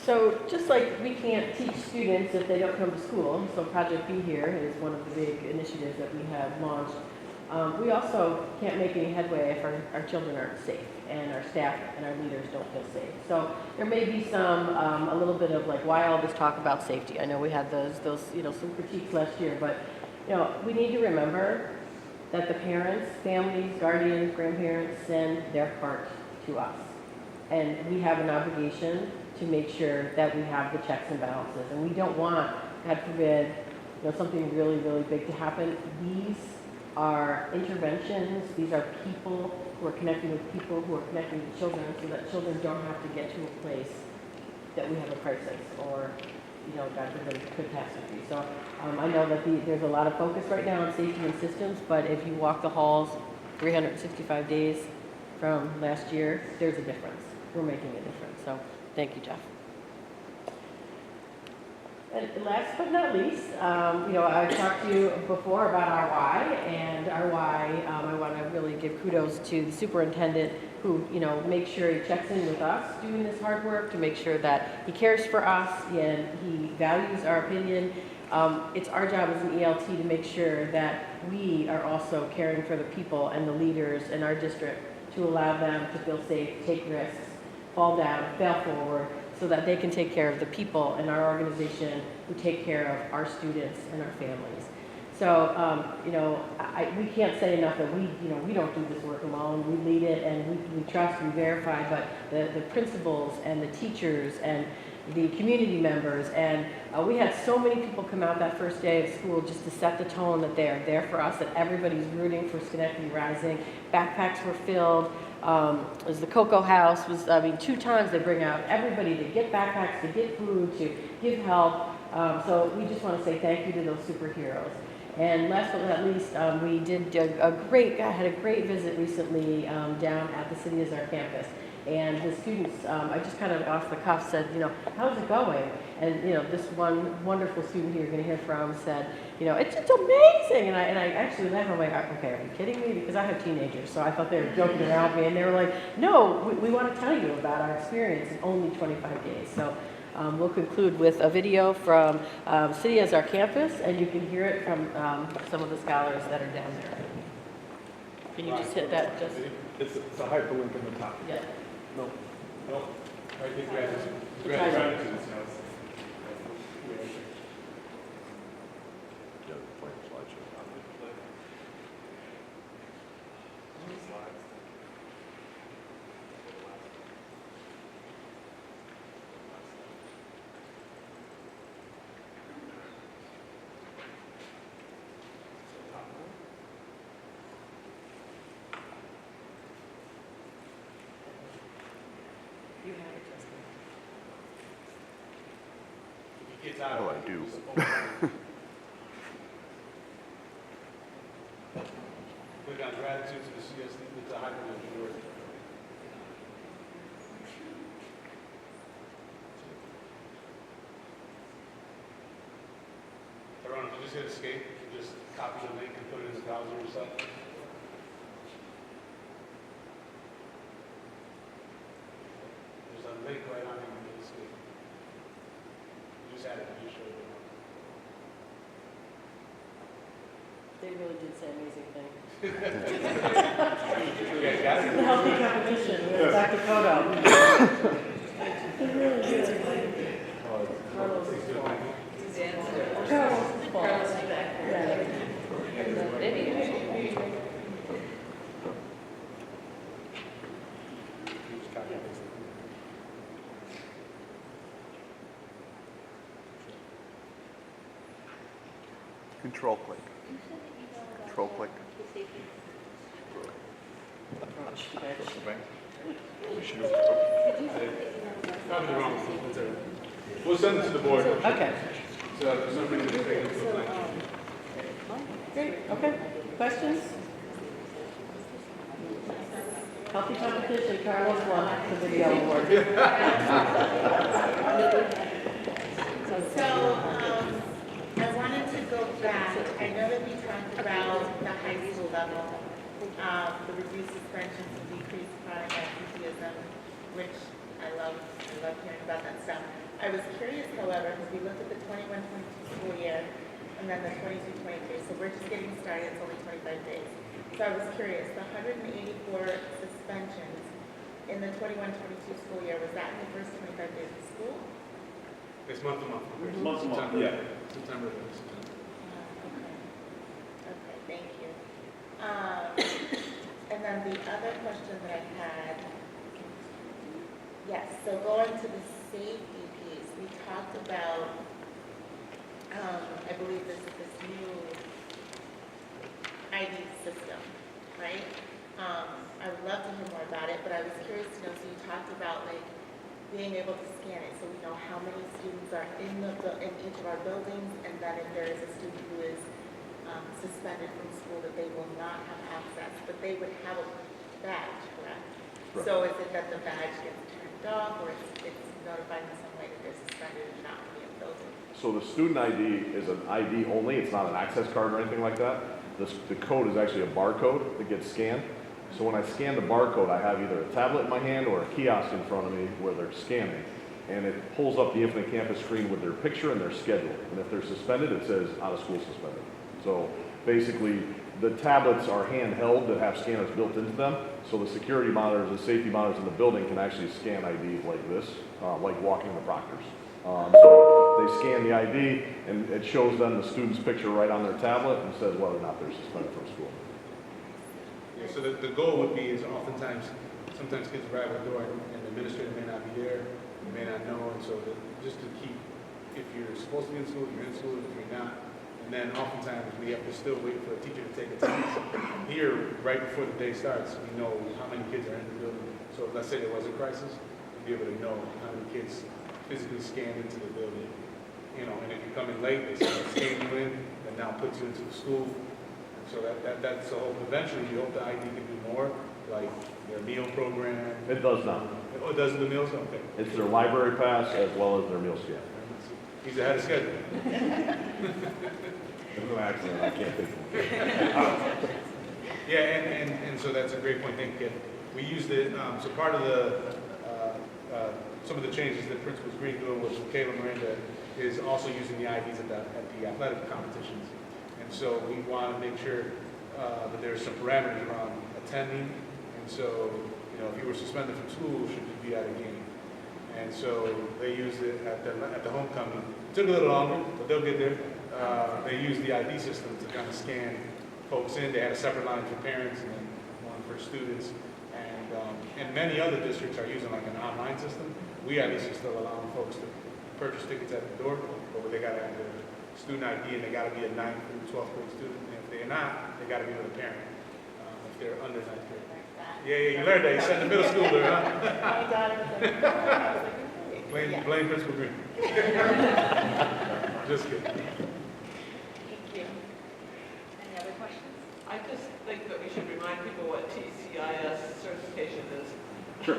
So just like we can't teach students if they don't come to school, so Project Be Here is one of the big initiatives that we have launched. We also can't make any headway if our children aren't safe and our staff and our leaders don't feel safe. So there may be some, a little bit of like, why all this talk about safety? I know we had those some critiques last year, but we need to remember that the parents, families, guardians, grandparents send their part to us. And we have an obligation to make sure that we have the checks and balances. And we don't want, God forbid, something really, really big to happen. These are interventions. These are people who are connecting with people who are connecting with children so that children don't have to get to a place that we have a crisis or, God forbid, catastrophe. So I know that there's a lot of focus right now on safety and systems, but if you walk the halls 365 days from last year, there's a difference. We're making a difference. So thank you, Jeff. And last but not least, I talked to you before about our why, and our why, I want to really give kudos to the superintendent who, makes sure he checks in with us doing this hard work to make sure that he cares for us and he values our opinion. It's our job as an ELT to make sure that we are also caring for the people and the leaders in our district to allow them to feel safe, take risks, fall down, fail forward, so that they can take care of the people in our organization who take care of our students and our families. So, we can't say enough that we don't do this work alone. We lead it and we trust, we verify, but the principals and the teachers and the community members, and we had so many people come out that first day of school just to set the tone that they are there for us, that everybody's rooting for Schenectady Rising. Backpacks were filled. As the Cocoa House was, 2 times they bring out everybody to get backpacks, to get food, to give help. So we just want to say thank you to those superheroes. And last but not least, we did had a great visit recently down at the City as our campus. And the students, I just kind of off the cuff said, how's it going? And this one wonderful student here you're going to hear from said, it's amazing. And I actually laughed. I'm like, okay, are you kidding me? Because I have teenagers, so I thought they were joking around me. And they were like, no, we want to tell you about our experience in only 25 days. So we'll conclude with a video from City as our campus, and you can hear it from some of the scholars that are down there. Can you just hit that? It's a hyperlink in the top. Yeah. No. I think we have to. Gratitude. Oh, I do. Click on gratitude to the CSD, it's a hyperlink word. Everyone, if you just hit escape, you just copy the link and put it in the browser yourself. There's a link right on it, you can escape. You just add it, you show it. They really did say amazing things. Yeah, got it. It's a healthy competition with Dr. Kodo. They really did. Carlos is fault. Carlos is fault. Yeah. Control click. Control click. We'll send it to the board. Okay. So somebody can take it to the blank. Great. Okay. Questions? Healthy competition. Carlos won the video award. So, I wanted to go back. I know that we talked about the high school level, the reduced suspensions and decreased chronic absenteeism, which I love hearing about that stuff. I was curious, however, because we looked at the 21-22 school year and then the 22-23, so we're just getting started, it's only 25 days. So I was curious, the 184 suspensions in the 21-22 school year, was that in the first 25 days of school? It's month to month. It's month to month, September. yeah. September to September. Okay, thank you. And then the other question that I had, yes, so going to the safety piece, we talked about, I believe this new ID system, right? I would love to hear more about it, but I was curious to know, so you talked about like being able to scan it, so we know how many students are in each of our buildings, and then if there is a student who is suspended from school, that they will not have access, but they would have a badge, correct? Right. So is it that the badge gets turned off, or it's notified in some way that they're suspended and not be in the building? So the student ID is an ID only, it's not an access card or anything like that. The code is actually a barcode that gets scanned. So when I scan the barcode, I have either a tablet in my hand or a kiosk in front of me where they're scanning. And it pulls up the Infinite Campus screen with their picture and their schedule. And if they're suspended, it says out of school suspended. So basically, the tablets are handheld that have scanners built into them. So the security monitors and safety monitors in the building can actually scan IDs like this, like walking in the proctors. So they scan the ID and it shows them the student's picture right on their tablet and says whether or not they're suspended from school. Yeah, so the goal would be is oftentimes, sometimes kids arrive at the door and the administrator may not be there, you may not know, and so just to keep, if you're supposed to be in school, you're in school, if you're not. And then oftentimes we have to still wait for a teacher to take attendance. Here, right before the day starts, we know how many kids are in the building. So if let's say there was a crisis, we'd be able to know how many kids physically scanned into the building. You know, and if you come in late, they scan you in, and now puts you into the school. So that's the hope. Eventually, we hope the ID can do more, like their meal program. It does not. Oh, it does the meals? Okay. It's their library pass as well as their meal scan. He's ahead of schedule. It's an accident, I can't think of it. Yeah, and so that's a great point. Thank you. We used it, so part of the, some of the changes that Principal Green doing with Kayla Miranda is also using the IDs at the athletic competitions. And so we want to make sure that there's some parameters around attending. And so, you know, if you were suspended from school, should you be at a game? And so they used it at the homecoming. It took a little longer, but they'll get there. They used the ID system to kind of scan folks in. They had a separate line for parents and then one for students. And many other districts are using like an online system. We at least are still allowing folks to purchase tickets at the door, but they got to have their student ID and they got to be a 9th through 12th grade student. And if they're not, they got to be with a parent if they're under 9th grade. Yeah, you learned that. You said in the middle schooler, huh? My daughter was like, oh, I was like, okay. Blame Principal Green. Just kidding. Thank you. Any other questions? I just think that we should remind people what TCIS certification is. Sure.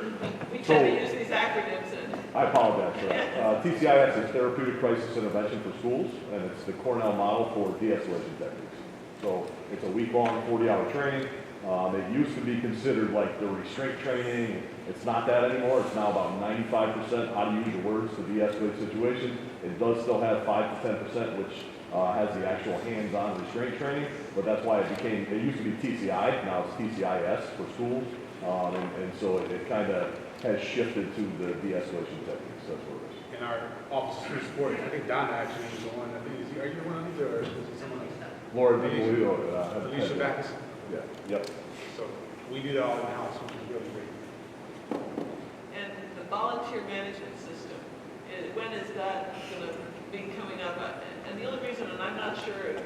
We tend to use these acronyms and. I apologize for that. TCIS is Therapeutic Crisis Intervention for Schools, and it's the Cornell model for de-escalation techniques. So it's a week-long, 40-hour training. It used to be considered like the restraint training. It's not that anymore. It's now about 95% how to use your words to de-escalate situations. It does still have 5 to 10%, which has the actual hands-on restraint training, but that's why it used to be TCI, now it's TCIS for schools, and so it kind of has shifted to the de-escalation techniques. That's what it is. In our office of support, I think Donna actually is the one. I think are you the one on these, or is it someone else? Laura Alicia Backus. Yeah. Yep. So we do that all in the house, which is really great. And the volunteer management system, when is that going to be coming up? And the only reason, and I'm not sure if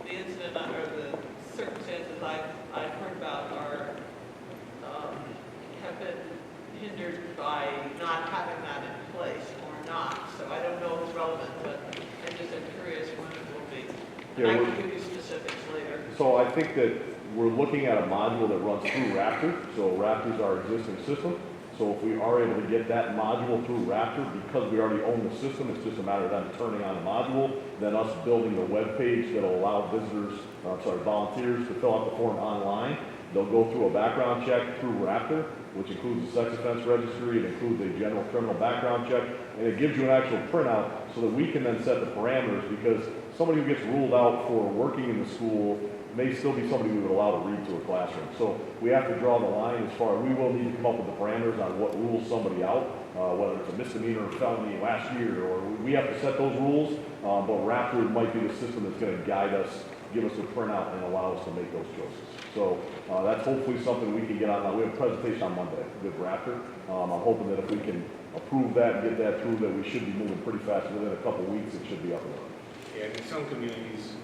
the incident or the circumstances I've heard about have been hindered by not having that in place or not. So I don't know if it's relevant, but I just am curious when it will be. Yeah, I can give you specifics later. So I think that we're looking at a module that runs through Raptor. So Raptor's our existing system. So if we are able to get that module through Raptor, because we already own the system, it's just a matter of them turning on the module, then us building the web page that'll allow volunteers to fill out the form online. They'll go through a background check through Raptor, which includes a sex offense registry, it includes a general criminal background check, and it gives you an actual printout so that we can then set the parameters, because somebody who gets ruled out for working in the school may still be somebody we would allow to read to a classroom. So we have to draw the line as far, we will need to come up with the parameters on what rules somebody out, whether it's a misdemeanor or felony last year, or we have to set those rules, but Raptor might be the system that's gonna guide us, give us the printout and allow us to make those choices. So that's hopefully something we can get on. We have a presentation on Monday with Raptor. I'm hoping that if we can approve that and get that through, that we should be moving pretty fast. Within a couple of weeks, it should be up and running. Yeah, in some communities,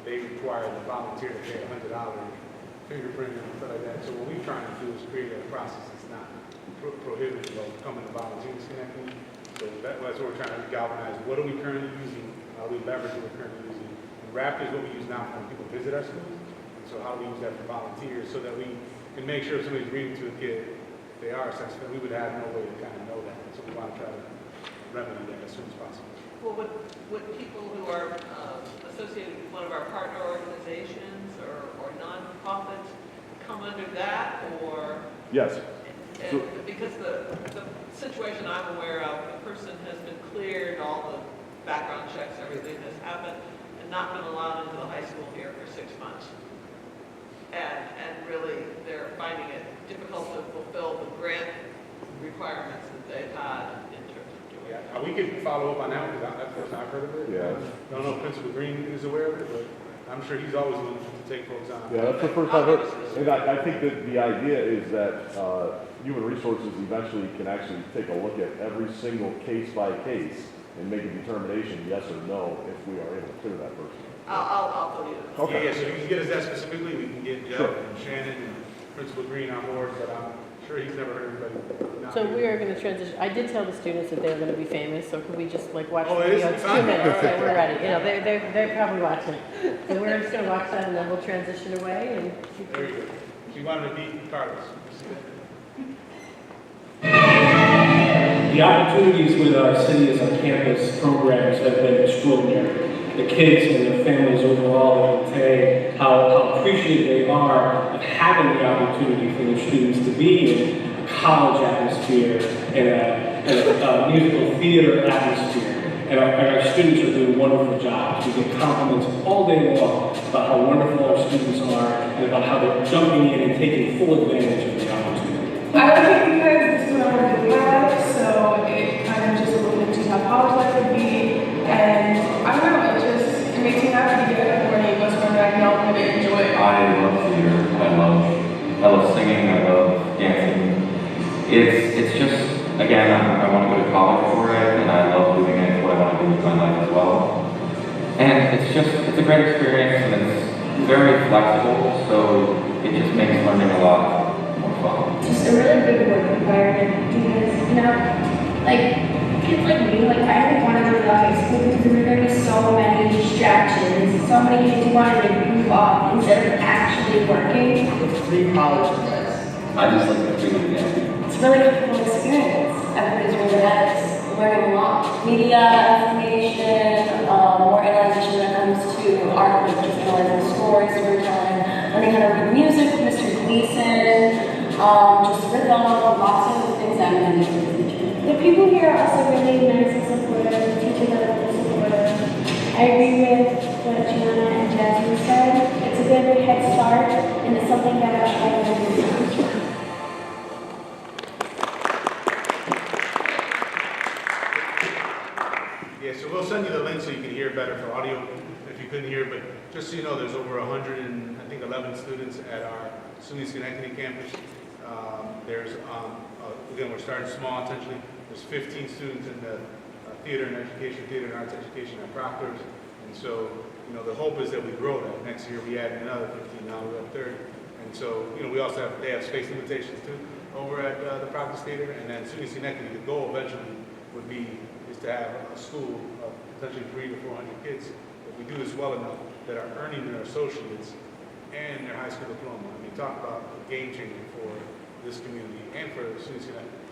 they require the volunteer to pay $100 fingerprinting and stuff like that. So what we're trying to do is create a process that's not prohibitive of coming to volunteer connecting. So that's what we're trying to galvanize. What are we currently using? How do we leverage what we're currently using? And Raptor is what we use now when people visit our schools. And so how do we use that for volunteers so that we can make sure if somebody's reading to a kid, if they are a sex offender, we would have no way to kind of know that. So we want to try to remedy that as soon as possible. Well, would people who are associated with one of our partner organizations or nonprofits come under that, or? Yes. And because the situation I'm aware of, the person has been cleared, all the background checks, everything has happened, and not been allowed into the high school here for 6 months. And really, they're finding it difficult to fulfill the grant requirements that they've had in terms of doing. Yeah, we can follow up on that because that's the first I've heard of it. Yeah. I don't know if Principal Green is aware of it, but I'm sure he's always willing to take folks on. Yeah, that's the first I've heard. And I think that the idea is that human resources eventually can actually take a look at every single case by case and make a determination, yes or no, if we are able to clear that person. I'll tell you. Okay. Yeah, so you can get us that specifically. We can get Jeff and Shannon and Principal Green on board, but I'm sure he's never heard anybody. not So hear we it. are going to transition. I did tell the students that they were going to be famous, so could we just like watch Oh, the it is? video? It's 2 Fine. minutes, All so right. we're ready. You know, they're probably watching. So we're just going to watch that and then we'll transition away. And There you go. She wanted to beat Carlos. The opportunities with our city as our campus programs have been extraordinary. The kids and their families overall will say how appreciative they are of having the opportunity for their students to be in a college atmosphere and a musical theater atmosphere. And our students are doing wonderful jobs. We get compliments all day long about how wonderful our students are and about how they're jumping in and taking full advantage of the opportunity. I like it because this is what I want to do live, so it kind of just alluded to how college life would be, and I don't know, it makes me happy to get up in the morning, go somewhere that I know I'm going to enjoy it. I love theater. I love singing. I love dancing. It's just, again, I want to go to college for it, and I love doing it. It's what I want to do with my life as well. And it's a great experience, and it's very flexible, so it just makes learning a lot more fun. Just a really good work environment because, you know, like, kids like me, like, I only want to go to high school because there are going to be so many distractions, so many kids who want to like, move up instead of actually working. It's pretty college for us. I just like the freedom again. It's really a cool experience. Everybody's really nice, learning a lot. Media, information, more analyzation when it comes to art, like just analyzing stories, storytelling, learning how to read music with Mr. Gleason, just rhythm, lots of things that I'm going to do. The people here are also really nice and supportive, the teachers are really supportive. I agree with what Gianna and Jasmine said. It's a good head start, and it's something that I really do. Yeah, so we'll send you the link so you can hear better for audio if you couldn't hear, but just so you know, there's over 111 students at our SUNY Schenectady campus. Again, we're starting small intentionally. There's 15 students in the theater and arts education at Proctor's. And so, you know, the hope is that we grow that. Next year we add another 15, now we're at 30. And so, you know, they have space limitations too over at the Proctor's Theater. And then SUNY Schenectady, the goal eventually is to have a school of potentially 300 to 400 kids. If we do this well enough, that are earning their associates and their high school diploma. I mean, talk about a game changer for this community and for SUNY Schenectady.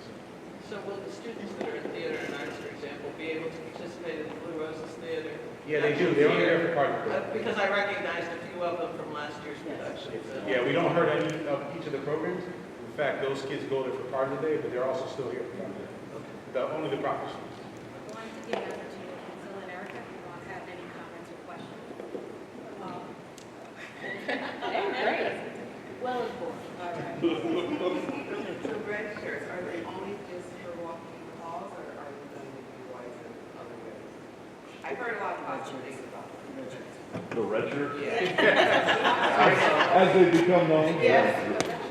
So will the students that are in theater and arts, for example, be able to participate in the Blue Roses Theater Yeah, they do. They're only there for part of the day. Because I recognized a few of them from last year's production. So. Yeah, we don't hurt any of each of the programs. In fact, those kids go there for part of the day, but they're also still here for part of the day. Only the proper students. I'm going to give the opportunity to Phil and Erica if you want to have any comments or questions. Great. Well informed. All right. The red shirts, are they only just for walking the halls, or are you going to utilize them other ways? I've heard a lot of positive things about them. The red shirts? Yeah. As they become known. Yes.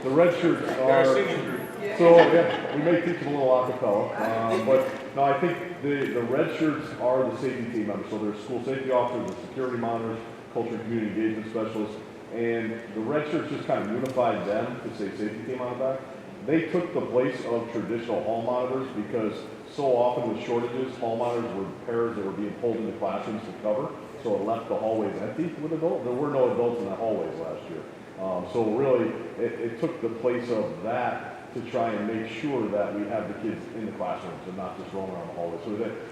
The red shirts They're are. a singing group. So, yeah, we may teach them a little acapella, but no, I think the red shirts are the safety team members. So they're school safety officers, the security monitors, culture and community engagement specialists, and the red shirts just kind of unified them to say safety team on the back. They took the place of traditional hall monitors because so often with shortages, hall monitors were pairs that were being pulled into classrooms to cover, so it left the hallways empty with adults. There were no adults in the hallways last year. So really, it took the place of that to try and make sure that we have the kids in the classrooms and not just roaming around the hallway.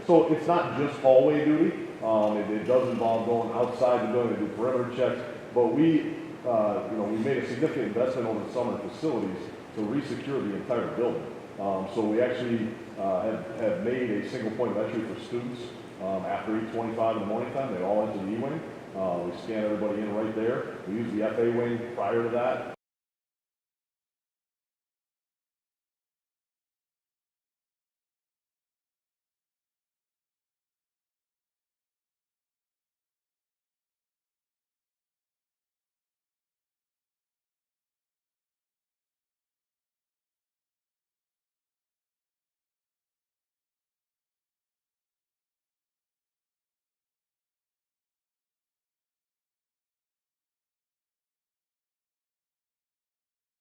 So it's not just hallway duty. It does involve going outside the building to do perimeter checks, but we made a significant investment over the summer facilities to resecure the entire building. So we actually have made a single point of entry for students after 8:25 in the morning time. They all enter the E-wing. We scan everybody in right there. We use the FA wing prior to that.